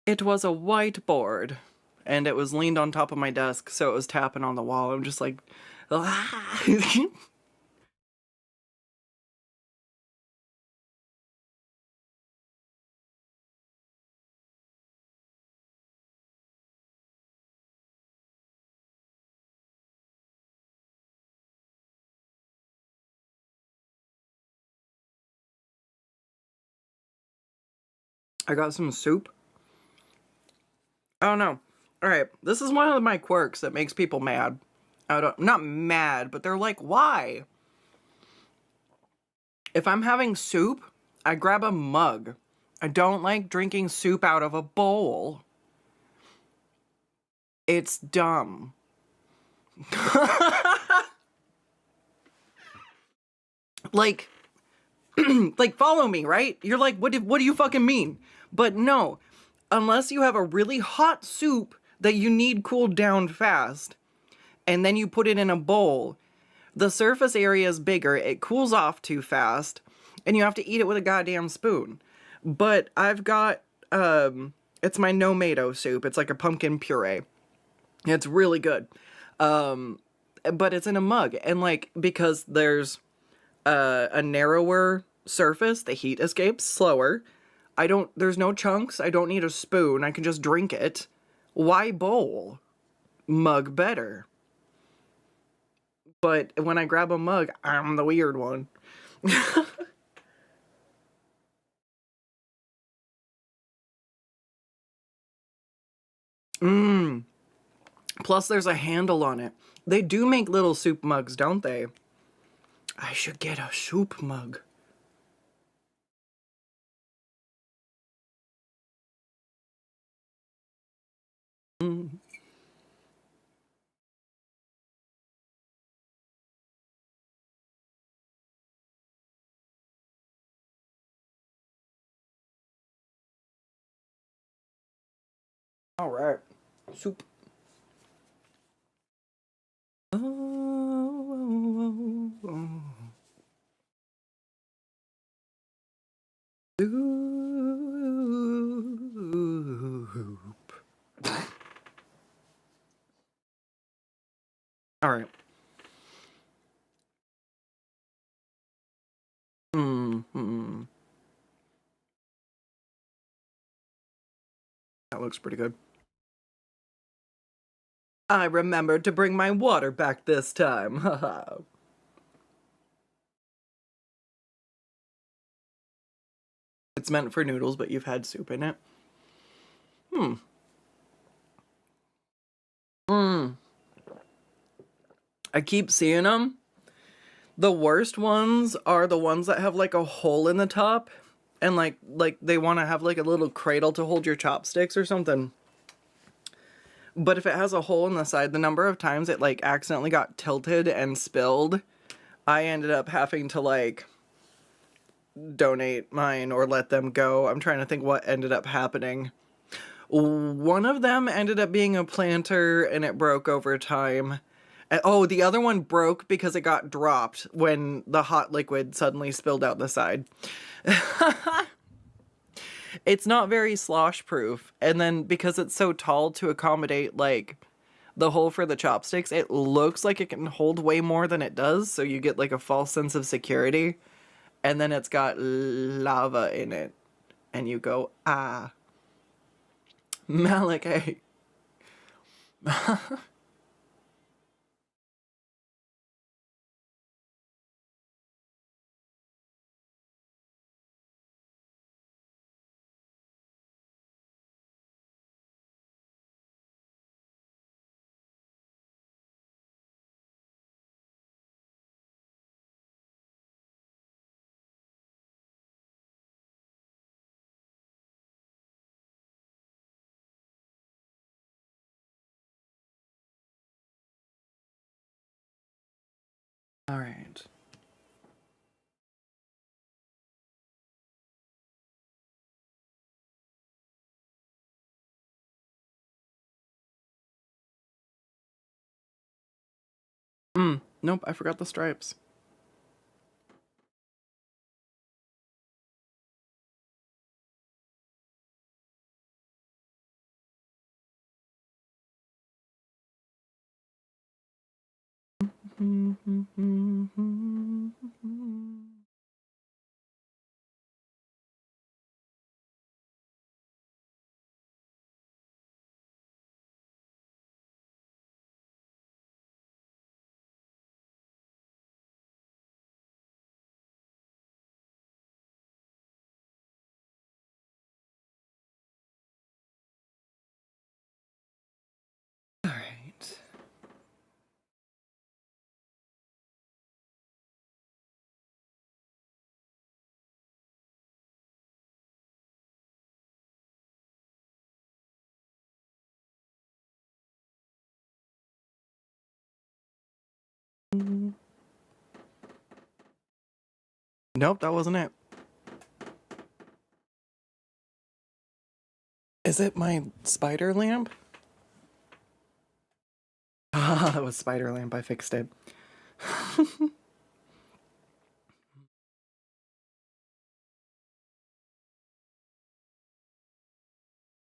Speaker 1: It was a whiteboard, and it was leaned on top of my desk, so it was tapping on the wall. I'm just like, ah. I got some soup. I don't know. All right, this is one of my quirks that makes people mad. Not mad, but they're like, why? If I'm having soup, I grab a mug. I don't like drinking soup out of a bowl. It's dumb. Like, like follow me, right? You're like, what do you fucking mean? But no, unless you have a really hot soup that you need cooled down fast, and then you put it in a bowl, the surface area is bigger, it cools off too fast, and you have to eat it with a goddamn spoon. But I've got, it's my no-mato soup. It's like a pumpkin puree. It's really good. But it's in a mug, and like, because there's a narrower surface, the heat escapes slower. There's no chunks, I don't need a spoon, I can just drink it. Why bowl? Mug better. But when I grab a mug, I'm the weird one. Mmm. Plus there's a handle on it. They do make little soup mugs, don't they? I should get a soup mug. Mm. All right. Soup. Soup. All right. Mm. That looks pretty good. I remembered to bring my water back this time. Haha. It's meant for noodles, but you've had soup in it. Hmm. Mm. I keep seeing them. The worst ones are the ones that have like a hole in the top, and like they want to have like a little cradle to hold your chopsticks or something. But if it has a hole in the side, the number of times it like accidentally got tilted and spilled, I ended up having to like donate mine or let them go. I'm trying to think what ended up happening. One of them ended up being a planter and it broke over time. Oh, the other one broke because it got dropped when the hot liquid suddenly spilled out the side. It's not very slosh proof. And then because it's so tall to accommodate like the hole for the chopsticks, it looks like it can hold way more than it does. So you get like a false sense of security. And then it's got lava in it. And you go, ah, Malik, hey. All right. Nope, I forgot the stripes. All right. Nope, that wasn't it. Is it my spider lamp? Ah, that was spider lamp. I fixed it.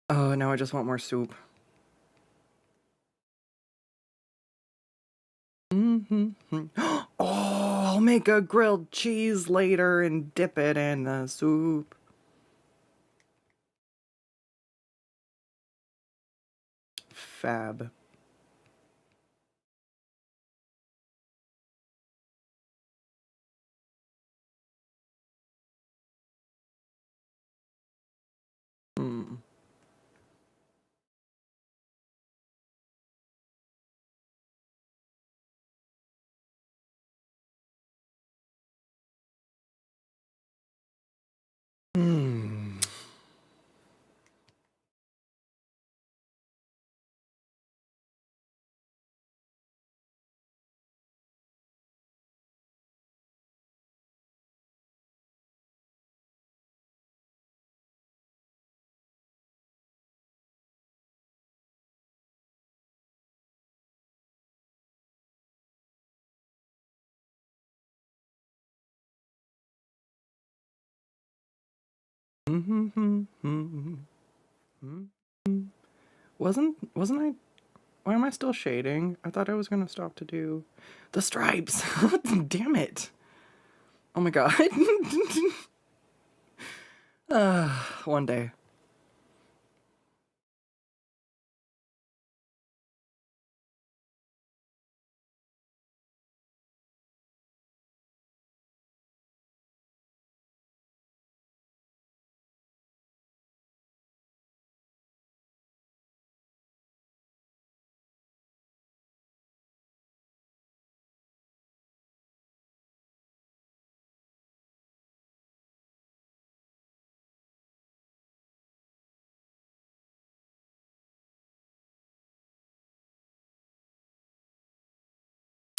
Speaker 1: Oh, now I just want more soup. Oh, I'll make a grilled cheese later and dip it in the soup. Fab. Mm. Mm. Wasn't I? Why am I still shading? I thought I was gonna stop to do the stripes. Damn it. Oh my god. One day.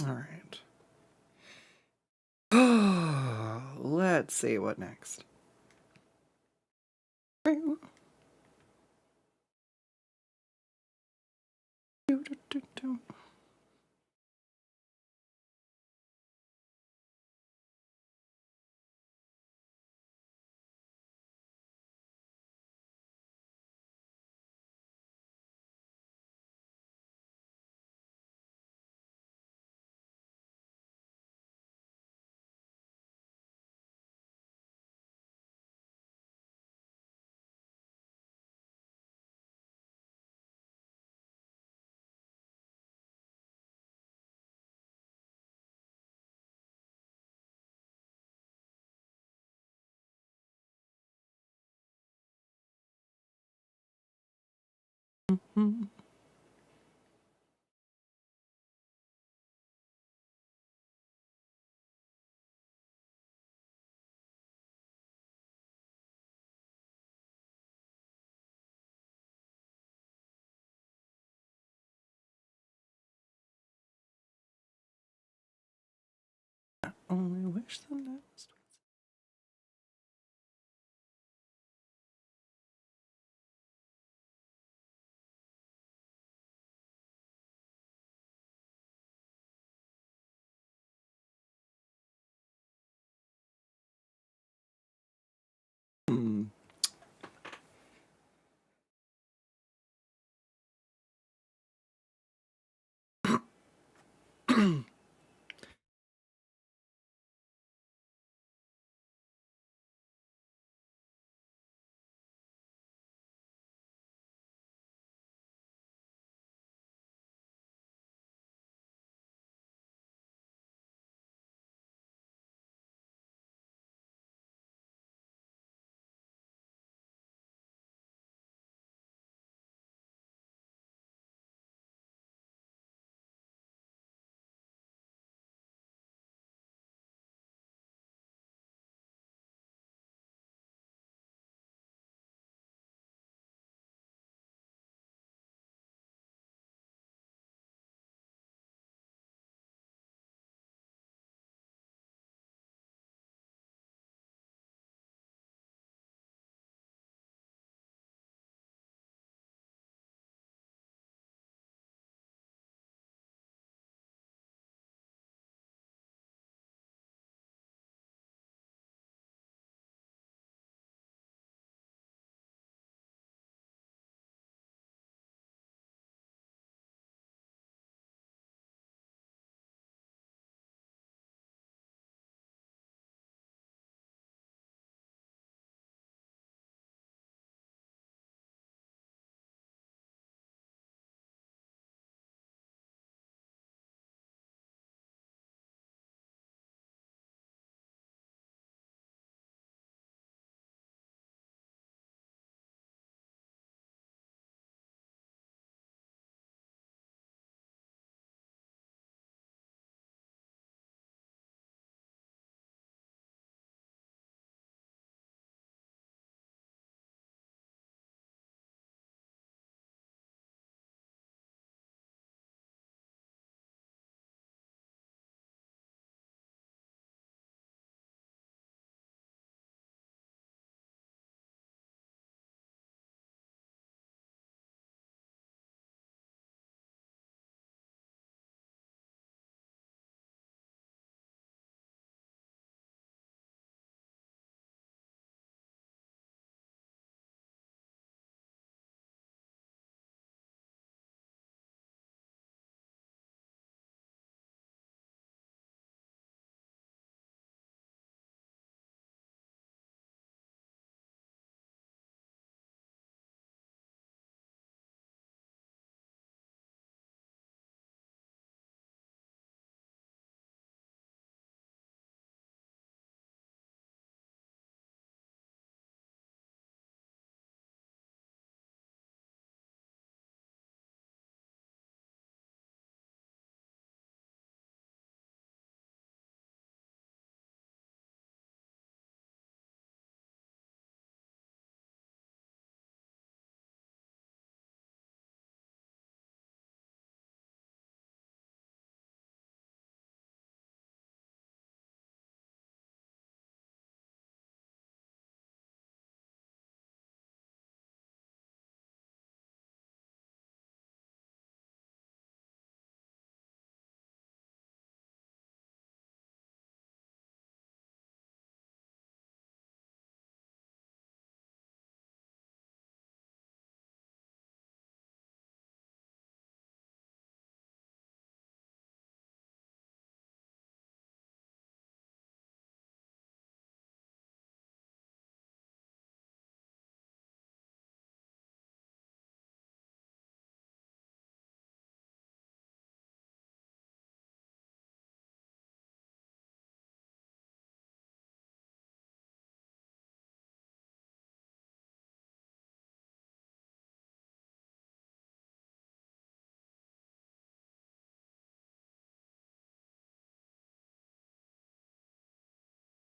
Speaker 1: All right. Let's see what next. Only wish them next.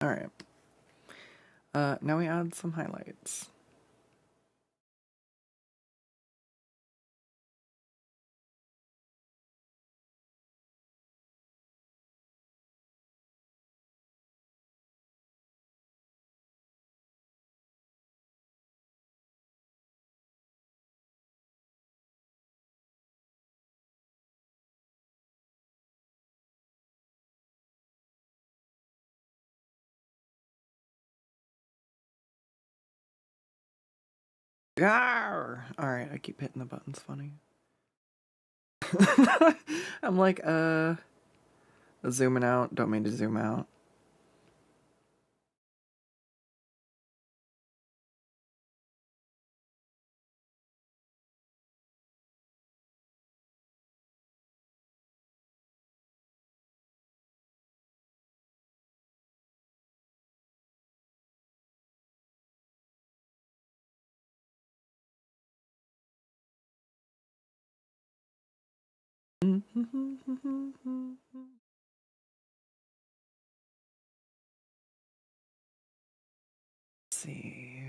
Speaker 1: All right. Now we add some highlights. Arr! All right, I keep hitting the buttons. Funny. I'm like, zooming out. Don't mean to zoom out. See.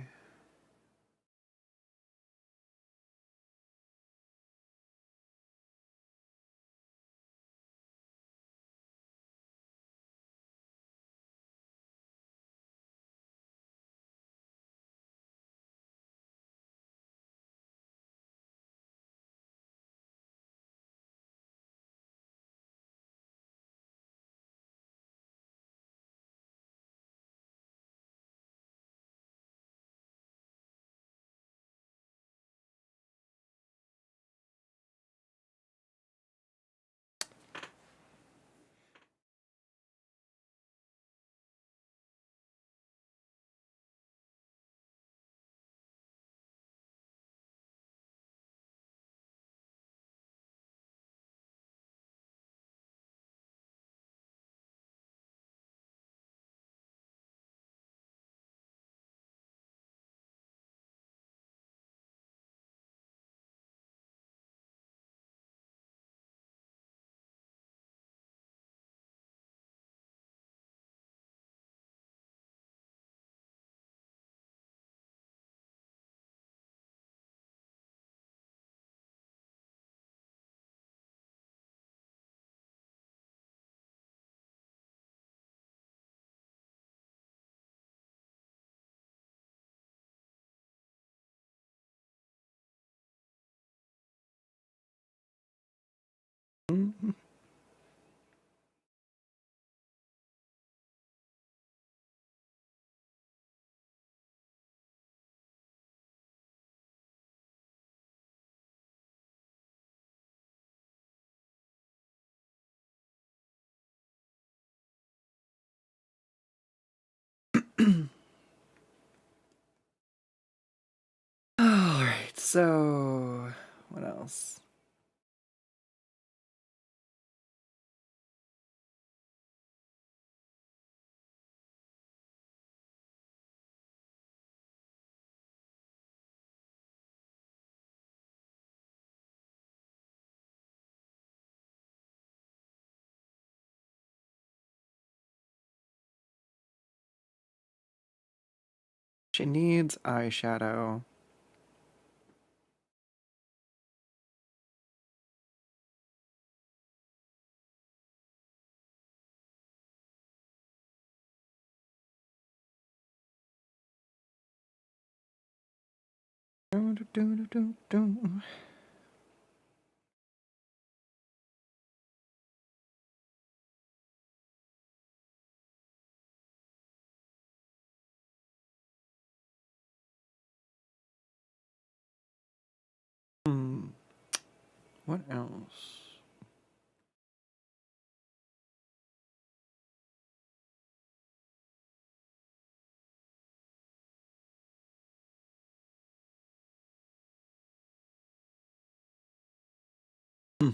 Speaker 1: All right, so what else? She needs eyeshadow. Hmm. What else? Hmm.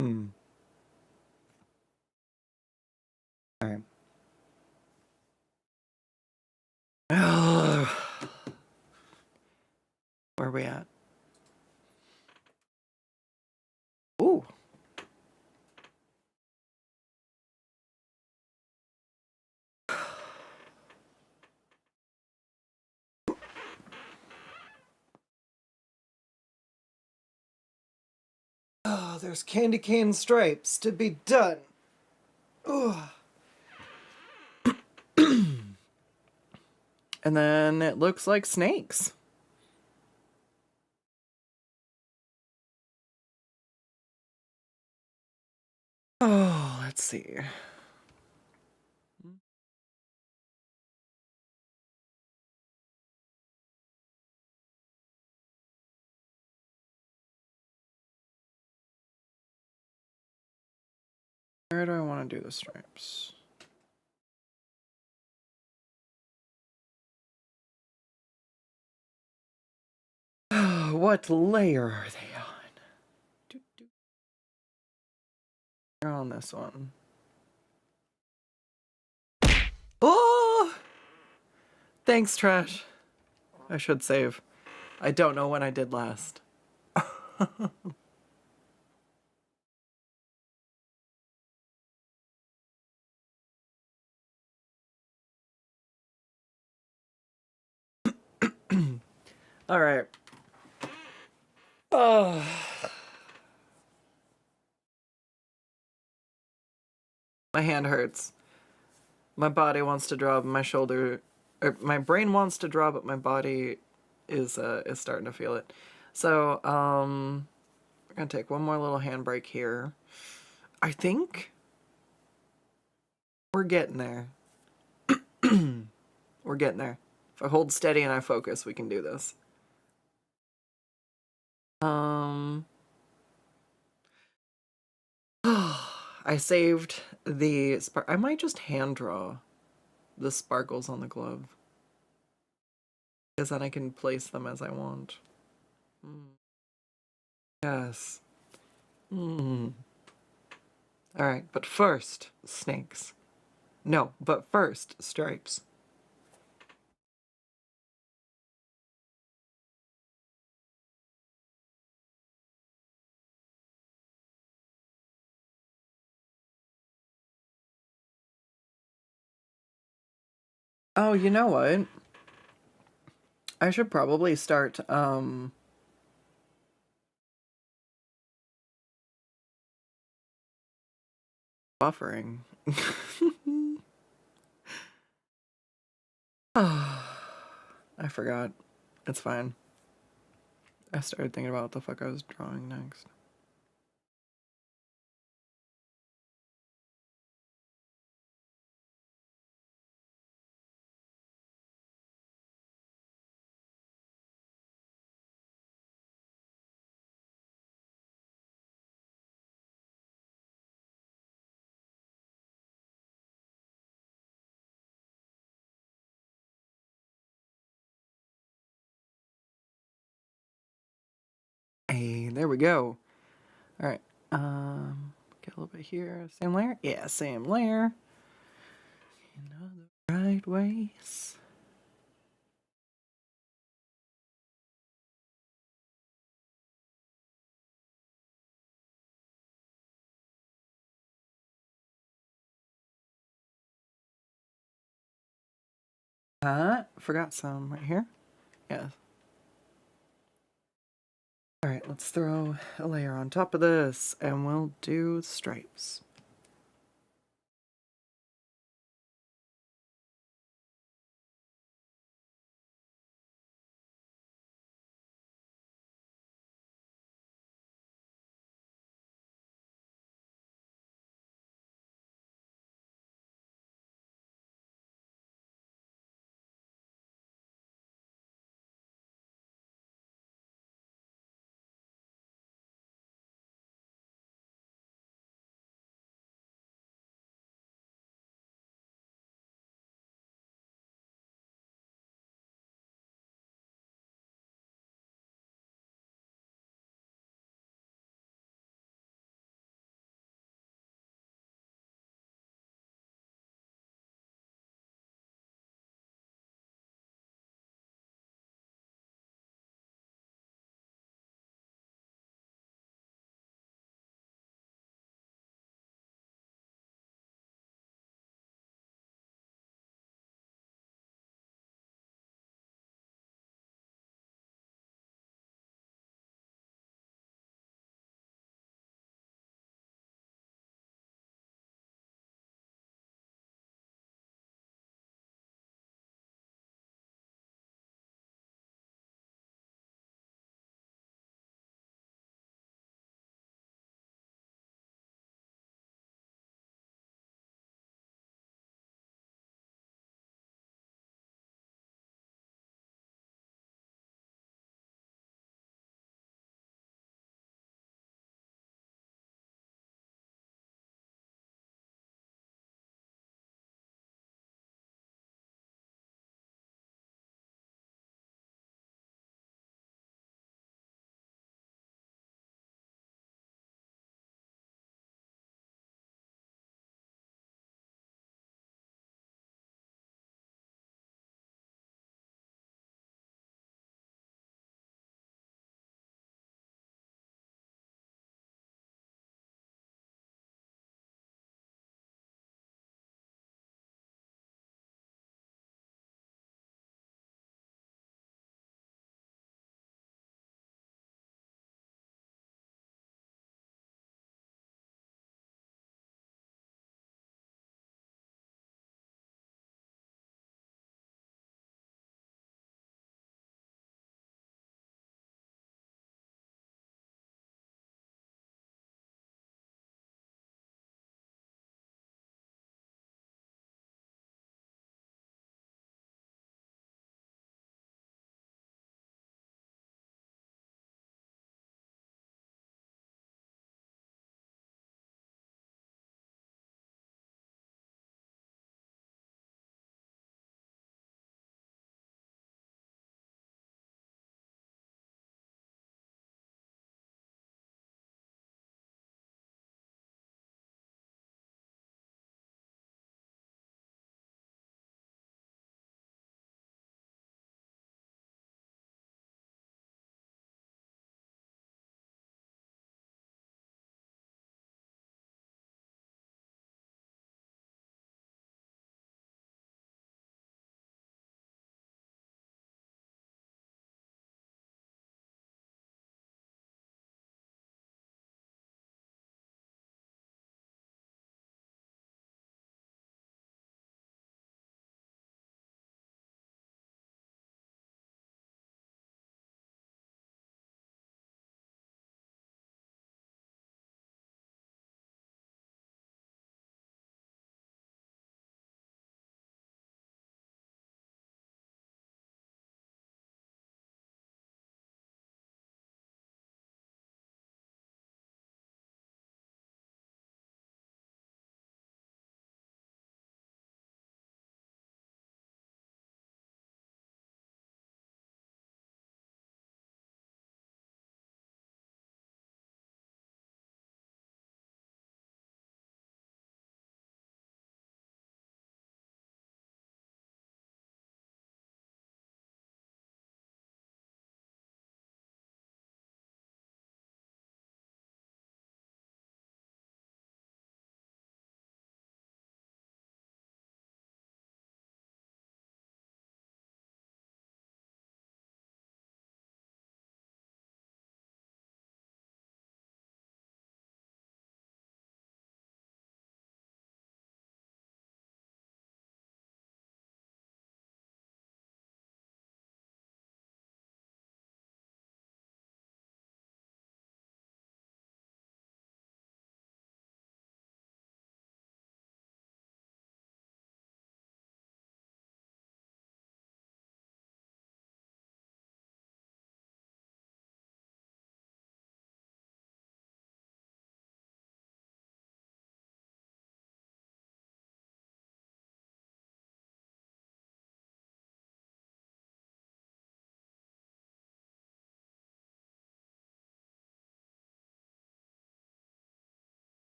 Speaker 1: Hmm. All right. Where are we at? Ooh. there's candy cane stripes to be done. Ugh. And then it looks like snakes. Oh, let's see. Where do I want to do the stripes? What layer are they on? They're on this one. Oh! Thanks, Trash. I should save. I don't know when I did last. All right. Oh. My hand hurts. My body wants to draw, but my shoulder, or my brain wants to draw, but my body is starting to feel it. So, we're gonna take one more little handbrake here. I think we're getting there. We're getting there. If I hold steady and I focus, we can do this. I saved the I might just hand draw the sparkles on the glove, because then I can place them as I want. Yes. All right, but first, snakes. No, but first, stripes. Oh, you know what? I should probably start, buffering. I forgot. It's fine. I started thinking about what the fuck I was drawing next. Hey, there we go. All right. Get a little bit here. Same layer? Yeah, same layer. In the right ways. Forgot some right here. Yeah. All right, let's throw a layer on top of this, and we'll do stripes.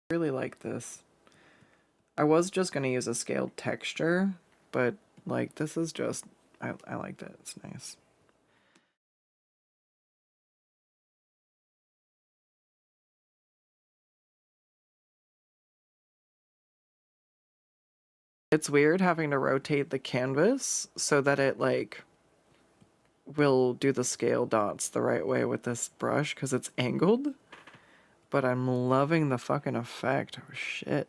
Speaker 1: Really like this. I was just gonna use a scaled texture, but like this is just, I like that. It's nice. It's weird having to rotate the canvas so that it like will do the scale dots the right way with this brush because it's angled. But I'm loving the fucking effect. Oh shit.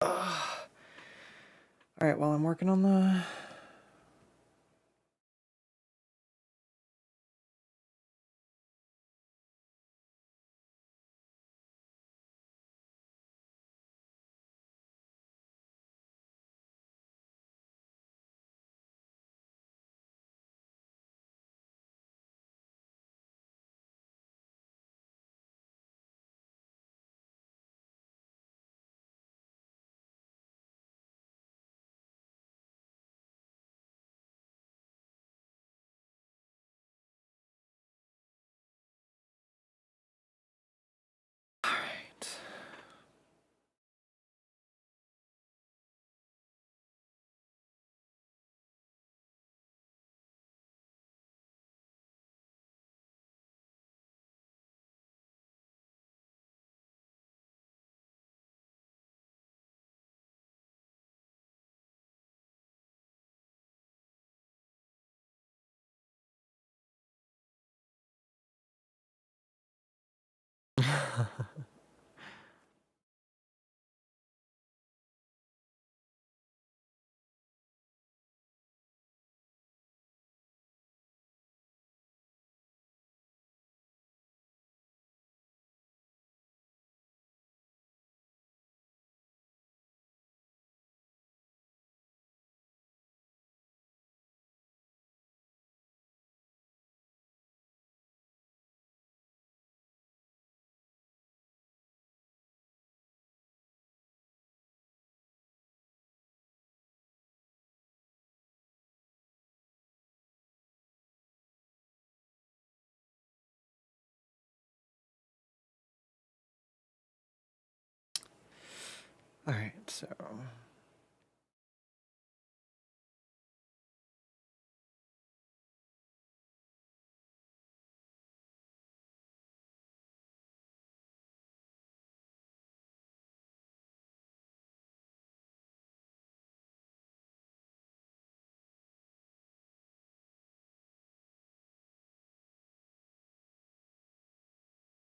Speaker 1: Ugh. All right, well, I'm working on the... All right. All right, so...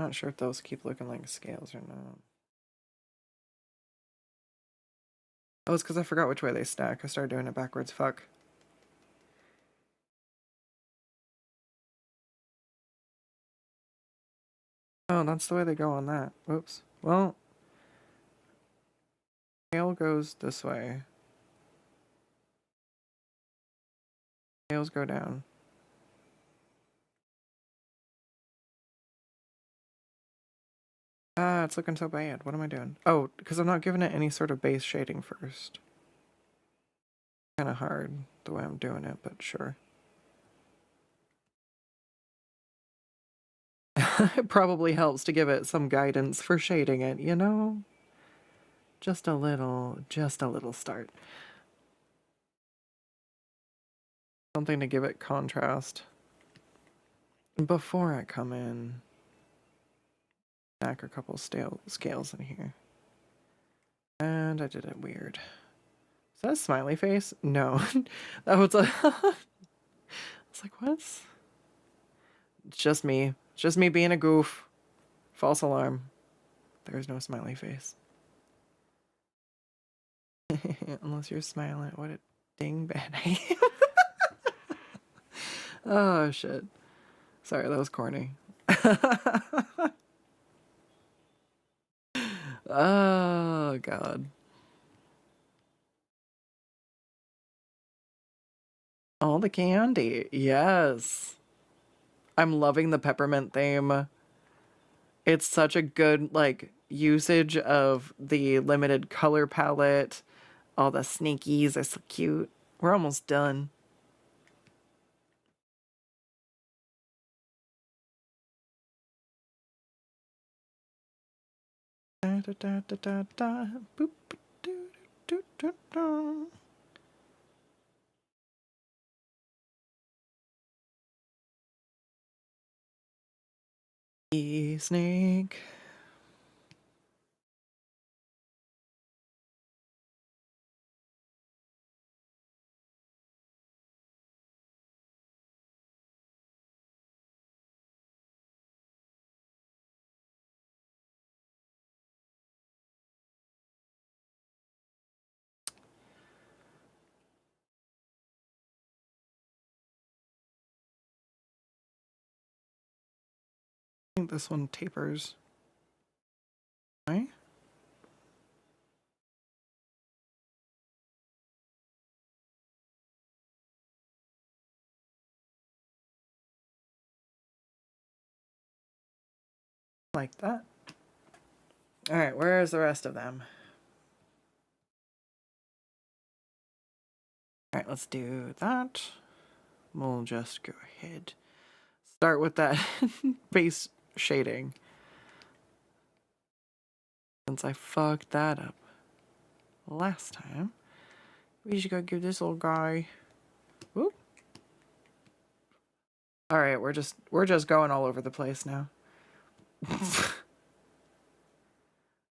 Speaker 1: Not sure if those keep looking like scales or not. Oh, it's because I forgot which way they stack. I started doing it backwards. Fuck. Oh, that's the way they go on that. Whoops. Well, scale goes this way. Scales go down. Ah, it's looking so bad. What am I doing? Oh, because I'm not giving it any sort of base shading first. Kind of hard the way I'm doing it, but sure. It probably helps to give it some guidance for shading it, you know? Just a little start. Something to give it contrast. Before I come in, back a couple scales in here. And I did it weird. Is that a smiley face? No. That was a... I was like, what's... It's just me. It's just me being a goof. False alarm. There's no smiley face. Unless you're smiling. What a dingbat I am. Oh, shit. Sorry, that was corny. Oh, God. All the candy. Yes. I'm loving the peppermint theme. It's such a good, like, usage of the limited color palette. All the snakies are so cute. We're almost done. Da, da, da, da, da, da. Boop, do, do, do, do. Snake. I think this one tapers. Right? Like that. All right, where's the rest of them? All right, let's do that. We'll just go ahead. Start with that base shading. Since I fucked that up last time, we just gotta give this little guy. Whoop. All right, we're just going all over the place now.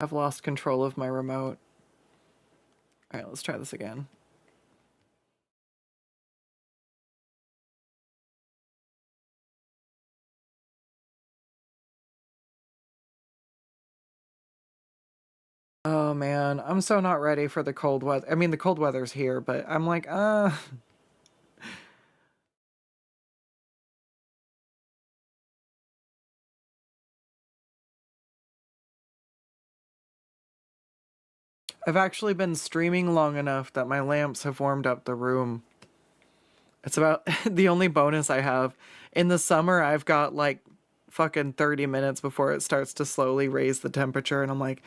Speaker 1: I've lost control of my remote. All right, let's try this again. Oh man, I'm so not ready for the cold weather. I mean, the cold weather's here, but I'm like, I've actually been streaming long enough that my lamps have warmed up the room. It's about the only bonus I have. In the summer, I've got like fucking 30 minutes before it starts to slowly raise the temperature, and I'm like,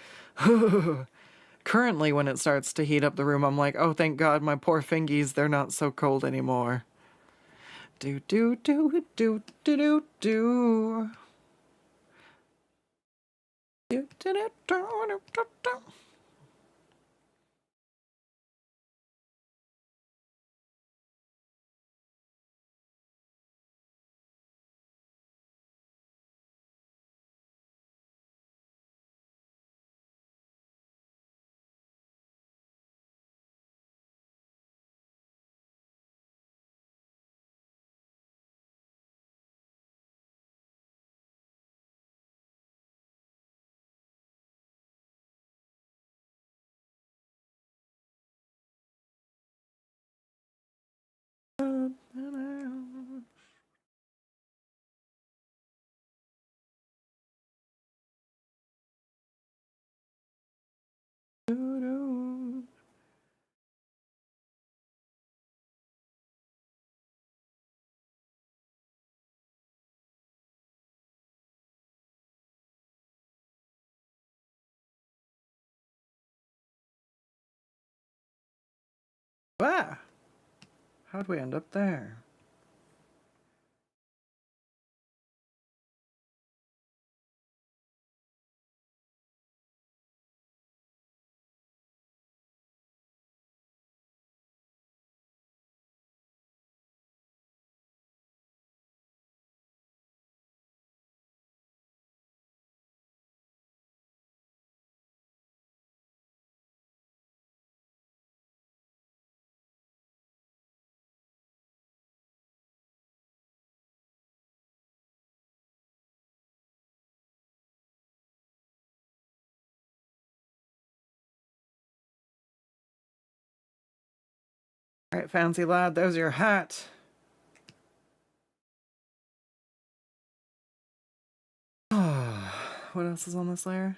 Speaker 1: currently when it starts to heat up the room, I'm like, oh, thank God, my poor fingies, they're not so cold anymore. Do, do, do, do, do, do, do. Do, do, do, do, do, do, do. Ah! How'd we end up there? All right, fancy lad, there's your hat. What else is on this layer?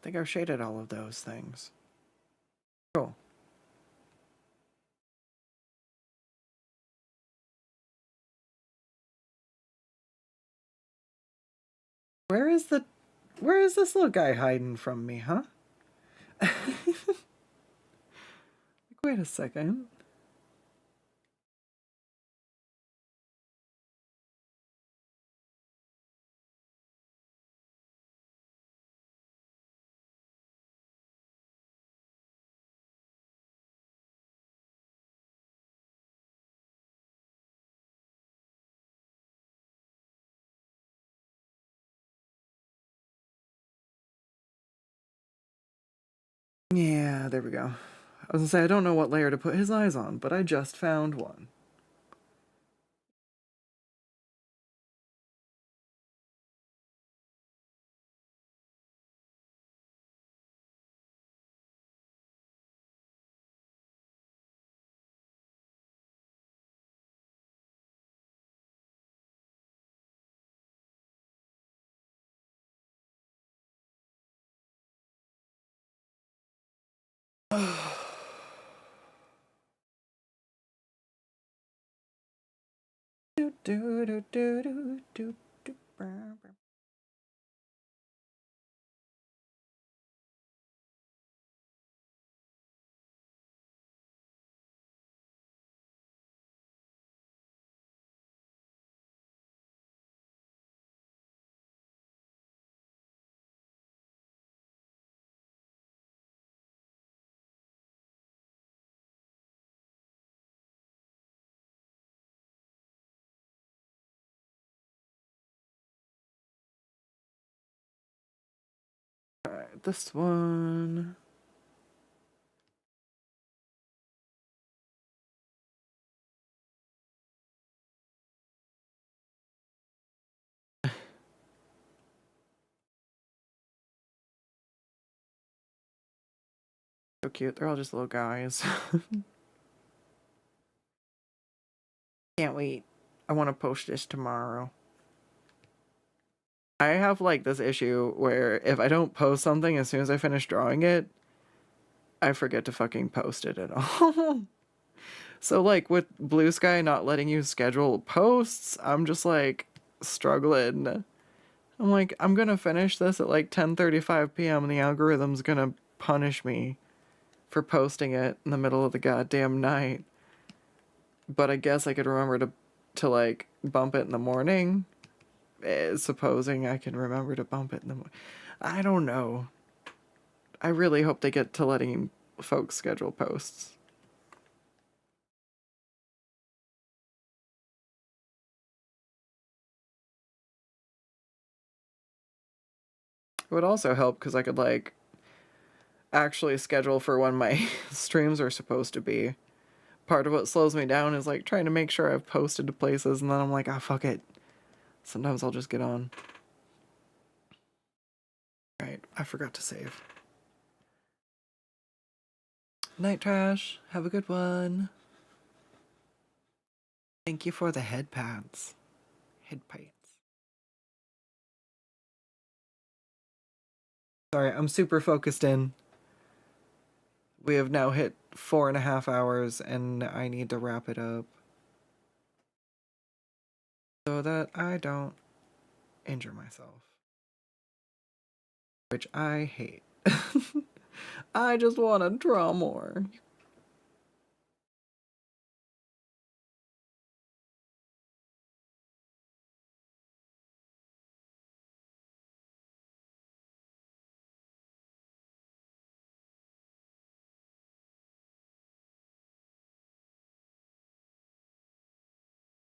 Speaker 1: think I've shaded all of those things. Cool. Where is this little guy hiding from me, huh? Wait a second. Yeah, there we go. I was gonna say, I don't know what layer to put his eyes on, but I just found one. do, do, do, do, do, do, do, brr, brr. Alright, this one. So cute. They're all just little guys. Can't wait. I want to post this tomorrow. I have like this issue where if I don't post something as soon as I finish drawing it, I forget to fucking post it at all. So like with Blue Sky not letting you schedule posts, I'm just like struggling. I'm like, I'm gonna finish this at like 10:35 p.m. and the algorithm's gonna punish me for posting it in the middle of the goddamn night. But I guess I could remember to like bump it in the morning. Supposing I can remember to bump it in the morning. I don't know. I really hope they get to letting folks schedule posts. It would also help because I could like actually schedule for when my streams are supposed to be. Part of what slows me down is like trying to make sure I've posted to places and then I'm like, ah, fuck it. Sometimes I'll just get on. Right, I forgot to save. Night Trash, have a good one. Thank you for the head pads. Head pads. Sorry, I'm super focused in. We have now hit 4.5 hours and I need to wrap it up. So that I don't injure myself. Which I hate. I just want to draw more.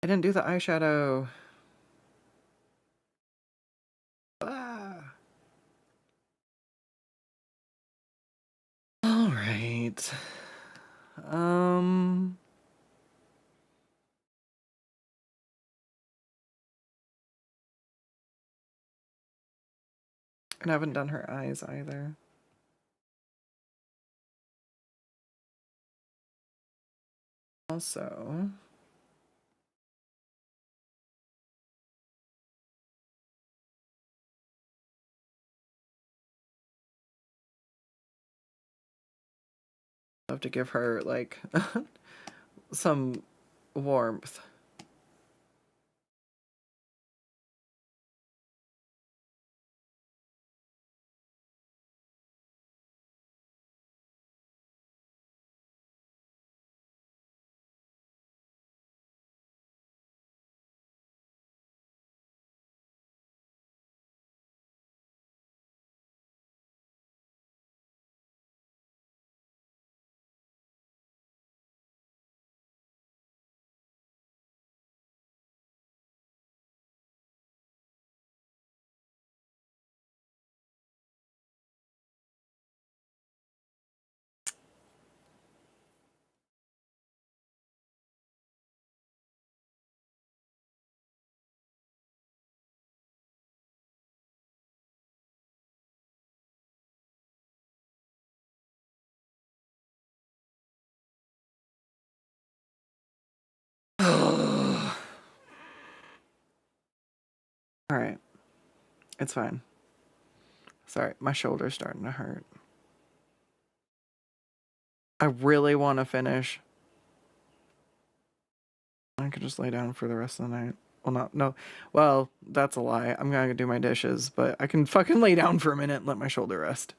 Speaker 1: I didn't do the eyeshadow. Ah. All right. And I haven't done her eyes either. Also, I have to give her, like, some warmth. Alright. It's fine. Sorry, my shoulder's starting to hurt. I really want to finish. I could just lay down for the rest of the night. Well, no. Well, that's a lie. I'm gonna do my dishes, but I can fucking lay down for a minute and let my shoulder rest.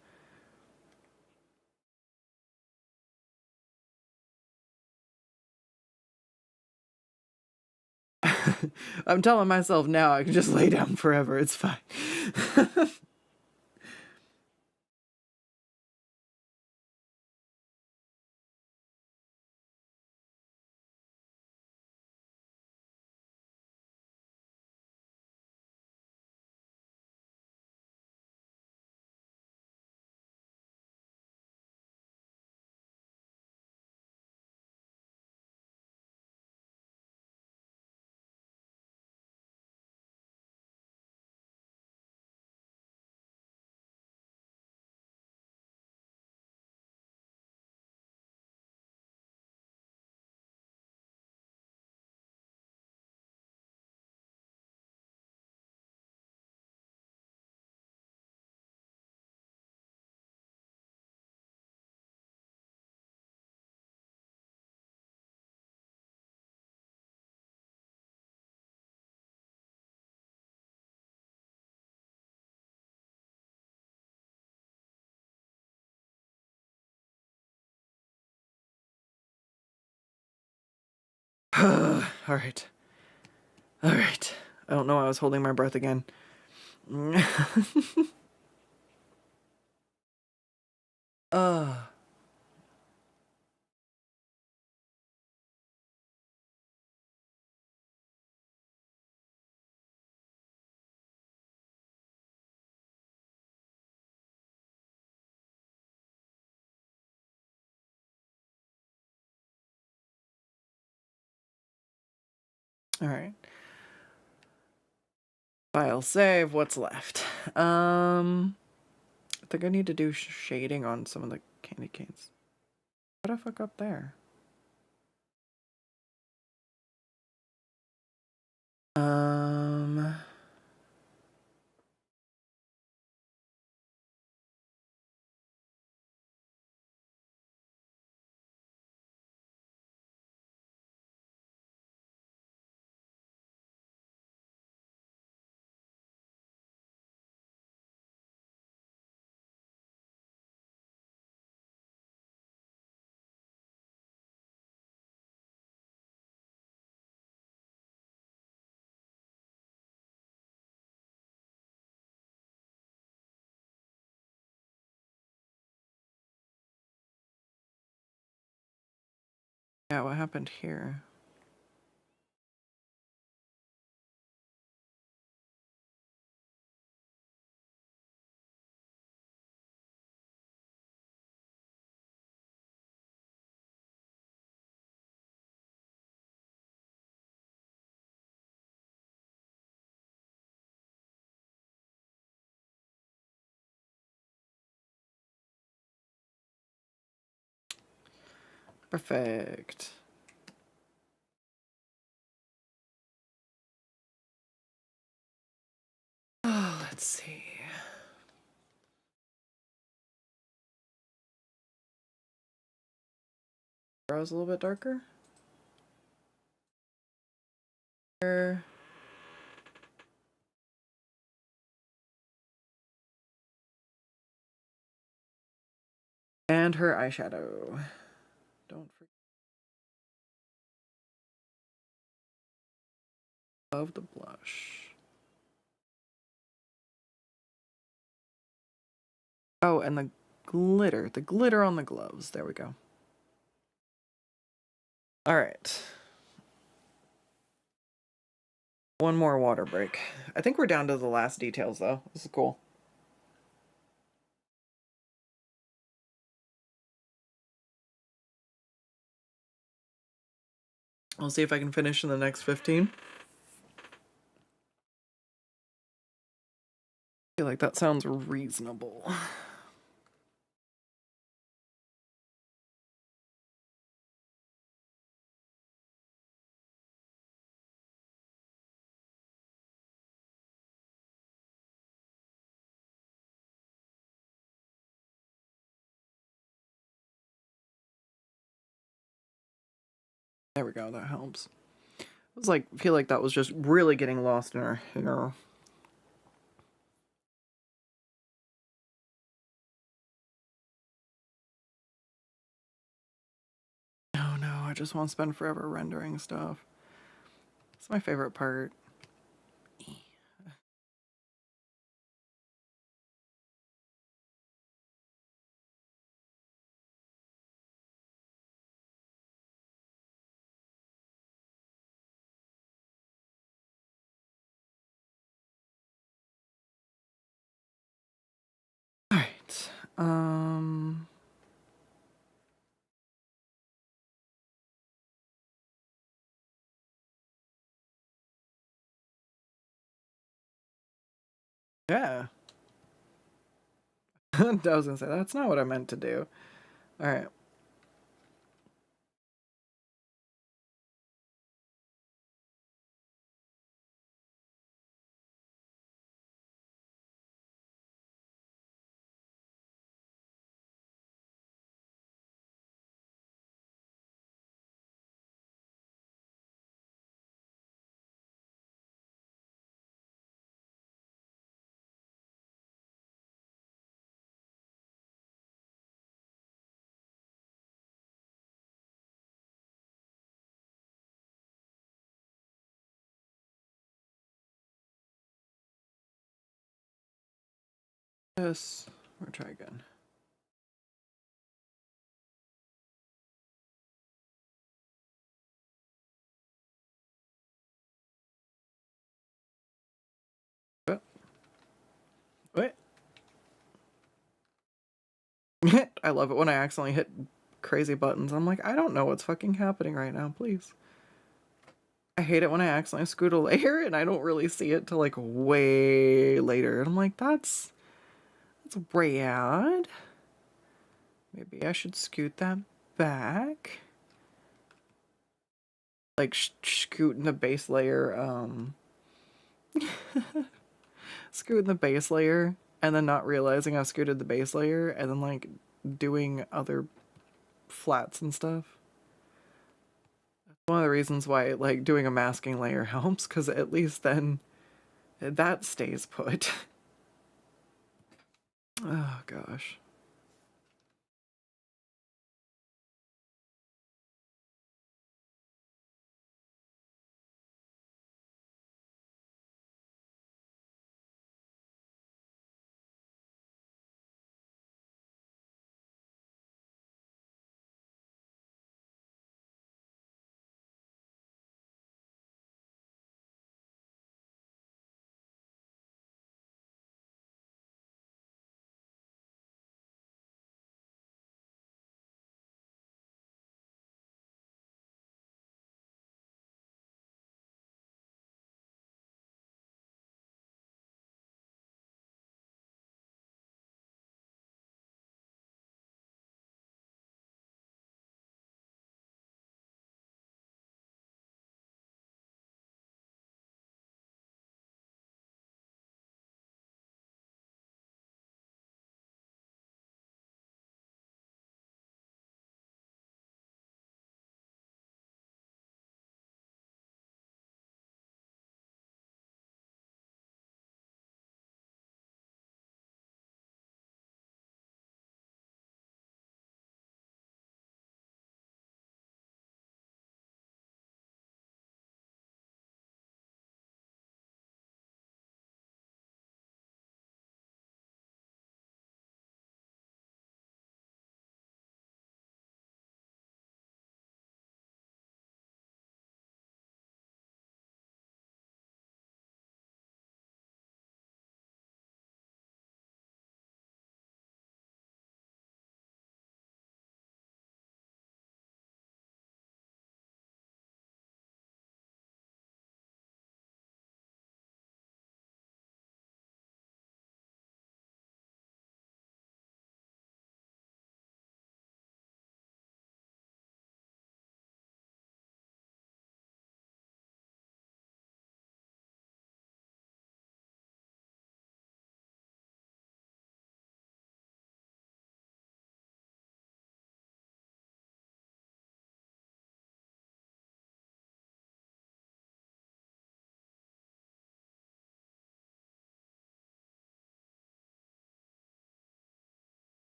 Speaker 1: I'm telling myself now I can just lay down forever. It's fine. Alright. Alright. I don't know, I was holding my breath again. Alright. File save, what's left? I think I need to do shading on some of the candy canes. How'd I fuck up there? Yeah, what happened here? Perfect. Oh, let's see. Brows a little bit darker. There. And her eyeshadow. Don't forget of the blush. Oh, and the glitter on the gloves. There we go. All right. One more water break. I think we're down to the last details though. This is cool. I'll see if I can finish in the next 15. I feel like that sounds reasonable. There we go, that helps. I was like, I feel like that was just really getting lost in her hair. Oh no, I just want to spend forever rendering stuff. It's my favorite part. Alright, yeah. I was gonna say, that's not what I meant to do. Alright. Yes. We'll try again. Wait. I love it when I accidentally hit crazy buttons. I'm like, I don't know what's fucking happening right now, please. I hate it when I accidentally scoot a layer and I don't really see it till like way later. And I'm like, that's rad. Maybe I should scoot that back. Like scooting the base layer, scooting the base layer and then not realizing I scooted the base layer and then like doing other flats and stuff. One of the reasons why like doing a masking layer helps, because at least then that stays put. Oh gosh.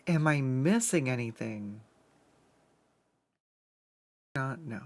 Speaker 1: Am I missing anything? Not no.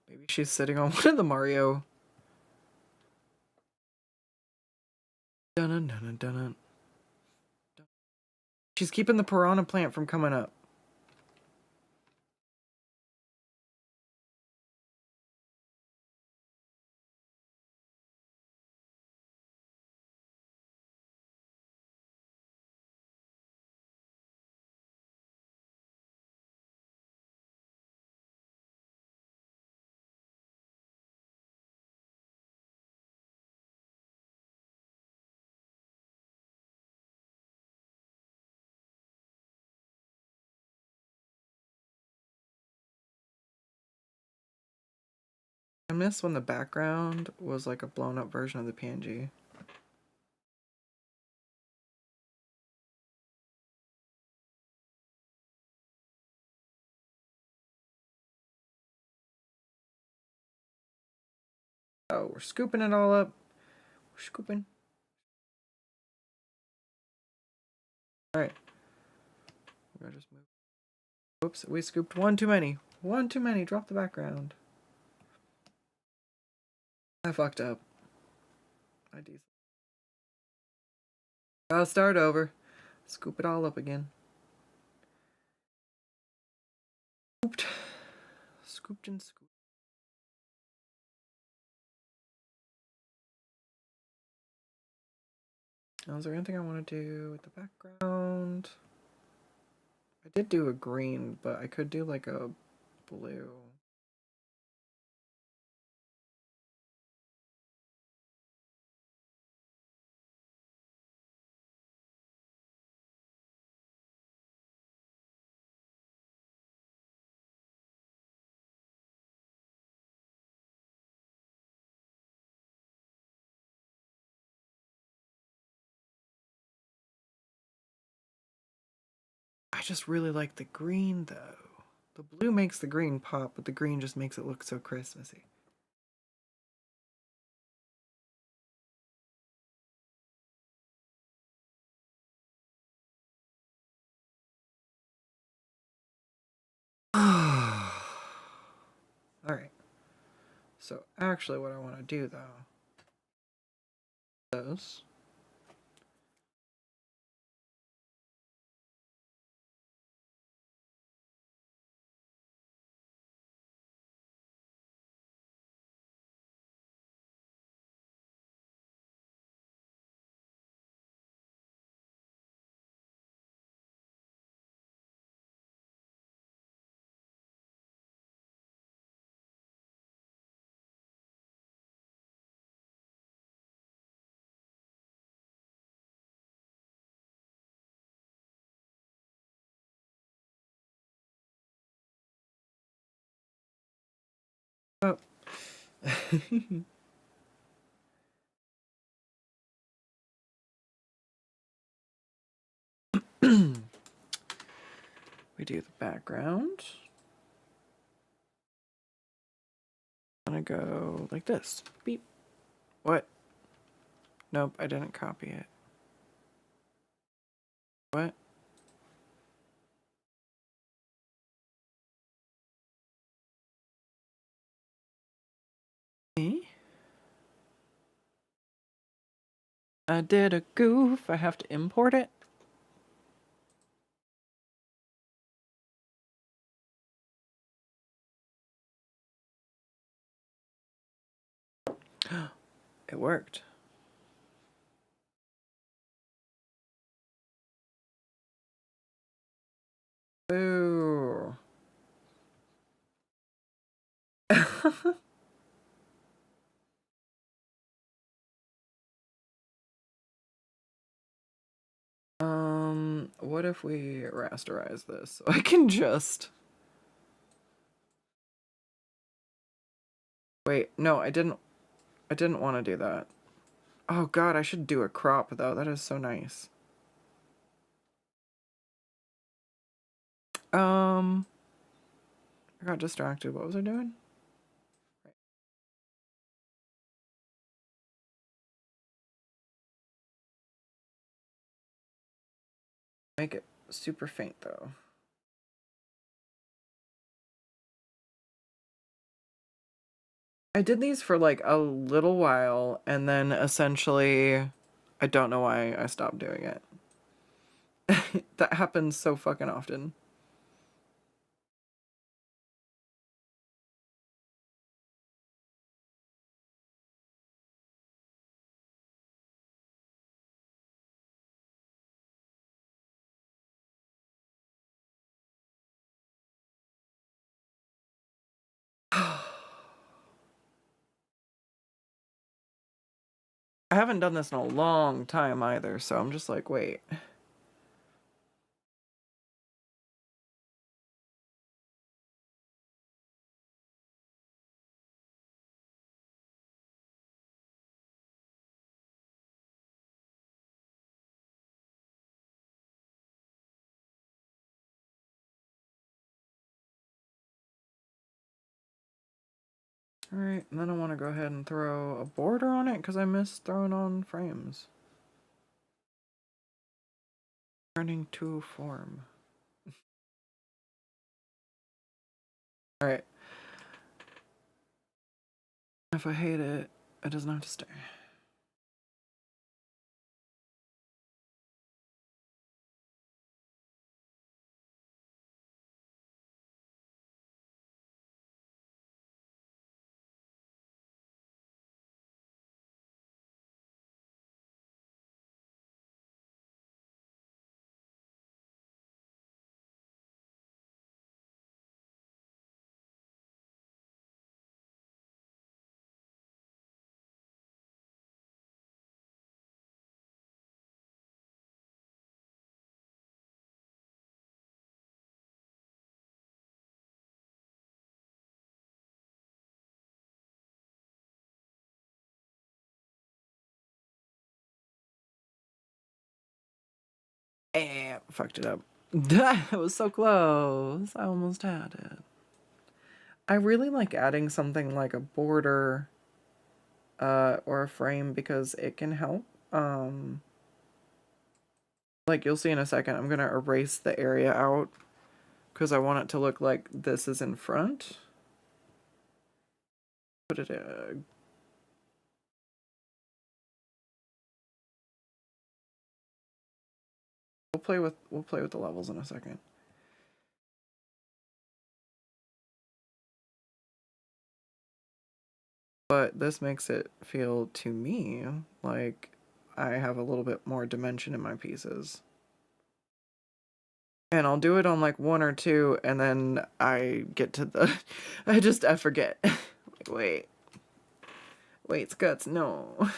Speaker 1: Maybe she's sitting on one of the Mario. Dun dun dun dun. She's keeping the piranha plant from coming up. I miss when the background was like a blown up version of the PNG. Oh, we're scooping it all up. We're scooping. Alright. We're gonna just move. Oops, we scooped one too many. One too many. Drop the background. I fucked up. I'll start over. Scoop it all up again. Scooped. Scooped and scooped. Now, is there anything I want to do with the background? I did do a green, but I could do like a blue. I just really like the green though. The blue makes the green pop, but the green just makes it look so Christmassy. Alright. So actually what I want to do though is oh. We do the background. I'm gonna go like this. Beep. What? Nope, I didn't copy it. What? Me? I did a goof. I have to import it. It worked. Boo. What if we rasterize this so I can just... Wait, no, I didn't want to do that. Oh god, I should do a crop though. That is so nice. I got distracted. What was I doing? Make it super faint though. I did these for like a little while and then essentially I don't know why I stopped doing it. That happens so fucking often. I haven't done this in a long time either, so I'm just like, wait. Alright, and then I want to go ahead and throw a border on it because I miss throwing on frames. Turning to form. Alright. If I hate it, it doesn't have to stay. Fucked it up. That was so close. I almost had it. I really like adding something like a border or a frame because it can help. Like you'll see in a second, I'm gonna erase the area out because I want it to look like this is in front. Put it we'll play with the levels in a second. But this makes it feel to me like I have a little bit more dimension in my pieces. And I'll do it on like one or two and then I get to the I forget. Like, wait, Skuttz, no.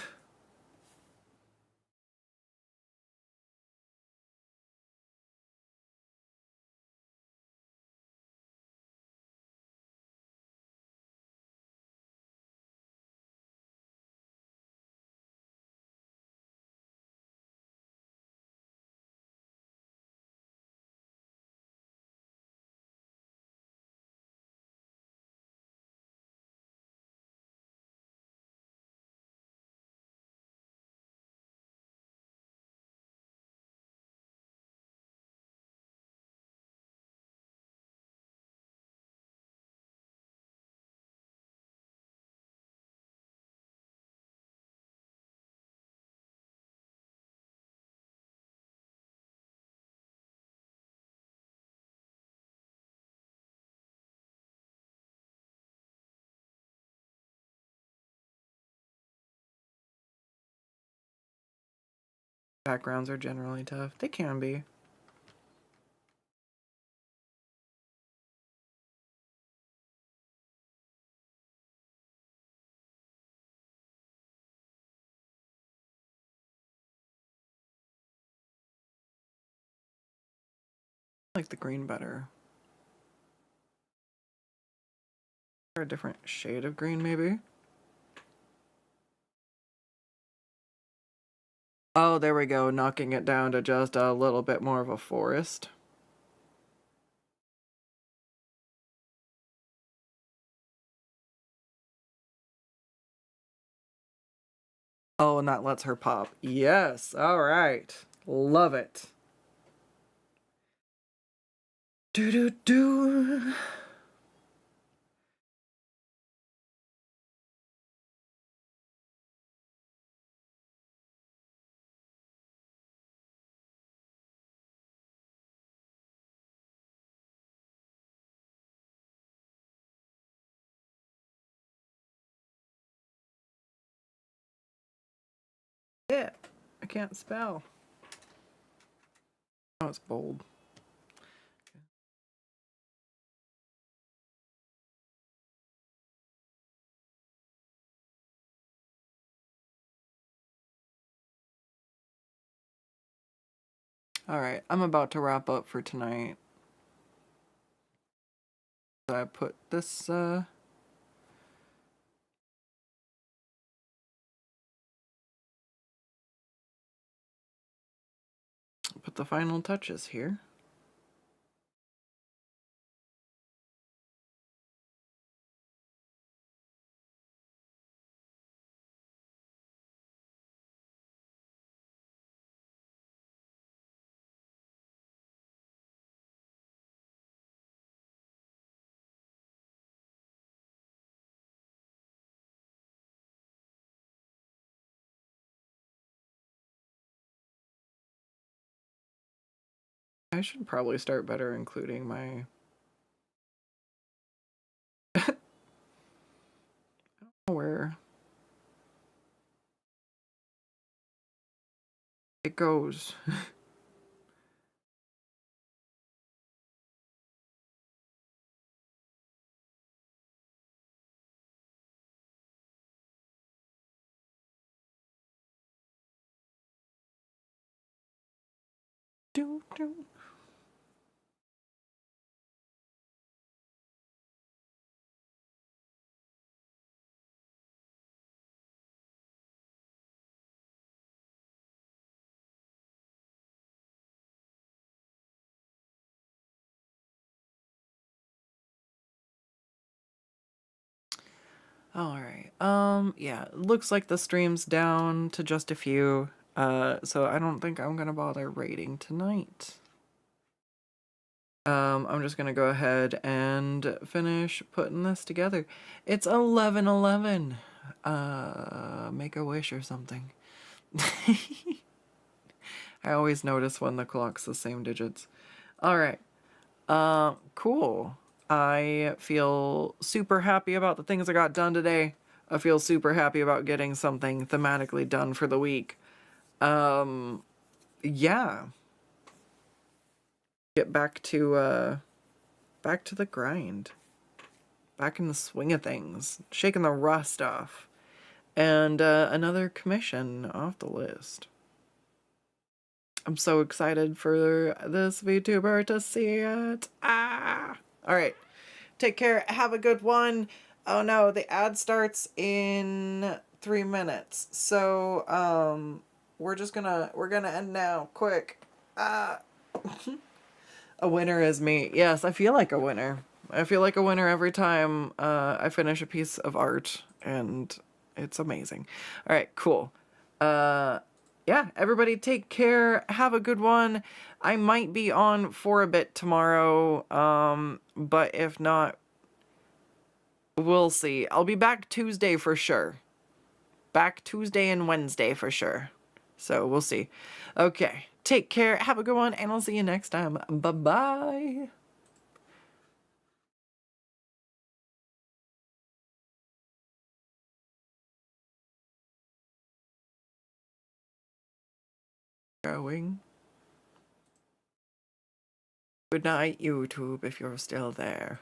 Speaker 1: Backgrounds are generally tough. They can be. I like the green better. Or a different shade of green, maybe? Oh, there we go, knocking it down to just a little bit more of a forest. Oh, and that lets her pop. Yes, all right. Love it. Do-do-do. Yeah, I can't spell. Oh, it's bold. All right, I'm about to wrap up for tonight. I put this, put the final touches here. I should probably start better including my... I don't know where it goes. Do, do. All right. Yeah, looks like the stream's down to just a few. So I don't think I'm gonna bother rating tonight. I'm just gonna go ahead and finish putting this together. It's 11:11. Make a wish or something. I always notice when the clock's the same digits. All right. Cool. I feel super happy about the things I got done today. I feel super happy about getting something thematically done for the week. Yeah. Get back to the grind. Back in the swing of things. Shaking the rust off. And another commission off the list. I'm so excited for this VTuber to see it. Ah! Alright. Take care. Have a good one. Oh no, the ad starts in 3 minutes. So, we're gonna end now. Quick. Ah. A winner is me. Yes, I feel like a winner. I feel like a winner every time I finish a piece of art, and it's amazing. All right, cool. Yeah, everybody take care. Have a good one. I might be on for a bit tomorrow, but if not, we'll see. I'll be back Tuesday for sure. Back Tuesday and Wednesday for sure. So we'll see. Okay, take care. Have a good one, and I'll see you next time. Bye-bye. Going. Good night, YouTube, if you're still there.